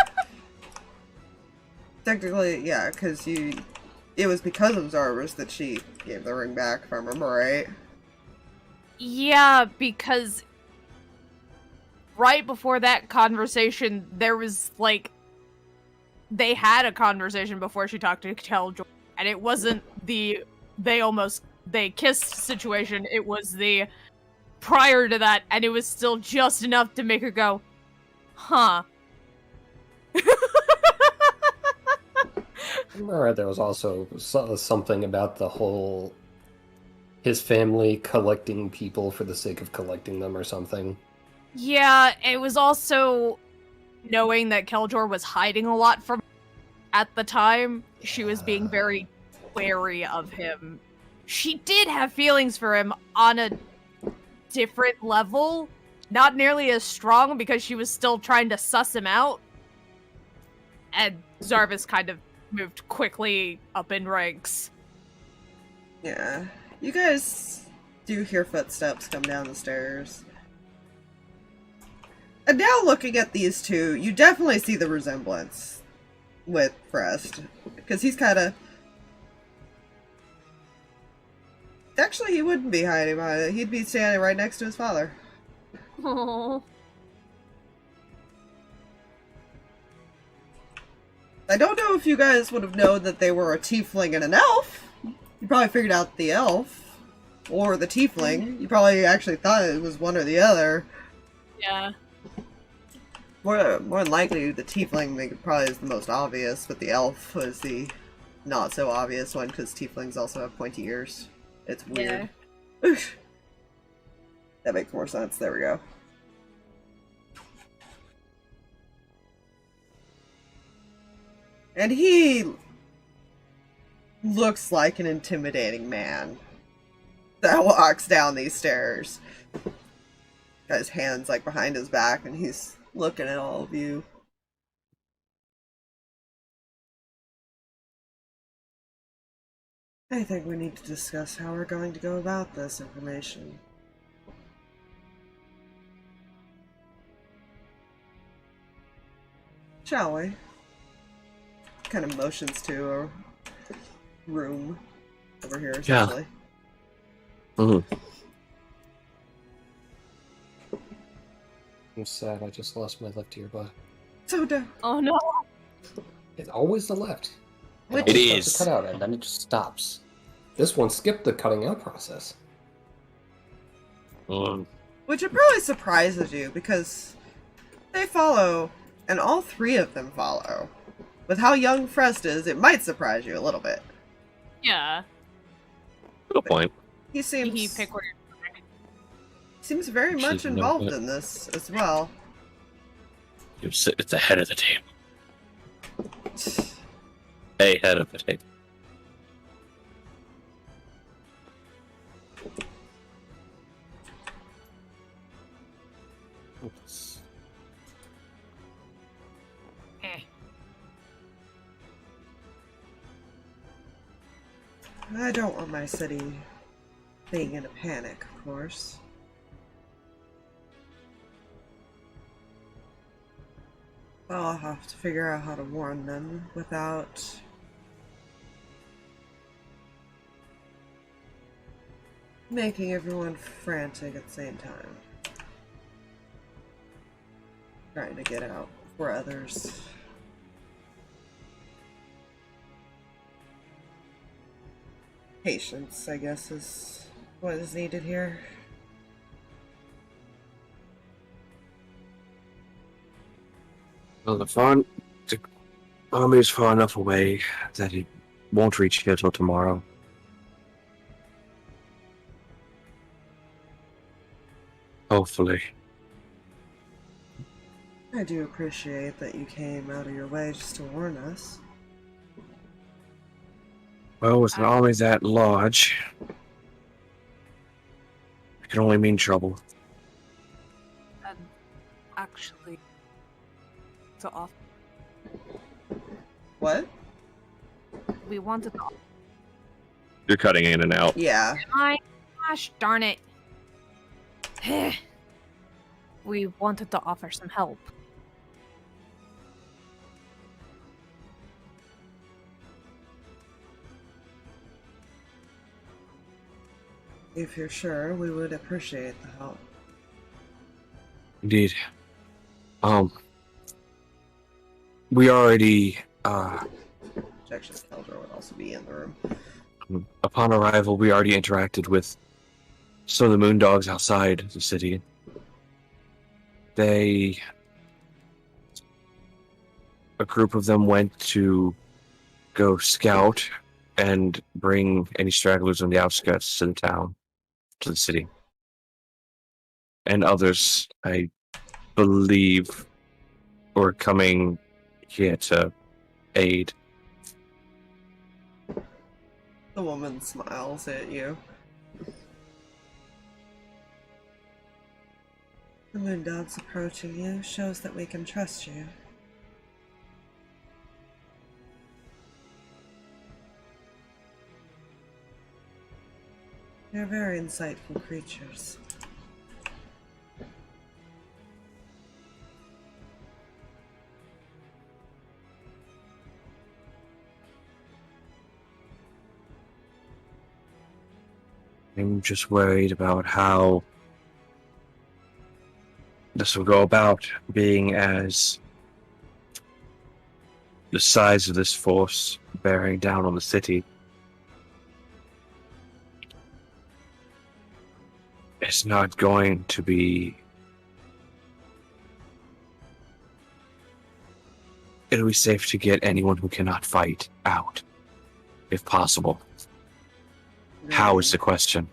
Technically, yeah, because it was because of Zarvis that she gave the ring back, if I remember right. Yeah, because right before that conversation, there was, they had a conversation before she talked to Telljoy, and it wasn't they almost they kissed situation. It was the prior to that, and it was still just enough to make her go, huh. Remember, there was also something about the whole his family collecting people for the sake of collecting them or something. Yeah, it was also knowing that Keljor was hiding a lot from at the time. She was being very wary of him. She did have feelings for him on a different level. Not nearly as strong because she was still trying to suss him out. And Zarvis kind of moved quickly up in ranks. Yeah. You guys do hear footsteps come down the stairs. And now looking at these two, you definitely see the resemblance with Frest. Because he's kind of... Actually, he wouldn't be hiding behind it. He'd be standing right next to his father. Aww. I don't know if you guys would have known that they were a tiefling and an elf. You probably figured out the elf. Or the tiefling. You probably actually thought it was one or the other. Yeah. More than likely, the tiefling probably is the most obvious, but the elf was the not so obvious one, because tieflings also have pointy ears. It's weird. Yeah. That makes more sense. There we go. And he looks like an intimidating man that walks down these stairs. Got his hands like behind his back, and he's looking at all of you. I think we need to discuss how we're going to go about this information. Shall we? Kind of motions to a room over here, essentially. Yeah. Mm-hmm. I'm sad I just lost my left earbud. Soda. Oh no. It's always the left. It is. To cut out and then it just stops. This one skipped the cutting out process. Which it really surprises you, because they follow, and all three of them follow. With how young Frest is, it might surprise you a little bit. Yeah. Good point. He seems... He picked where seems very much involved in this as well. You sit at the head of the table. Hey, head of the table. Oops. I don't want my city being in a panic, of course. I'll have to figure out how to warn them without making everyone frantic at the same time. Trying to get out for others. Patience, I guess, is what is needed here. Well, the army is far enough away that it won't reach here till tomorrow. Hopefully. I do appreciate that you came out of your way just to warn us. Well, with an army that large, it can only mean trouble. actually to offer. What? We wanted to. You're cutting in and out. Yeah. My gosh darn it. We wanted to offer some help. If you're sure, we would appreciate the help. Indeed. We already, Objection Keldor would also be in the room. Upon arrival, we already interacted with some of the Moondogs outside the city. A group of them went to go scout and bring any stragglers on the outskirts to the town, to the city. And others, I believe, were coming here to aid. The woman smiles at you. The Moondog's approaching you shows that we can trust you. They're very insightful creatures. I'm just worried about how this will go about, being as the size of this force bearing down on the city is not going to be... It'll be safe to get anyone who cannot fight out, if possible. How is the question?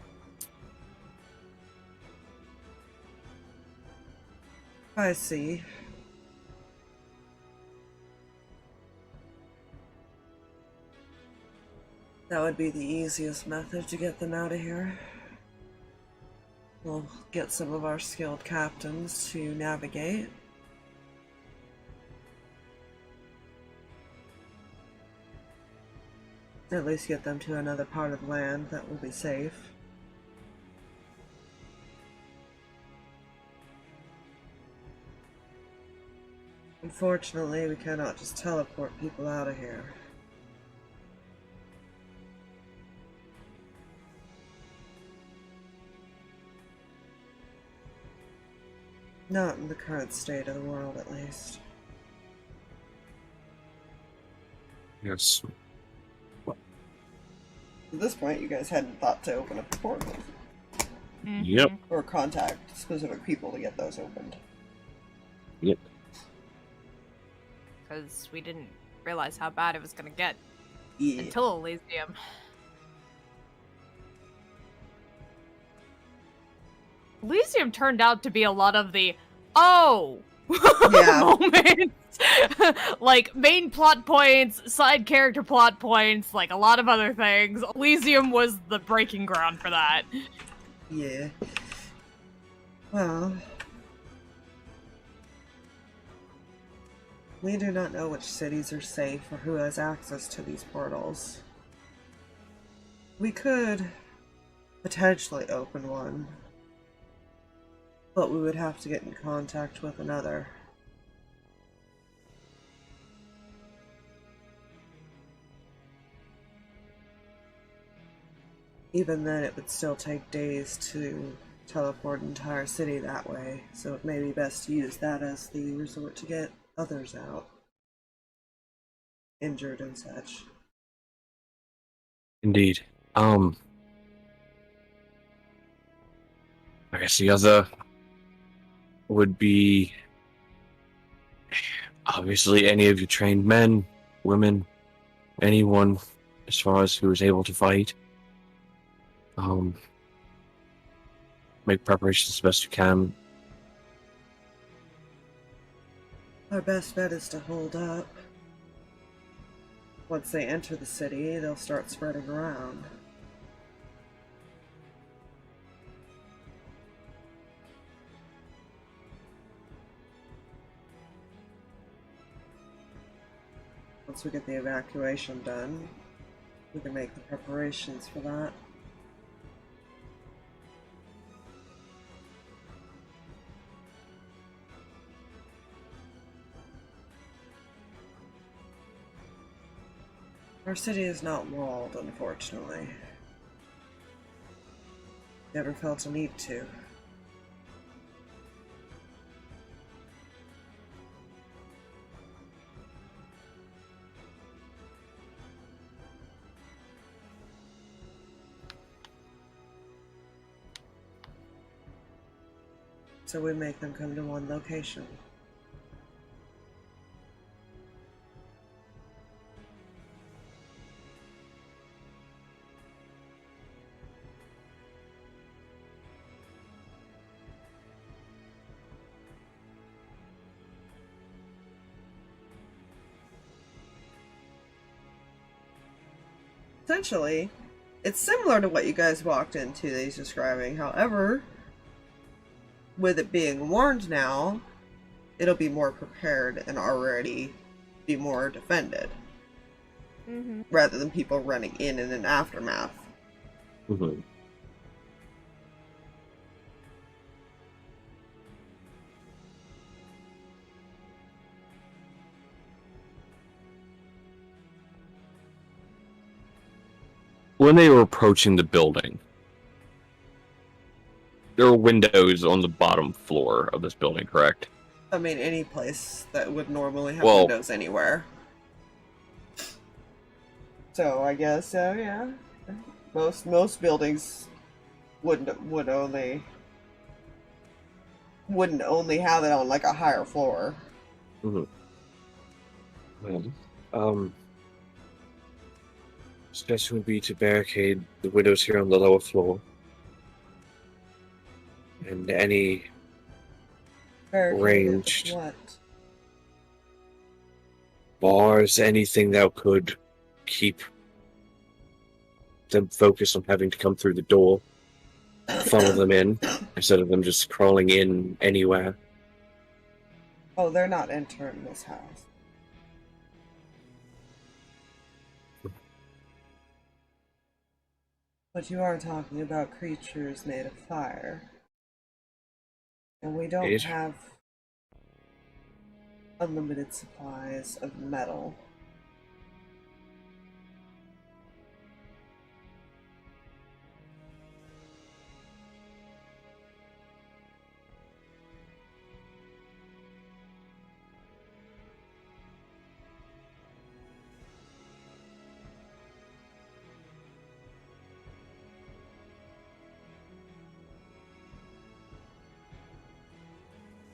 I see. That would be the easiest method to get them out of here. We'll get some of our skilled captains to navigate. At least get them to another part of the land that will be safe. Unfortunately, we cannot just teleport people out of here. Not in the current state of the world, at least. Yes. At this point, you guys hadn't thought to open up the portal. Yep. Or contact specific people to get those opened. Yep. Because we didn't realize how bad it was going to get Yeah. until Elysium. Elysium turned out to be a lot of the Yeah. moments. Like, main plot points, side character plot points, like a lot of other things. Elysium was the breaking ground for that. Yeah. Well, we do not know which cities are safe or who has access to these portals. We could potentially open one, but we would have to get in contact with another. Even then, it would still take days to teleport an entire city that way, so it may be best to use that as the resort to get others out. Injured and such. Indeed. I guess the other would be obviously any of you trained men, women, anyone as far as who is able to fight. Make preparations as best you can. Our best bet is to hold up. Once they enter the city, they'll start spreading around. Once we get the evacuation done, we can make the preparations for that. Our city is not walled, unfortunately. Never felt a need to. So we make them come to one location. Essentially, it's similar to what you guys walked into that he's describing. However, with it being warned now, it'll be more prepared and already be more defended. Mm-hmm. Rather than people running in an aftermath. Mm-hmm. When they were approaching the building, there were windows on the bottom floor of this building, correct? I mean, any place that would normally have Well- windows anywhere. So I guess so. Yeah, most buildings wouldn't only have it on like a higher floor. Mm-hmm. Suggestion would be to barricade the windows here on the lower floor. And any Barricaded Ranged. with what? bars, anything that could keep them focused on having to come through the door, funnel them in, instead of them just crawling in anywhere. Oh, they're not entering this house. But you are talking about creatures made of fire. And we don't Indeed. have unlimited supplies of metal.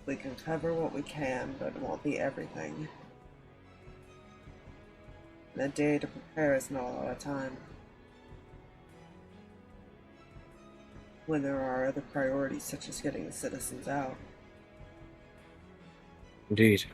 We can cover what we can, but it won't be everything. And a day to prepare is not a lot of time. When there are other priorities such as getting the citizens out. Indeed.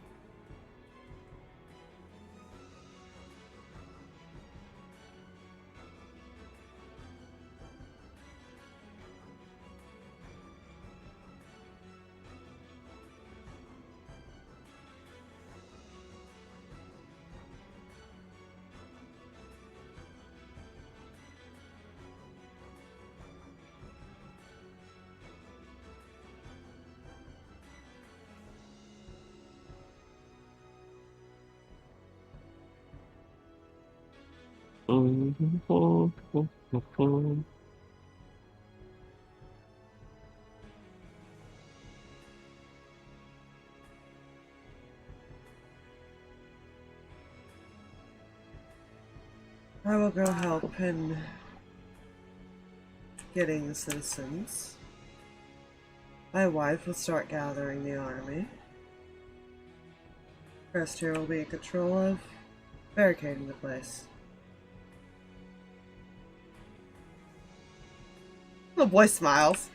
I will go help in getting the citizens. My wife will start gathering the army. The rest here will be in control of barricading the place. The boy smiles.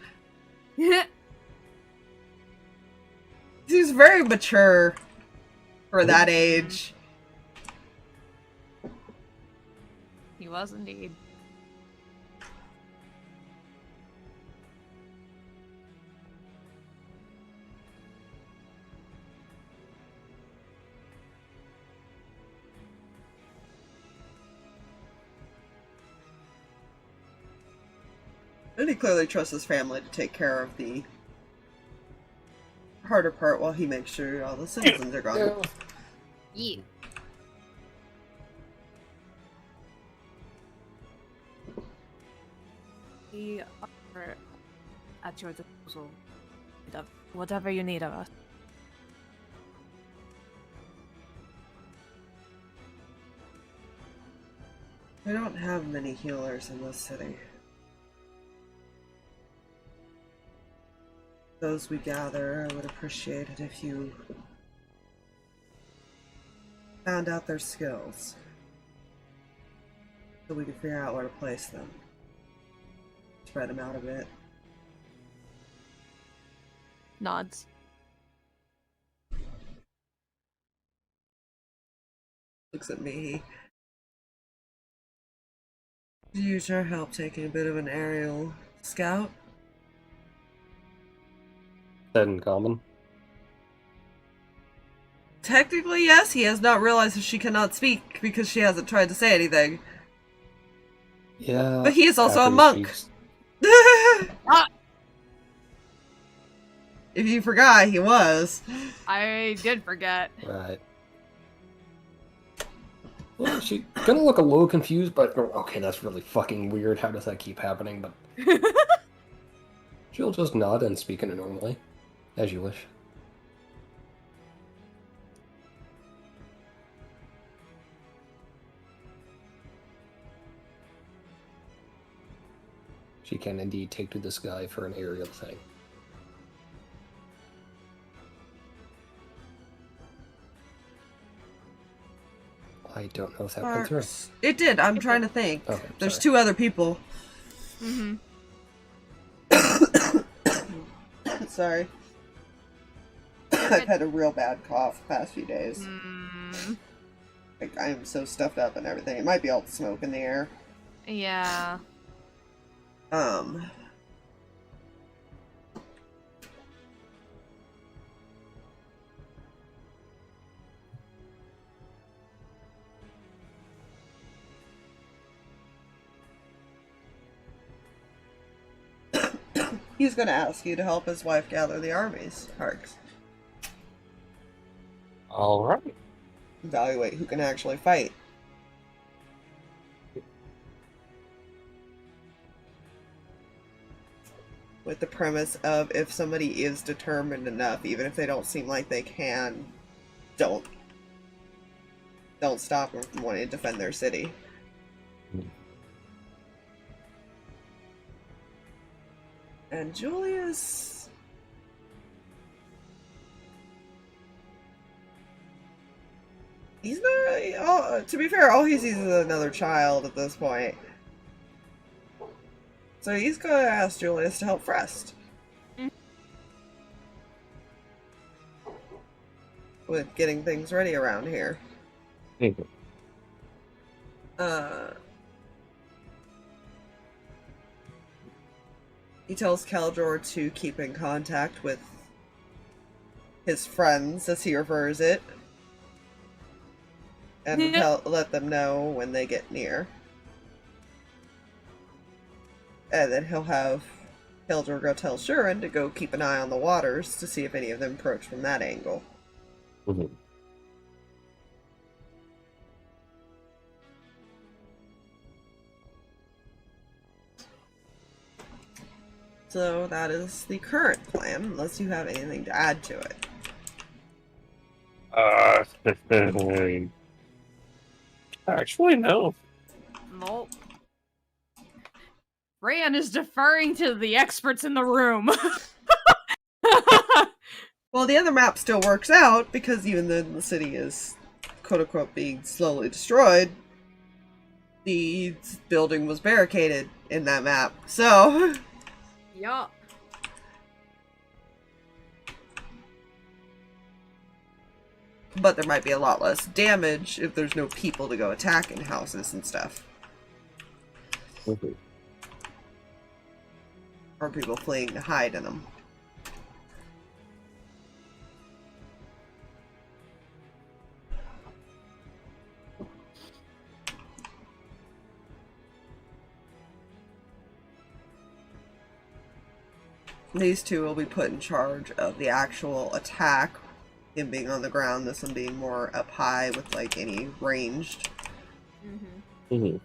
He's very mature for that age. He was indeed. And he clearly trusts his family to take care of the harder part while he makes sure all the citizens are gone. Yeah. We are at your disposal. Whatever you need of us. We don't have many healers in this city. those we gather, I would appreciate it if you found out their skills. So we can figure out where to place them. Spread them out a bit. Nods. Looks at me. Could you use your help taking a bit of an aerial scout? Said in common. Technically, yes. He has not realized that she cannot speak because she hasn't tried to say anything. Yeah. But he is also a after he monk. speaks. If you forgot, he was. I did forget. Right. Yeah, she's gonna look a little confused, but okay, that's really fucking weird. How does that keep happening? But she'll just nod and speak in it normally, as you wish. She can indeed take to the sky for an aerial thing. I don't know if that went through. It did. I'm trying to think. Okay, There's sorry. 2 other people. Mm-hmm. Sorry. I've had a real bad cough the past few days. Mm, Like, I am so stuffed up and everything. It might be all the smoke in the air. yeah. He's gonna ask you to help his wife gather the armies, Harx. Alright. Evaluate who can actually fight. With the premise of if somebody is determined enough, even if they don't seem like they can, don't stop them from wanting to defend their city. And Julius... He's not... to be fair, all he sees is another child at this point. So he's gonna ask Julius to help Frest. With getting things ready around here. He tells Keldor to keep in contact with his friends, as he refers it, and let them know when they get near. And then he'll have Keldor go tell Shuren to go keep an eye on the waters to see if any of them approach from that angle. Mm-hmm. So that is the current plan, unless you have anything to add to it. Actually, no. Nope. Reyan is deferring to the experts in the room. Well, the other map still works out, because even though the city is, quote-unquote, being slowly destroyed, the building was barricaded in that map, so... Yup. But there might be a lot less damage if there's no people to go attacking houses and stuff. Mm-hmm. Or people fleeing to hide in them. These 2 will be put in charge of the actual attack. Him being on the ground, this one being more up high with, like, any ranged. Mm-hmm. Mm-hmm.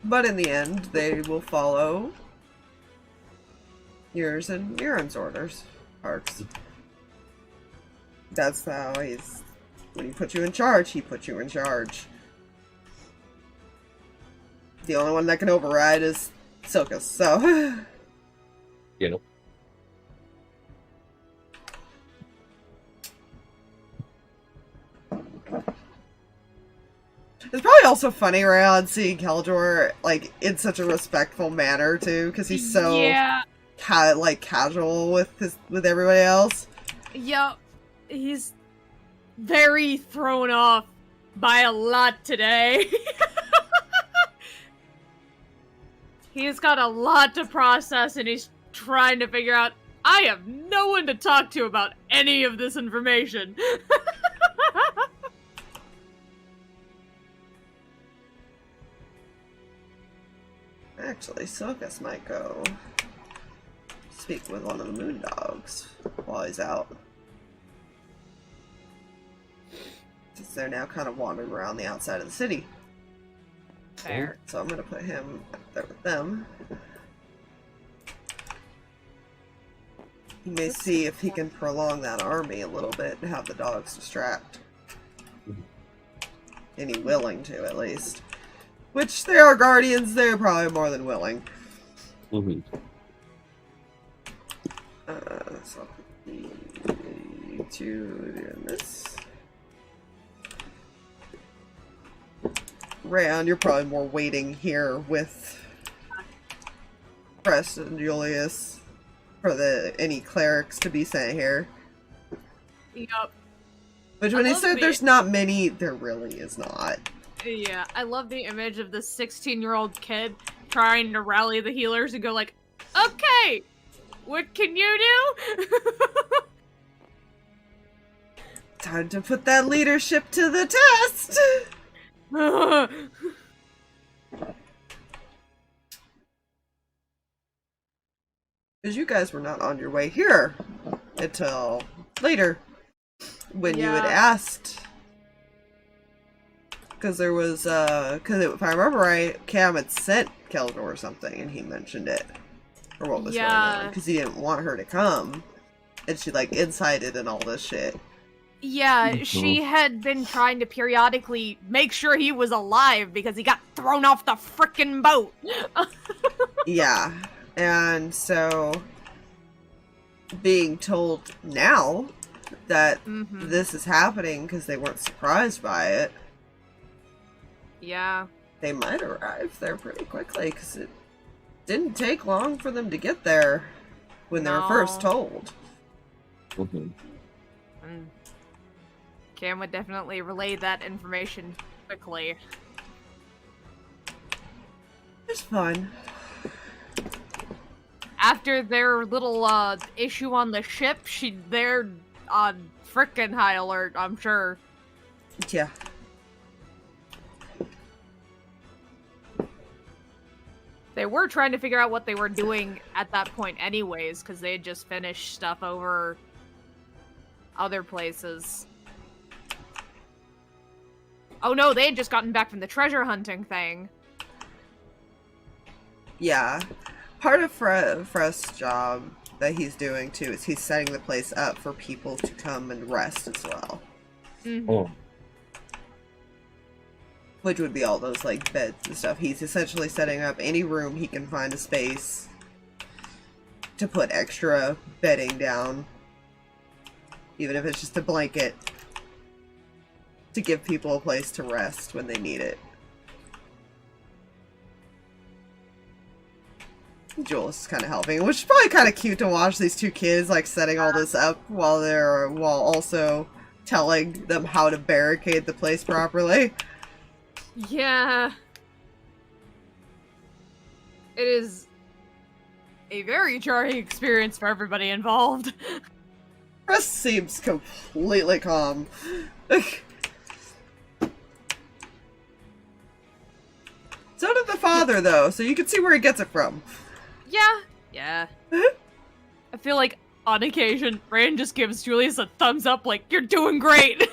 But in the end, they will follow yours and Mirren's orders, Harx. That's how he's... When he puts you in charge, he puts you in charge. the only one that can override is Silkus, so... You know. It's probably also funny, Reyan, seeing Keldor, like, in such a respectful manner, too, because he's so, Yeah. casual with everybody else. Yep. He's very thrown off by a lot today. He's got a lot to process, and he's trying to figure out, I have no one to talk to about any of this information. Actually, Silkus might go speak with one of the Moondogs while he's out. Since they're now kind of wandering around the outside of the city. Fair. So I'm gonna put him up there with them. He may see if he can prolong that army a little bit and have the dogs distract. Any willing to, at least. Which, they are guardians, they're probably more than willing. Mm-hmm. So I'll put the two doing this. Reyan, you're probably more waiting here with Preston and Julius for any clerics to be sent here. Yup. Which when he said there's not many, there really is not. Yeah, I love the image of this 16-year-old kid trying to rally the healers and go like, okay, what can you do? Time to put that leadership to the test! Because you guys were not on your way here until later, when you had asked. Because there was, if I remember right, Cam had sent Keldor or something, and he mentioned it. Or what was going on, because he didn't want her to come. And she, like, incited and all this shit. Yeah, she had been trying to periodically make sure he was alive because he got thrown off the frickin' boat. Yeah, and so being told now that this is happening because they weren't surprised by it. Yeah. They might arrive there pretty quickly because it didn't take long for them to get there when they were first told. Cam would definitely relay that information quickly. It's fine. After their little issue on the ship, they're on frickin' high alert, I'm sure. Yeah. They were trying to figure out what they were doing at that point anyways, because they had just finished stuff over other places. Oh no, they had just gotten back from the treasure hunting thing. Yeah. Part of Frost's job that he's doing too is he's setting the place up for people to come and rest as well. Which would be all those, like, beds and stuff. He's essentially setting up any room he can find a space to put extra bedding down. Even if it's just a blanket. To give people a place to rest when they need it. Jules is kind of helping, which is probably kind of cute to watch these two kids, like, setting all this up while also telling them how to barricade the place properly. Yeah. It is a very jarring experience for everybody involved. Chris seems completely calm. So did the father, though, so you can see where he gets it from. Yeah. I feel like, on occasion, Reyan just gives Julius a thumbs up like, you're doing great!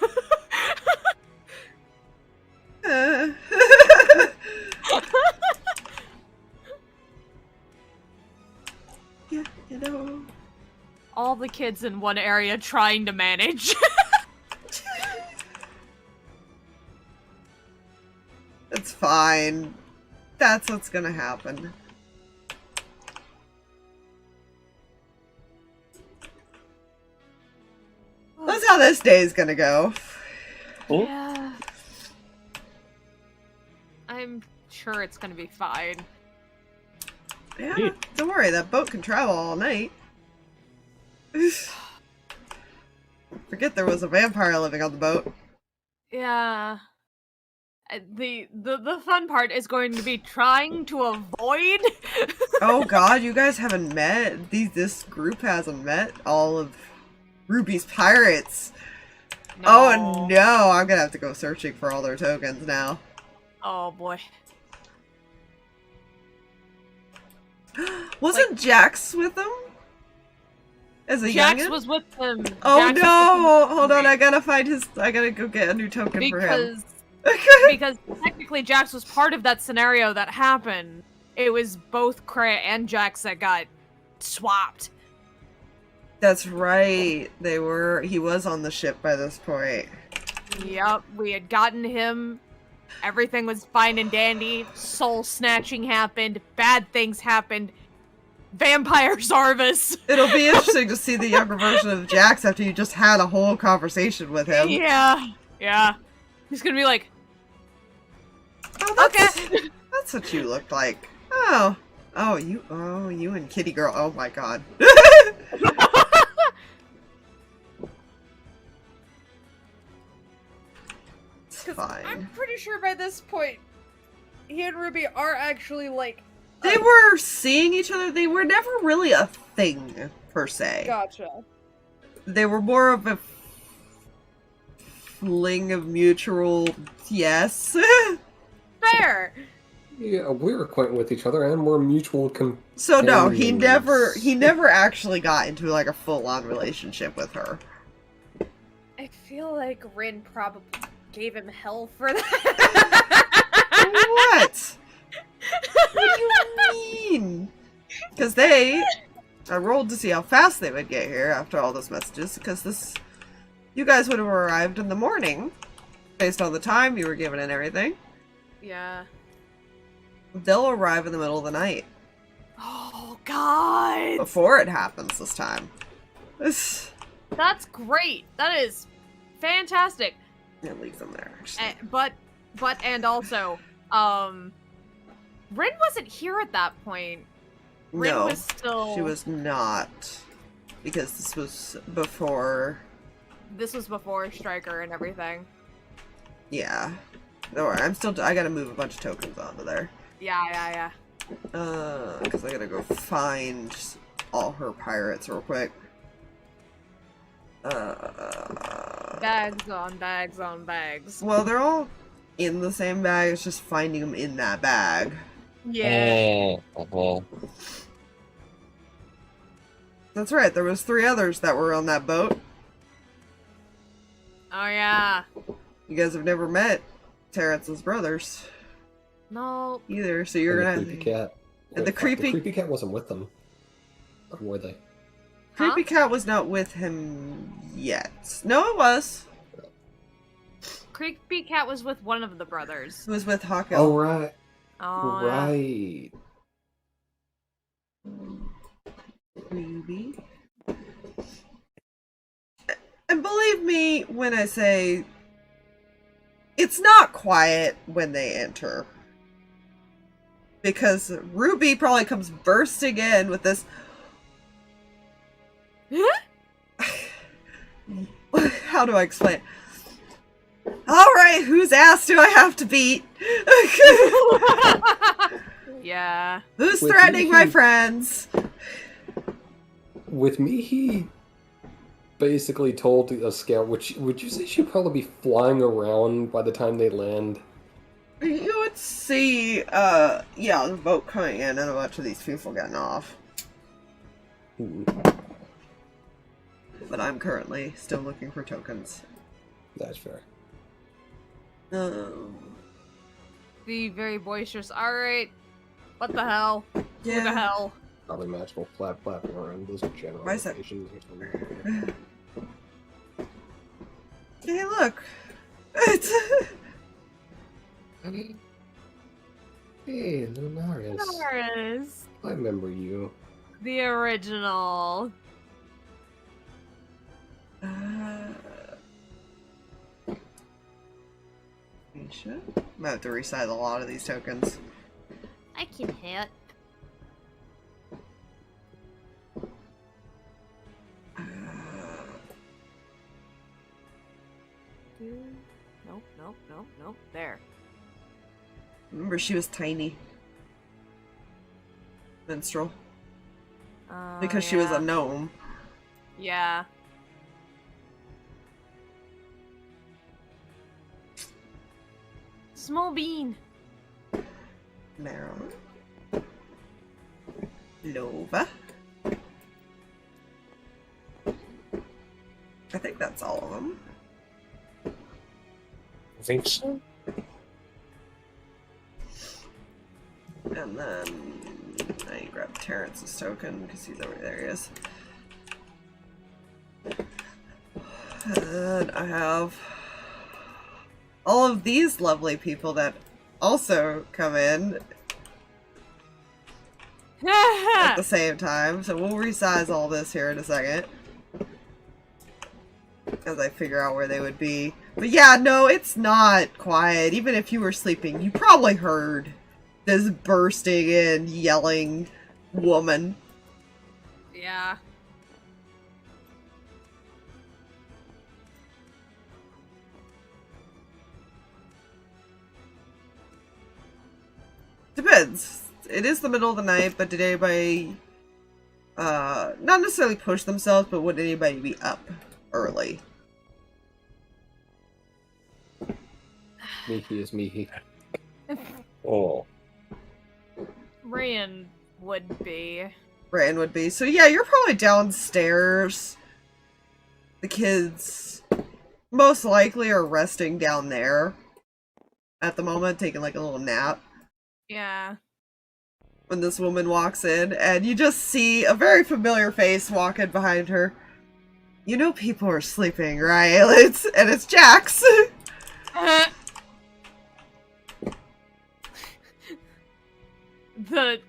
Yeah, you know. All the kids in one area trying to manage. It's fine. that's what's gonna happen. That's how this day is gonna go. Yeah. I'm sure it's gonna be fine. Yeah, don't worry, that boat can travel all night. Forget there was a vampire living on the boat. Yeah. The fun part is going to be trying to avoid. Oh god, you guys haven't met. This group hasn't met all of Ruby's pirates. No. Oh no, I'm gonna have to go searching for all their tokens now. Oh boy. Wasn't Jax with them? As a Jax youngin'? was with him. Oh Jax was no! with him Hold on, I gotta find his. I gotta go get a new token for him. Because technically Jax was part of that scenario that happened. It was both Kreia and Jax that got swapped. That's right. They were. He was on the ship by this point. Yep, we had gotten him. Everything was fine and dandy. Soul snatching happened. Bad things happened. Vampire Zarvis. It'll be interesting to see the younger version of Jax after you just had a whole conversation with him. Yeah. Yeah. He's gonna be like, Oh, that's, okay. That's what you looked like. Oh. Oh, you and Kitty Girl. Oh my god. It's fine. I'm pretty sure by this point, he and Ruby are actually like. They were seeing each other. They were never really a thing, per se. Gotcha. They were more of a fling of mutual yes. Fair. Yeah, we're acquainted with each other, and we're mutual So no, he companions. never actually got into like a full-on relationship with her. I feel like Rin probably gave him hell for that. What? What do you mean? Because I rolled to see how fast they would get here after all those messages, because you guys would have arrived in the morning, based on the time you were given and everything. Yeah. They'll arrive in the middle of the night. Oh, God. Before it happens this time. That's great. That is fantastic. Yeah, leave them there, actually. And also, Rin wasn't here at that point. Rin No, was still... she was not. Because this was before... This was before Striker and everything. Yeah. Don't worry, I gotta move a bunch of tokens onto there. Yeah. Because I gotta go find all her pirates real quick. Bags on bags on bags. Well, they're all in the same bag, it's just finding them in that bag. Yeah. That's right, there was 3 others that were on that boat. Oh, yeah. You guys have never met Terrence's brothers. No. Either, so you're And gonna... the creepy cat. And Wait, the fuck, creepy... the creepy cat wasn't with them. Or were they? Creepy cat was not with him yet. No, it was. Creepy Cat was with one of the brothers. It was with Hawkell. Oh, right. Oh, yeah. Right. Ruby. And believe me when I say it's not quiet when they enter. Because Ruby probably comes bursting in with this. How do I explain? Alright, whose ass do I have to beat? Yeah. Who's With threatening my Mihi. friends? With Mihi basically told a scout, which would you say she'd probably be flying around by the time they land? You would see, yeah, the boat coming in and a bunch of these people getting off. But I'm currently still looking for tokens. That's fair. Be very boisterous. Alright. What the hell? Who the hell? Probably magical flap around those general Why is that? locations or something. Hey, look! It's... Hey, Lunaris. Lunaris. I remember you. The original. Misha? I'm gonna have to resize a lot of these tokens. I can hit. Nope. There. Remember, she was tiny. Minstrel. Because she was a gnome. Yeah. Small bean. Marilyn. Lova. I think that's all of them. I think so. And then I grab Terrence's token because he's over there. He is. And I have all of these lovely people that also come in at the same time. So we'll resize all this here in a second as I figure out where they would be. But yeah, no, it's not quiet. Even if you were sleeping, you probably heard this bursting in, yelling woman. Yeah. Depends. It is the middle of the night, but did anybody not necessarily push themselves, but would anybody be up early? Mihi is Mihi. Oh. Reyan would be. Reyan would be. So yeah, you're probably downstairs. The kids most likely are resting down there at the moment, taking like a little nap. Yeah. When this woman walks in, and you just see a very familiar face walking behind her. You know people are sleeping, right? It's Jax. The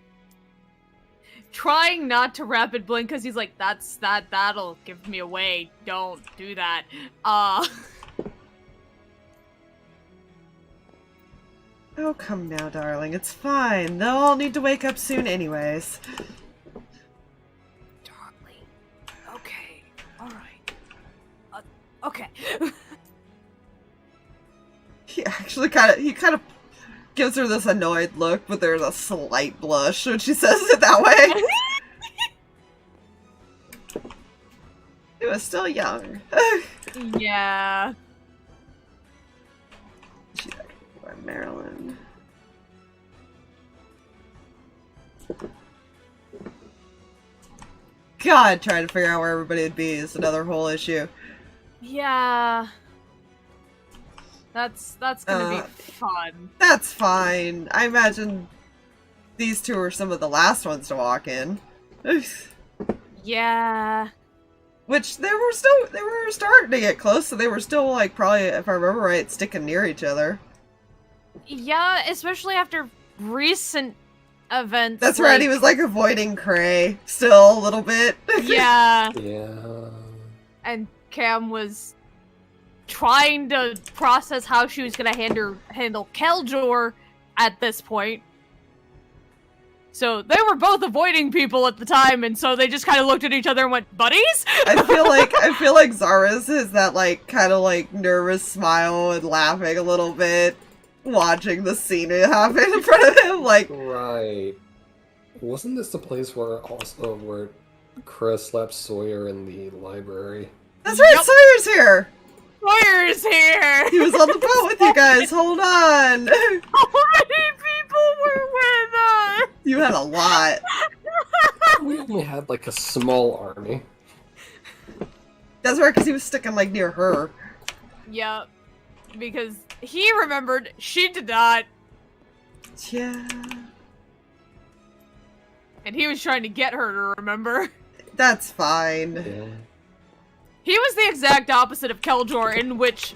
trying not to rapid blink because he's like, that'll give me away. Don't do that. Oh, come now, darling. It's fine. They'll all need to wake up soon anyways. Darling. Okay. Alright. Okay. He actually kind of gives her this annoyed look, but there's a slight blush when she says it that way. He was still young. Yeah. She's actually by Maryland. God, trying to figure out where everybody would be is another whole issue. Yeah. That's gonna be fun. That's fine. I imagine these two are some of the last ones to walk in. Yeah. Which they were starting to get close, so they were still like probably, if I remember right, sticking near each other. Yeah, especially after recent events. That's right, he was like avoiding Cray still a little bit. Yeah. Yeah. And Cam was trying to process how she was gonna handle Keljor at this point. So they were both avoiding people at the time, and so they just kind of looked at each other and went, "Buddies?" I feel like Zara's is that like kind of like nervous smile and laughing a little bit, watching the scene happen in front of him. Like, Right. Wasn't this the place where Chris left Sawyer in the library? that's right, Yep. Sawyer's here. Sawyer's here. He was on the boat with you guys. Hold on. How many people were with us? You had a lot. We only had like a small army. That's right, because he was sticking like near her. Yep. Because he remembered, she did not. Yeah. And he was trying to get her to remember. That's fine. Yeah. He was the exact opposite of Keljor, in which,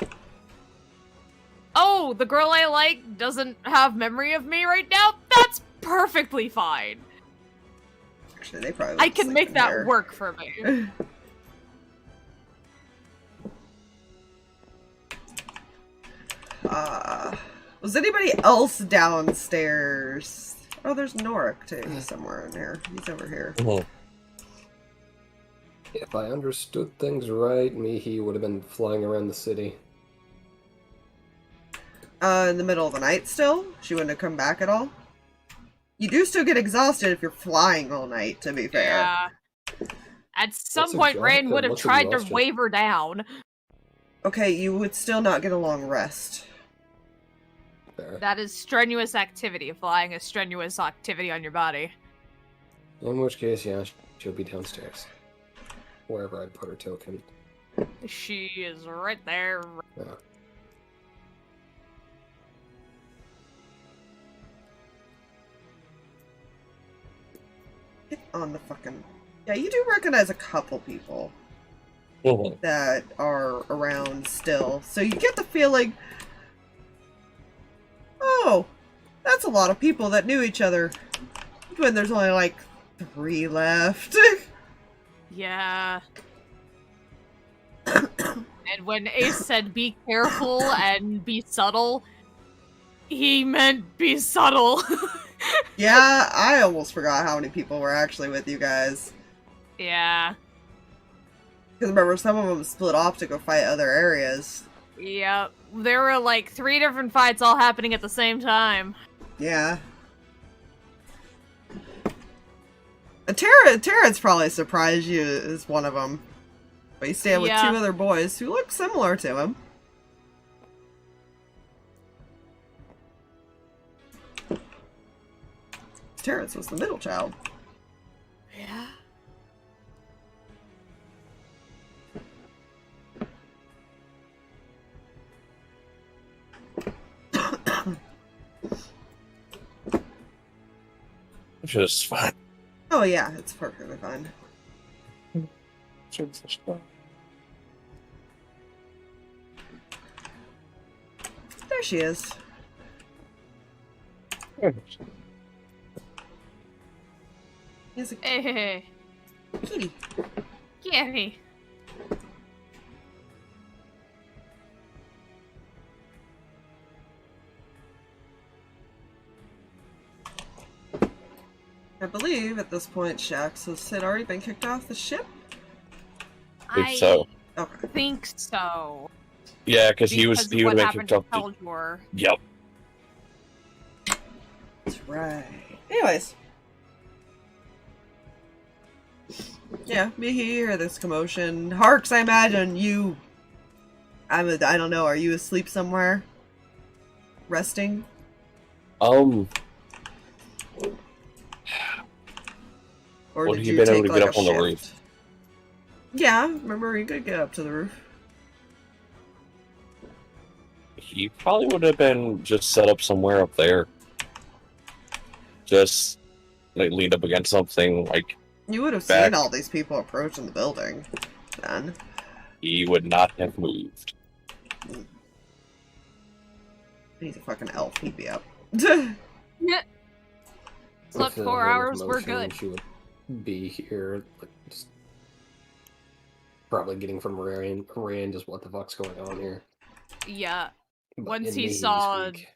oh, the girl I like doesn't have memory of me right now? That's perfectly fine. Actually, they probably I would can sleep make in that here. work for me. Was anybody else downstairs? Oh, there's Norik too, somewhere in here. He's over here. If I understood things right, Mihi would have been flying around the city. In the middle of the night still? She wouldn't have come back at all? You do still get exhausted if you're flying all night, to be fair. Yeah. At some What's point, exhaustion? Reyan would have What's tried to exhaustion? wave her down. Okay, you would still not get a long rest. Fair. That is strenuous activity. Flying is strenuous activity on your body. In which case, yeah, she'll be downstairs. Wherever I put her token. She is right there. Yeah. Get on the fucking... Yeah, you do recognize a couple people that are around still. So you get the feeling... Oh, that's a lot of people that knew each other. When there's only like 3 left. Yeah. And when Ace said be careful and be subtle, he meant be subtle. Yeah, I almost forgot how many people were actually with you guys. Yeah. Because remember, some of them split off to go fight other areas. Yep. There were like 3 different fights all happening at the same time. Yeah. And Terrence probably surprised you as one of them. But you stand with 2 Yeah. other boys who look similar to him. Terrence was the middle child. Yeah. Just fine. Oh yeah, it's perfectly fine. There she is. He's a Hey, kitty. Kitty. I believe at this point Shax had already been kicked off the ship. Think so. Okay. think so. Yeah, because he would Because have what been happened kicked to off. Peljor. Yep. That's right. Anyways. Yeah, Mihi, you hear this commotion. Harx, I imagine you... I don't know, are you asleep somewhere? Resting? Or Or would did he you been able take, to like, get a up on the shift? roof? Yeah, remember you could get up to the roof. He probably would have been just set up somewhere up there. Just like leaned up against something. Like You would have Back. seen all these people approaching the building. Then. he would not have moved. He's a fucking elf, he'd be up. Yeah. With Slept the 4 rate of hours, we're motion good. She would be here, like, just probably getting from Reyan just what the fuck's going on here. Yeah. But Once in he Mihi's saw- week,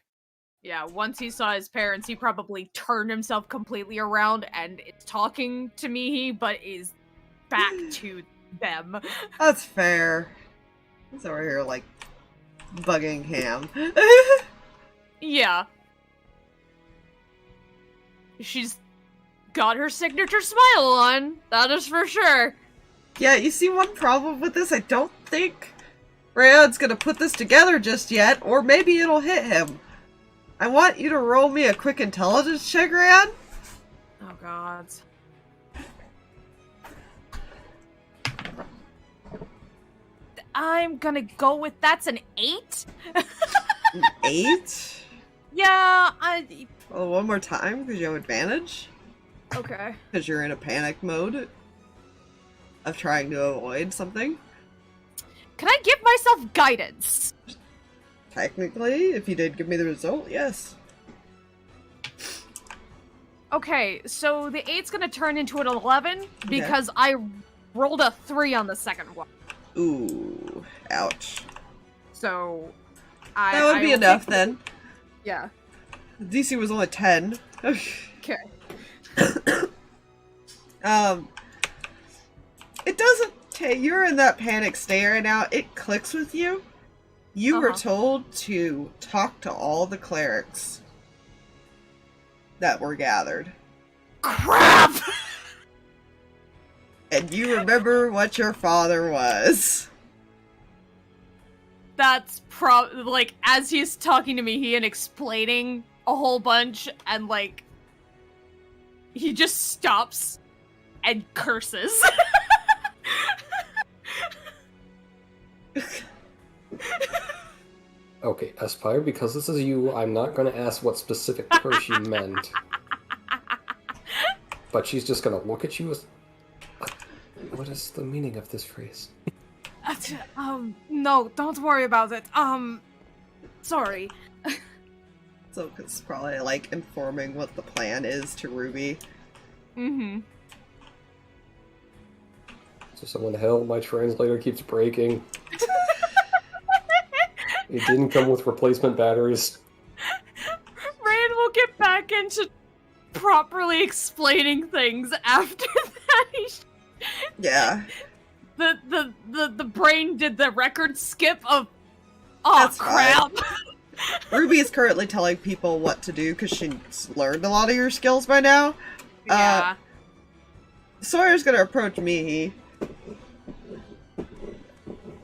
Yeah, once he saw his parents, he probably turned himself completely around and is talking to Mihi, but is back to them. That's fair. He's over here, like, bugging Ham. Yeah. She's got her signature smile on, that is for sure. Yeah, you see one problem with this? I don't think Reyan's gonna put this together just yet, or maybe it'll hit him. I want you to roll me a quick intelligence check, Reyan. Oh god. I'm gonna go with that's an 8? An 8? Yeah, Well, one more time, because you have advantage. okay. Because you're in a panic mode of trying to avoid something. Can I give myself guidance? Technically, if you did give me the result, yes. Okay, so the 8's gonna turn into an 11 because I rolled a 3 on the second one. Ooh, ouch. So, that would be enough then. Yeah. DC was only 10. Okay. It doesn't take. You're in that panic state right now. It clicks with you. You were told to talk to all the clerics that were gathered. Crap! And you remember what your father was. That's like, as he's talking to me, and explaining a whole bunch, and like, he just stops and curses. Okay, Aspire, because this is you, I'm not going to ask what specific curse you meant. But she's just going to look at you as... What is the meaning of this phrase? No, don't worry about it. Sorry. So it's probably like informing what the plan is to Ruby. Mm-hmm. So someone, hell, my translator keeps breaking. It didn't come with replacement batteries. Reyan will get back into properly explaining things after that. Yeah. The brain did the record skip of That's crap. Ruby is currently telling people what to do because she's learned a lot of your skills by now. Yeah. Sawyer's gonna approach Mihi.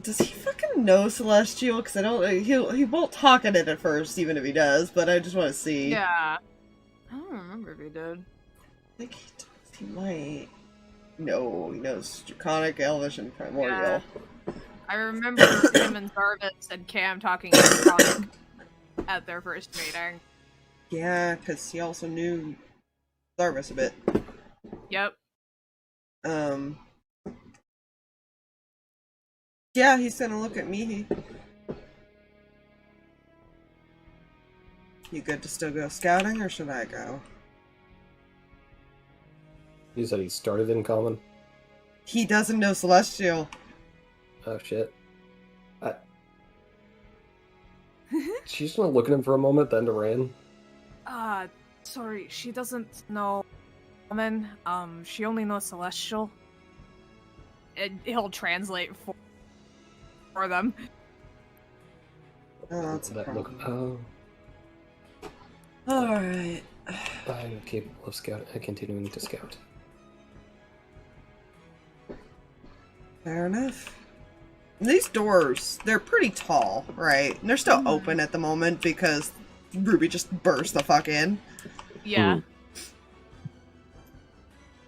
Does he fucking know Celestial? Because I don't. He won't talk in it at first, even if he does. But I just want to see. Yeah. I don't remember if he did. I think he might. No, he knows Draconic, Elvish, and Primordial. Yeah. I remember him and Zarvis and Cam talking in Draconic at their first meeting. Yeah, because he also knew Zarvis a bit. Yep. Yeah, he's gonna look at Mihi. You good to still go scouting, or should I go? You said he started in common? He doesn't know Celestial. Oh, shit. She's gonna look at him for a moment, then to Reyan. Sorry, she doesn't know common. She only knows Celestial. He'll translate for them. Oh, that's a that problem. look. Oh. Alright. I'm capable of continuing to scout. Fair enough. These doors, they're pretty tall, right? And they're still open at the moment because Ruby just burst the fuck in. Yeah.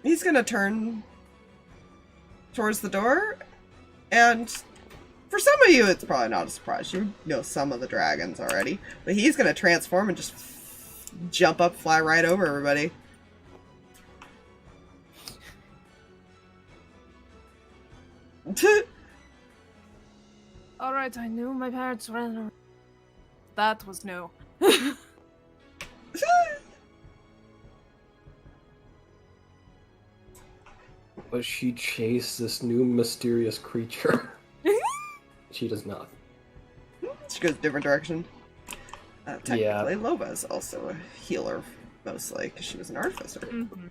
He's gonna turn towards the door, and for some of you, it's probably not a surprise. You know some of the dragons already. But he's gonna transform and just jump up, fly right over everybody. Alright, I knew my parents ran around. That was new. But she chased this new mysterious creature. She does not. She goes a different direction. Technically, Lova's also a healer, mostly, because she was an artificer. Mm-hmm.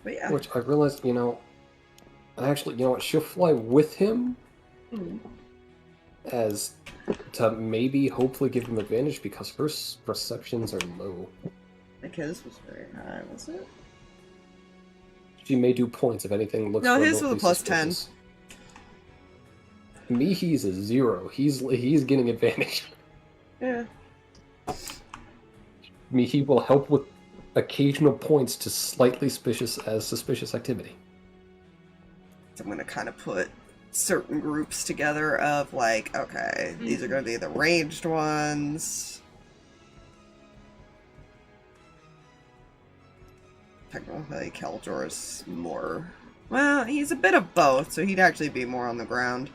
But yeah. Which I realized, actually, you know what, she'll fly with him as to maybe hopefully give him advantage because her perceptions are low. I think his was very high, was it? She may do points if anything looks No, his was a remotely plus suspicious. 10. Mihi's a 0. He's getting advantage. Yeah. Mihi will help with occasional points to slightly suspicious activity. So I'm gonna kind of put certain groups together of like, okay, these are gonna be the ranged ones. Technically, Keldor is more... Well, he's a bit of both, so he'd actually be more on the ground.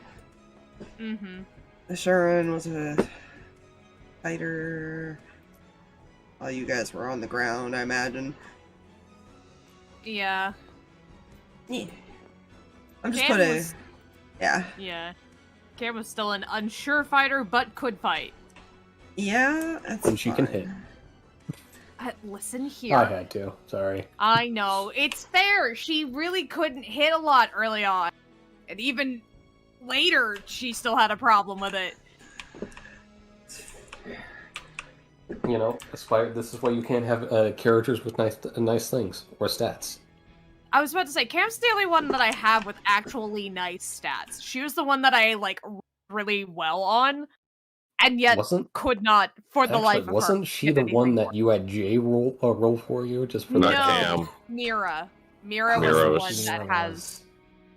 Mm-hmm. Ashuran was a fighter. while you guys were on the ground, I imagine. Yeah. Yeah. I'm just Cam putting... was- Yeah. Yeah. Cam was still an unsure fighter, but could fight. Yeah, that's And she can fine. hit. Listen here. I had to. Sorry. I know. It's fair. She really couldn't hit a lot early on. And even later, she still had a problem with it. You know, Aspire. This is why you can't have characters with nice things or stats. I was about to say, Cam's the only one that I have with actually nice stats. She was the one that I, like, really well on, and yet could not, for the life of her. Wasn't she get the anything one more. that you had Jay roll for you just for Not No, Cam. Mira. Mira was Mira the was- one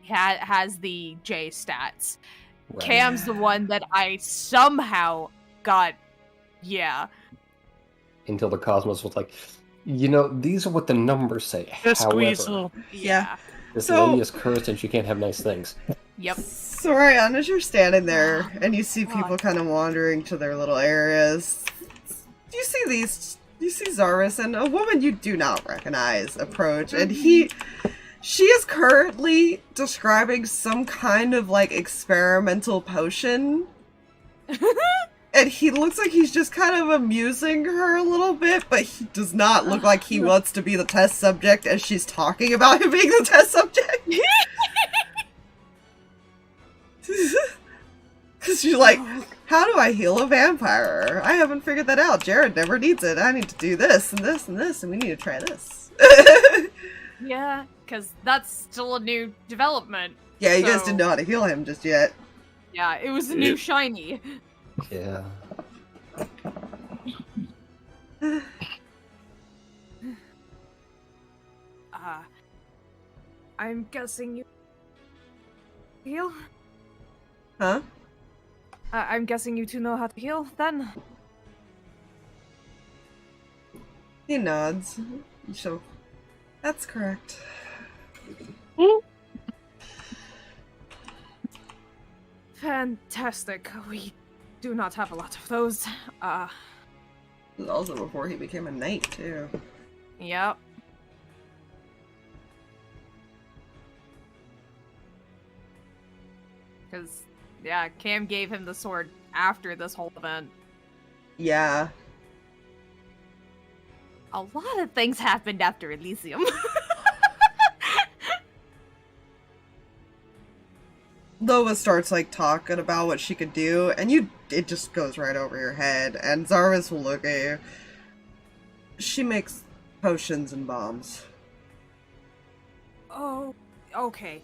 that has the J stats. Right. Cam's the one that I somehow got, yeah. Until the Cosmos was like, you know, these are what the numbers say. However, Yeah. this So- lady is cursed and she can't have nice things. Yep. So, Reyan, as you're standing there and you see people kind of wandering to their little areas, you see Zarvis and a woman you do not recognize approach, and she is currently describing some kind of, like, experimental potion. And he looks like he's just kind of amusing her a little bit, but he does not look like he wants to be the test subject as she's talking about him being the test subject. Because she's like, how do I heal a vampire? I haven't figured that out. Jared never needs it. I need to do this and this and this, and we need to try this. Yeah, because that's still a new development. Yeah, you guys So- didn't know how to heal him just yet. Yeah, it was a new shiny. Yeah. I'm guessing you heal? Huh? I'm guessing you two know how to heal, then? He nods. So, that's correct. Fantastic. We do not have a lot of those. This was also before he became a knight, too. Yep. Because, yeah, Cam gave him the sword after this whole event. Yeah. A lot of things happened after Elysium. Loa starts, like, talking about what she could do, and it just goes right over your head, and Zarvis will look at you. She makes potions and bombs. Oh, okay.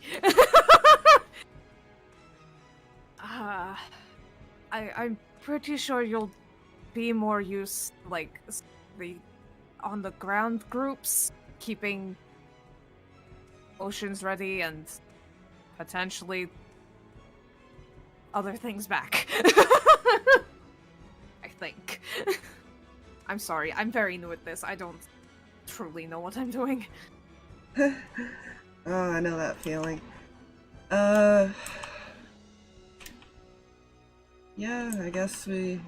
I'm pretty sure you'll be more used, like, the on-the-ground groups, keeping potions ready and potentially other things back. I think. I'm sorry, I'm very new at this. I don't truly know what I'm doing. Oh, I know that feeling. Yeah, I guess we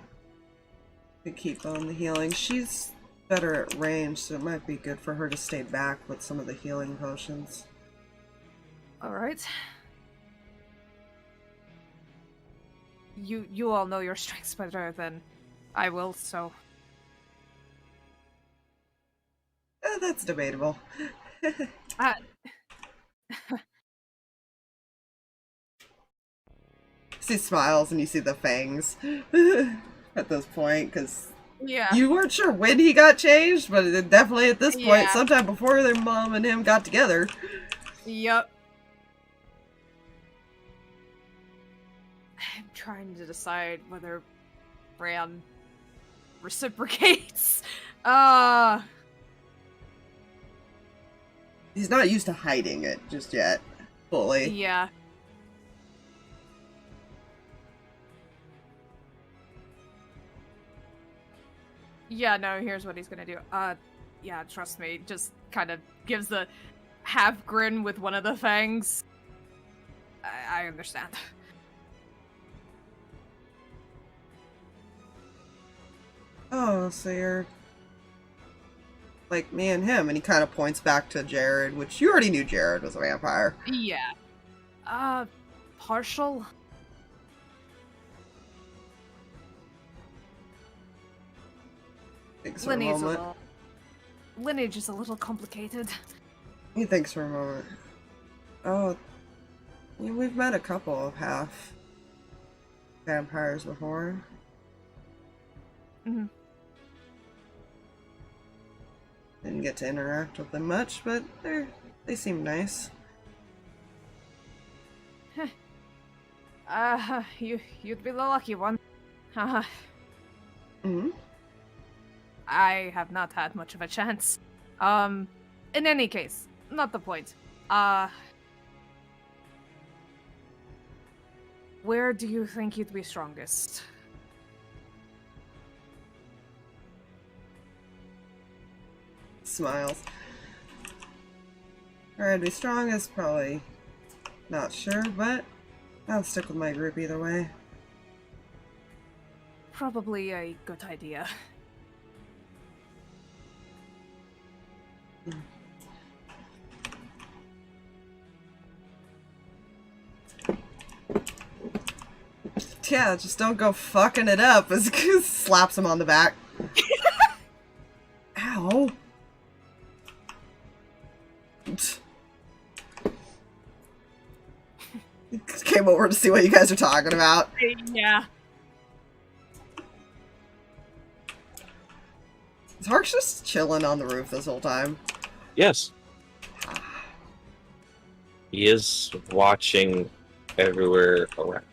could keep on the healing. She's better at range, so it might be good for her to stay back with some of the healing potions. Alright. You all know your strengths better than I will, so... That's debatable. She smiles and you see the fangs at this point, because Yeah. you weren't sure when he got changed, but it definitely at this point, Yeah. sometime before their mom and him got together. Yep. I'm trying to decide whether Reyan reciprocates. He's not used to hiding it just yet, fully. Yeah. Yeah, no, here's what he's gonna do. Yeah, trust me, just kind of gives the half grin with one of the fangs. I understand. Oh, so you're like me and him, and he kind of points back to Jared, which you already knew Jared was a vampire. Yeah. Partial? Thinks for a moment. Lineage is a little complicated. He thinks for a moment. Oh, yeah, we've met a couple of half vampires before. Mm-hmm. Didn't get to interact with them much, but they seem nice. You'd be the lucky one. Haha. Mm-hmm. I have not had much of a chance. In any case, not the point. Where do you think you'd be strongest? Smiles. Where I'd be strongest, probably not sure, but I'll stick with my group either way. Probably a good idea. Yeah, just don't go fucking it up. Slaps him on the back. Ow. Came over to see what you guys are talking about. Yeah. Is Harx just chilling on the roof this whole time? Yes. He is watching everywhere around.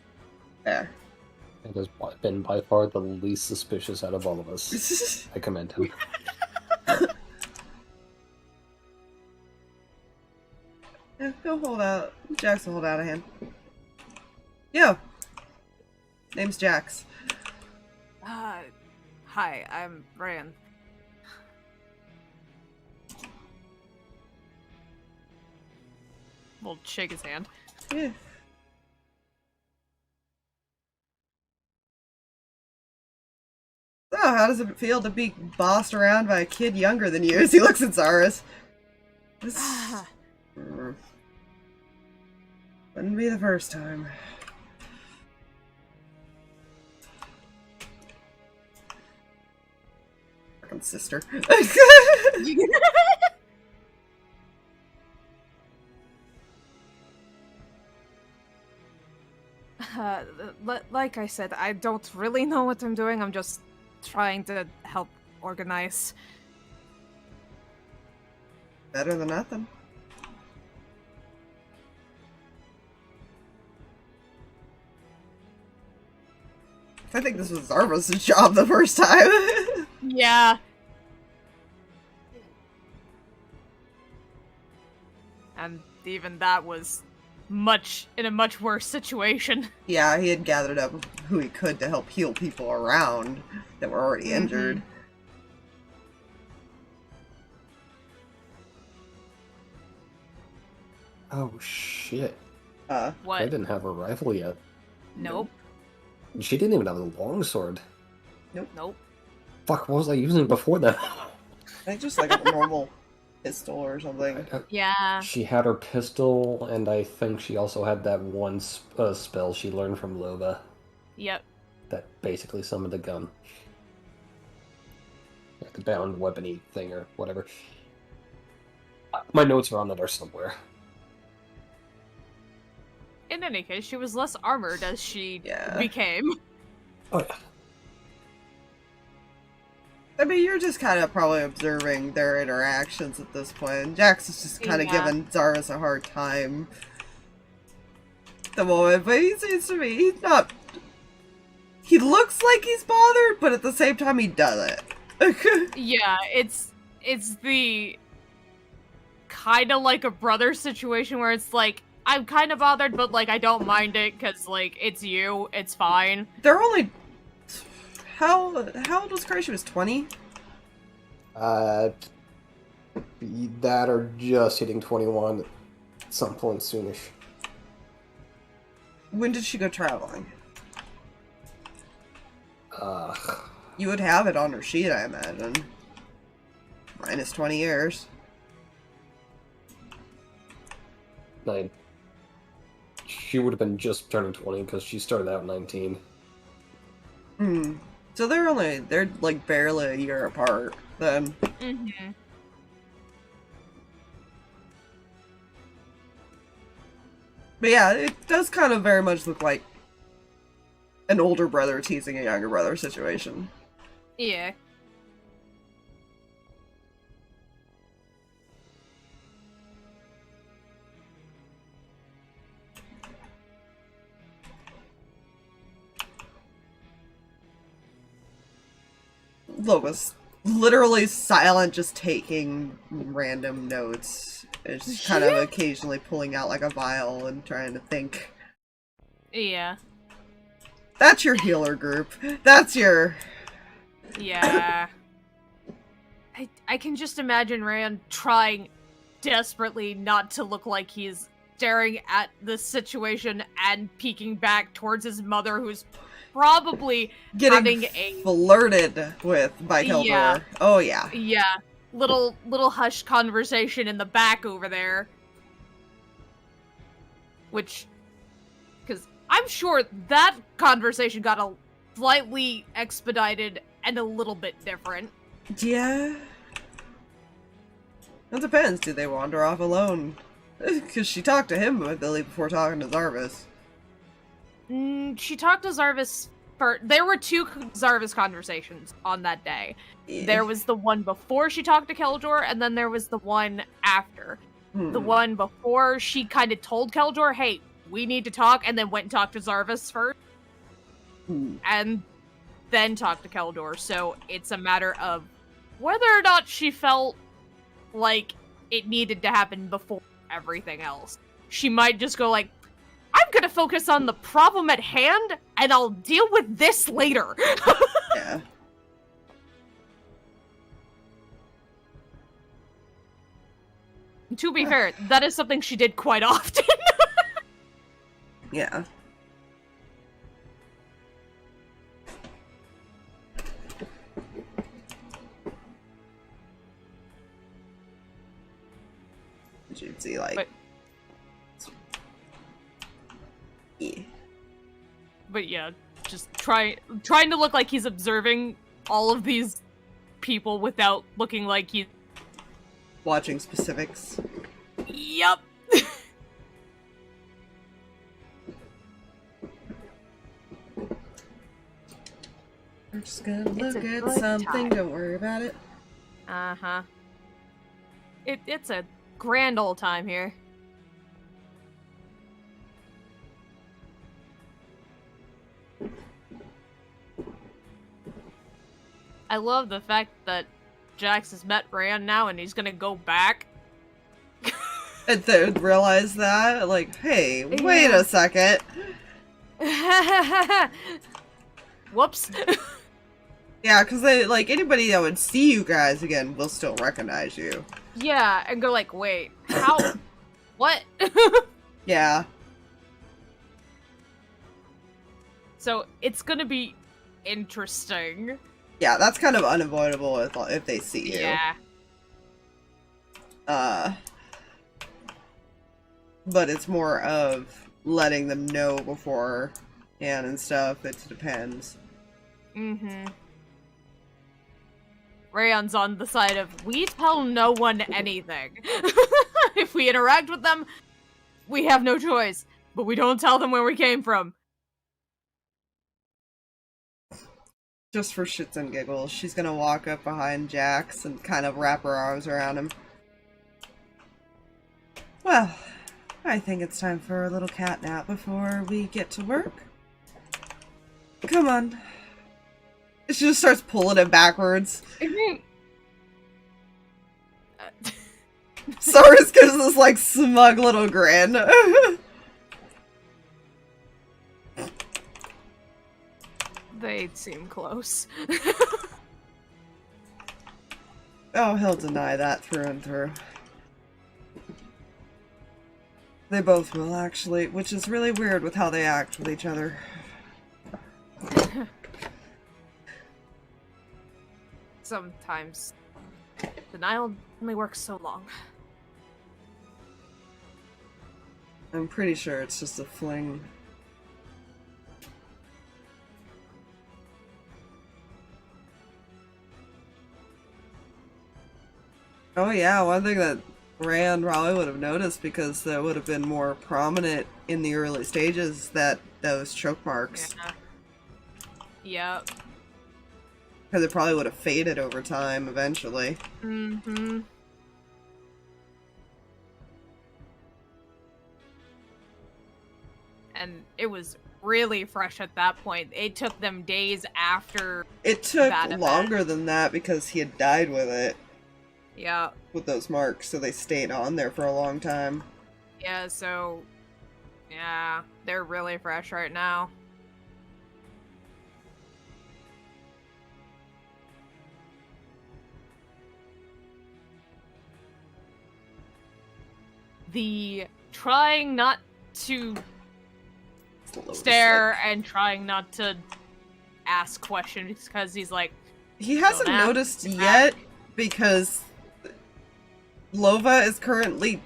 There. It has been by far the least suspicious out of all of us. I commend him. Yeah, he'll hold out. Jax will hold out a hand. Yo. Name's Jax. Hi, I'm Reyan. We'll shake his hand. Yeah. So, how does it feel to be bossed around by a kid younger than you as he looks at Zaris? Wouldn't be the first time. Fucking sister. Like I said, I don't really know what I'm doing. I'm just trying to help organize. Better than nothing. I think this was Zarva's job the first time. Yeah. And even that was in a much worse situation. Yeah, he had gathered up who he could to help heal people around that were already injured. Oh shit. What? I didn't have a rifle yet. Nope. She didn't even have a longsword. Nope. Fuck, what was I using before that? I think just like a normal pistol or something. Yeah. She had her pistol, and I think she also had that one spell she learned from Lova. Yep. That basically summoned a gun. Like the bound weapony thing or whatever. My notes are on it or somewhere. In any case, she was less armored as she Yeah. became. Oh yeah. I mean, you're just kind of probably observing their interactions at this point. Jax is just kind of giving Zarvis a hard time at the moment, but he seems to be, he's not... He looks like he's bothered, but at the same time he doesn't. Yeah, it's the kind of like a brother situation where it's like, I'm kind of bothered, but like I don't mind it because like it's you, it's fine. They're only... How old was Cray? She was 20? That or just hitting 21 at some point soonish. When did she go traveling? Uh, You would have it on her sheet, I imagine. Minus 20 years. 9. She would have been just turning 20 because she started out 19. Hmm. So they're like barely a year apart then. Mm-hmm. But yeah, it does kind of very much look like an older brother teasing a younger brother situation. Yeah. Lois literally silent, just taking random notes. It's just kind of occasionally pulling out like a vial and trying to think. Yeah. That's your healer group. That's your... Yeah. I can just imagine Reyan trying desperately not to look like he's staring at the situation and peeking back towards his mother, who's probably getting having a flirted with by Keldor. Yeah. Oh yeah. Yeah. Little hushed conversation in the back over there. Which, because I'm sure that conversation got a slightly expedited and a little bit different. Yeah. It depends. Do they wander off alone? Because she talked to him with Billy before talking to Zarvis. She talked to Zarvis first. There were 2 Zarvis conversations on that day. Yeah. There was the one before she talked to Keldor, and then there was the one after. The one before, she kind of told Keldor, hey, we need to talk, and then went and talked to Zarvis first. And then talked to Keldor. So it's a matter of whether or not she felt like it needed to happen before everything else. She might just go like, I'm gonna focus on the problem at hand, and I'll deal with this later. Yeah. To be fair, that is something she did quite often. Yeah. You'd see, like... But- Yeah. But yeah, just trying to look like he's observing all of these people without looking like he's... Watching specifics. Yup. We're just gonna It's look a at good something, time. don't worry about it. Uh-huh. It's a grand old time here. I love the fact that Jax has met Reyan now and he's gonna go back. And they would realize that, like, hey, wait a second. Whoops. Yeah, because they, like, anybody that would see you guys again will still recognize you. Yeah, and go like, wait, how? What? Yeah. So it's gonna be interesting. Yeah, that's kind of unavoidable if they see you. Yeah. But it's more of letting them know beforehand and stuff. It depends. Mm-hmm. Reyan's on the side of, we tell no one anything. If we interact with them, we have no choice. But we don't tell them where we came from. Just for shits and giggles, she's gonna walk up behind Jax and kind of wrap her arms around him. Well, I think it's time for a little cat nap before we get to work. Come on. She just starts pulling it backwards. Cyrus gives this, like, smug little grin. They seem close. Oh, he'll deny that through and through. They both will, actually, which is really weird with how they act with each other. Sometimes Denial only works so long. I'm pretty sure it's just a fling. Oh yeah, one thing that Reyan probably would have noticed, because that would have been more prominent in the early stages, that those choke marks. Yeah. Yep. Because it probably would have faded over time eventually. Mm-hmm. And it was really fresh at that point. It took them days after. It took longer than that because he had died with it. Yeah. With those marks, so they stayed on there for a long time. Yeah, so... Yeah, they're really fresh right now. The trying not to stare and trying not to ask questions because he's like... He hasn't noticed yet because Lova is currently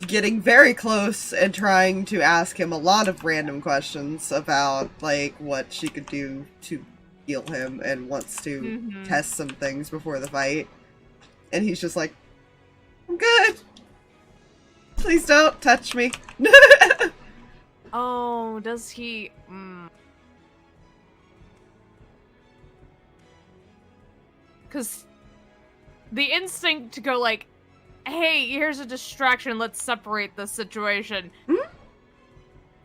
getting very close and trying to ask him a lot of random questions about, like, what she could do to heal him, and wants to test some things before the fight. And he's just like, I'm good. Please don't touch me. Oh, does he... Because the instinct to go like, hey, here's a distraction, let's separate the situation.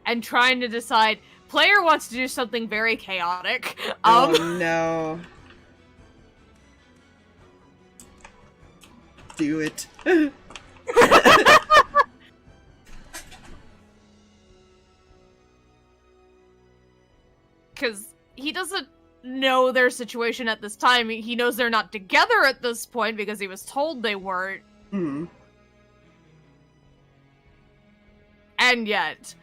And trying to decide, player wants to do something very chaotic. Oh no. Do it. Because he doesn't know their situation at this time. He knows they're not together at this point because he was told they weren't. And yet...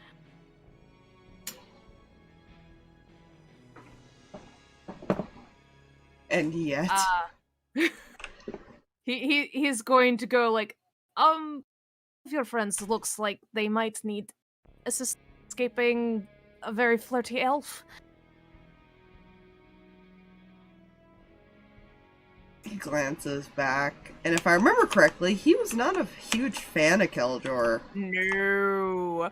he's going to go like, if your friends looks like they might need assistance escaping a very flirty elf. He glances back, and if I remember correctly, he was not a huge fan of Keldor. No.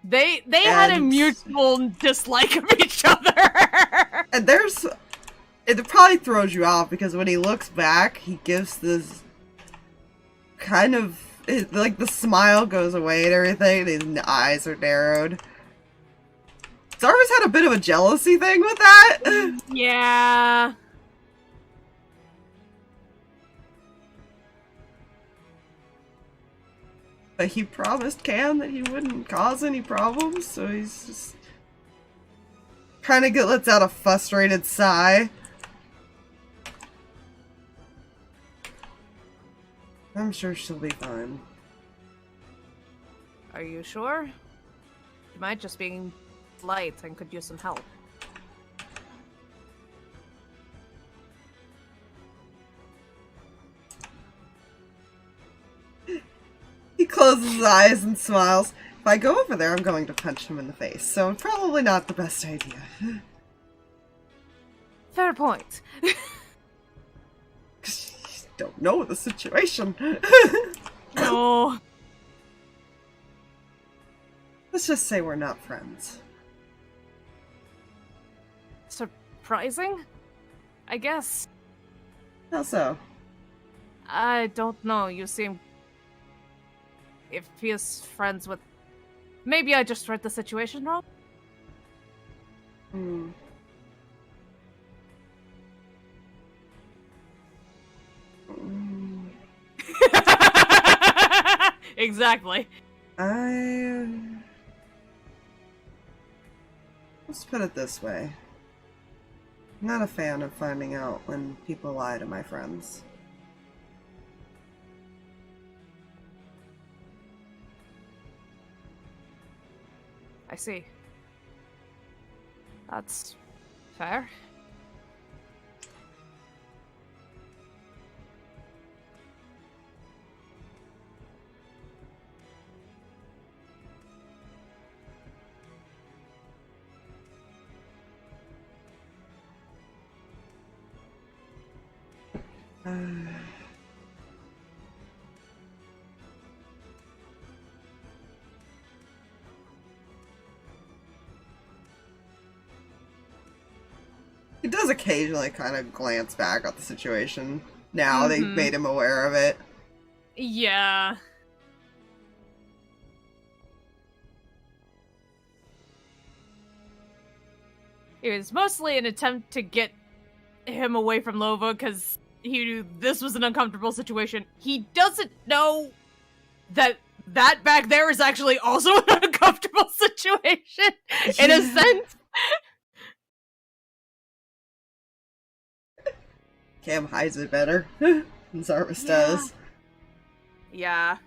They had a mutual dislike of each other. And it probably throws you off, because when he looks back, he gives this kind of, like, the smile goes away and everything, and his eyes are narrowed. Zarva's had a bit of a jealousy thing with that. Yeah. But he promised Cam that he wouldn't cause any problems, so he's just kind of lets out a frustrated sigh. I'm sure she'll be fine. Are you sure? She might just be light and could use some help. He closes his eyes and smiles. If I go over there, I'm going to punch him in the face, so probably not the best idea. Fair point. Don't know the situation. No. Let's just say we're not friends. Surprising? I guess. How so? I don't know. You seem... If he is friends with... Maybe I just read the situation wrong? Exactly. Let's put it this way. I'm not a fan of finding out when people lie to my friends. I see. That's fair. He does occasionally kind of glance back at the situation. Now they've made him aware of it. Yeah. It was mostly an attempt to get him away from Lova because he knew this was an uncomfortable situation. He doesn't know that that back there is actually also an uncomfortable situation, in a sense. Cam hides it better than Zarvis does. Yeah.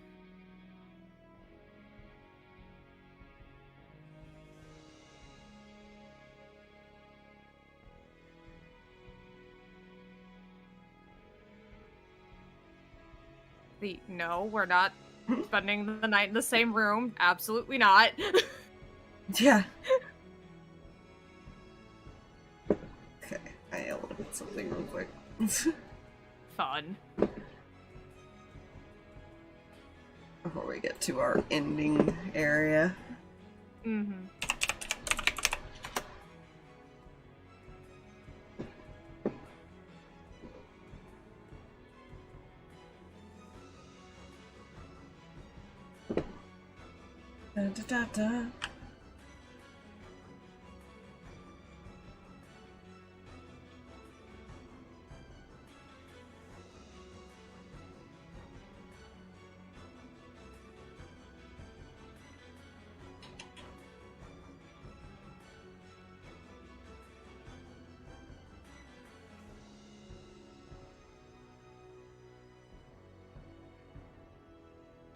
No, we're not spending the night in the same room. Absolutely not. Yeah. Okay, I look at something real quick. Fun. Before we get to our ending area. Mm-hmm. Da, da, da, da.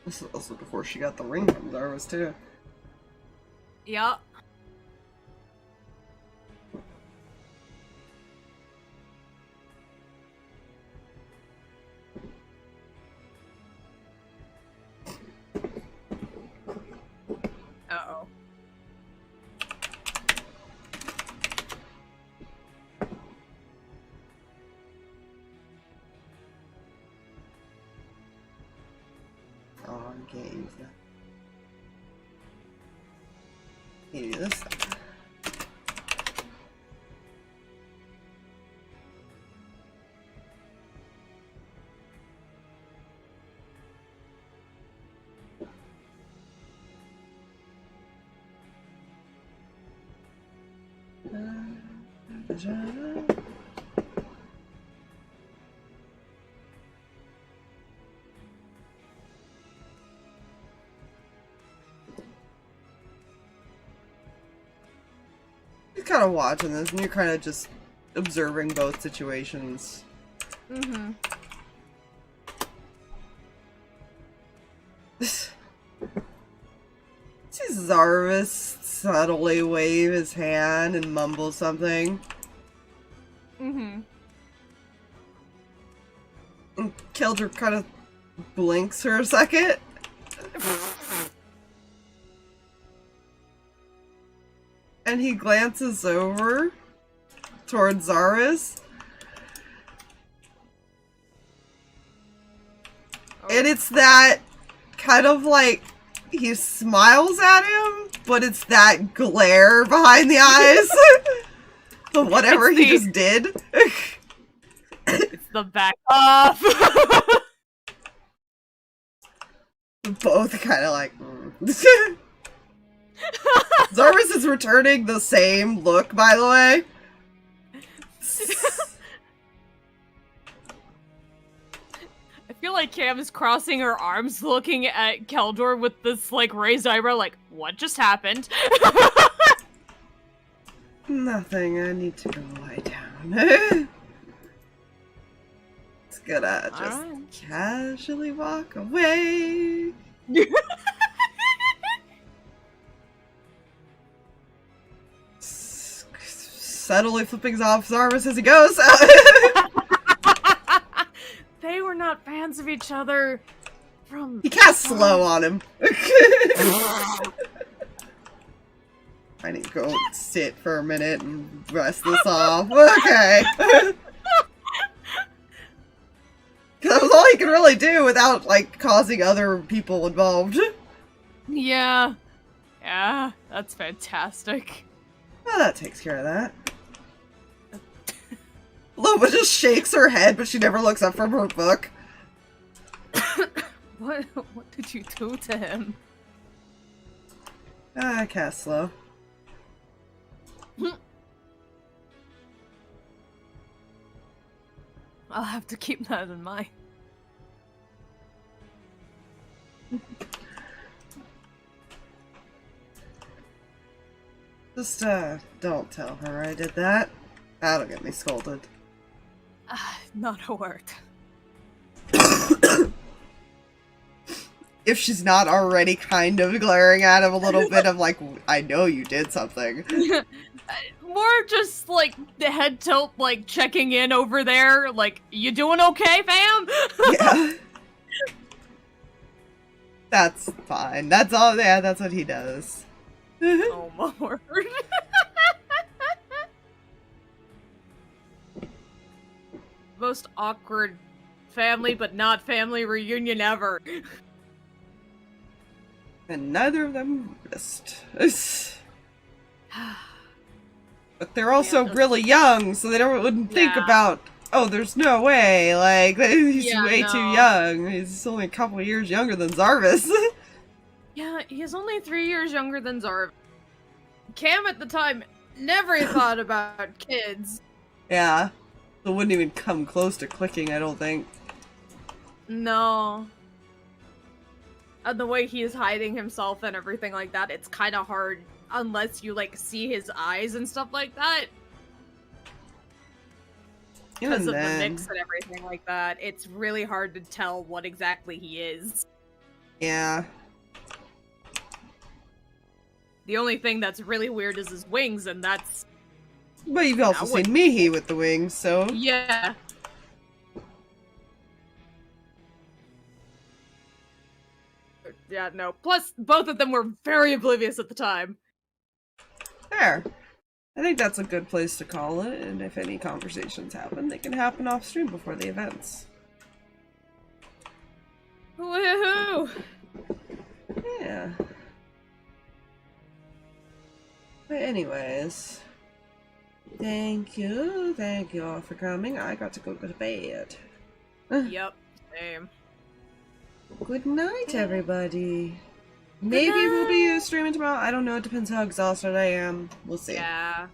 This is also before she got the ring from Zarvis, too. Yup. Uh-oh. Oh, I can't use that. Can't use this stuff. You're kind of watching this, and you're kind of just observing both situations. Mm-hmm. Sees Zarvis subtly wave his hand and mumble something. Mm-hmm. And Keldra kind of blinks for a second. And he glances over towards Zarvis. And it's that kind of like he smiles at him, but it's that glare behind the eyes of whatever he just did. It's the back off. Both kind of like. Zarvis is returning the same look, by the way. I feel like Cam is crossing her arms looking at Keldor with this, like, raised eyebrow, like, what just happened? Nothing, I need to go lie down. It's gonna just casually walk away. Subtly flipping off Zarvis as he goes. They were not fans of each other from... He casts slow on him. I need to go sit for a minute and rest this off. Okay. Because that was all he could really do without, like, causing other people involved. Yeah. Yeah, that's fantastic. Well, that takes care of that. Loba just shakes her head, but she never looks up from her book. What did you do to him? Ah, cast slow. I'll have to keep that in mind. Just, don't tell her I did that. That'll get me scolded. Not a word. If she's not already kind of glaring at him a little bit of like, I know you did something. More just like the head tilt, like checking in over there, like, you doing okay, fam? Yeah. That's fine. That's all. Yeah, that's what he does. Oh my word. Most awkward family but not family reunion ever. And neither of them missed. But they're also really young, so they wouldn't think about, oh, there's no way, like, he's way too young. He's only a couple years younger than Zarvis. Yeah, he's only 3 years younger than Zarvis. Cam at the time never thought about kids. Yeah. It wouldn't even come close to clicking, I don't think. No. And the way he is hiding himself and everything like that, it's kind of hard unless you, like, see his eyes and stuff like that. Because of the mix and everything like that, it's really hard to tell what exactly he is. Yeah. The only thing that's really weird is his wings, and that's... But you've also seen Mihi with the wings, so... Yeah. Yeah, no. Plus, both of them were very oblivious at the time. There. I think that's a good place to call it, and if any conversations happen, they can happen off stream before the events. Woohoo! Yeah. But anyways, thank you all for coming. I got to go to bed. Yep, same. Good night, everybody. Maybe we'll be streaming tomorrow. I don't know. It depends how exhausted I am. We'll see. Yeah.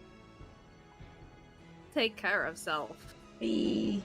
Take care of self. Bye.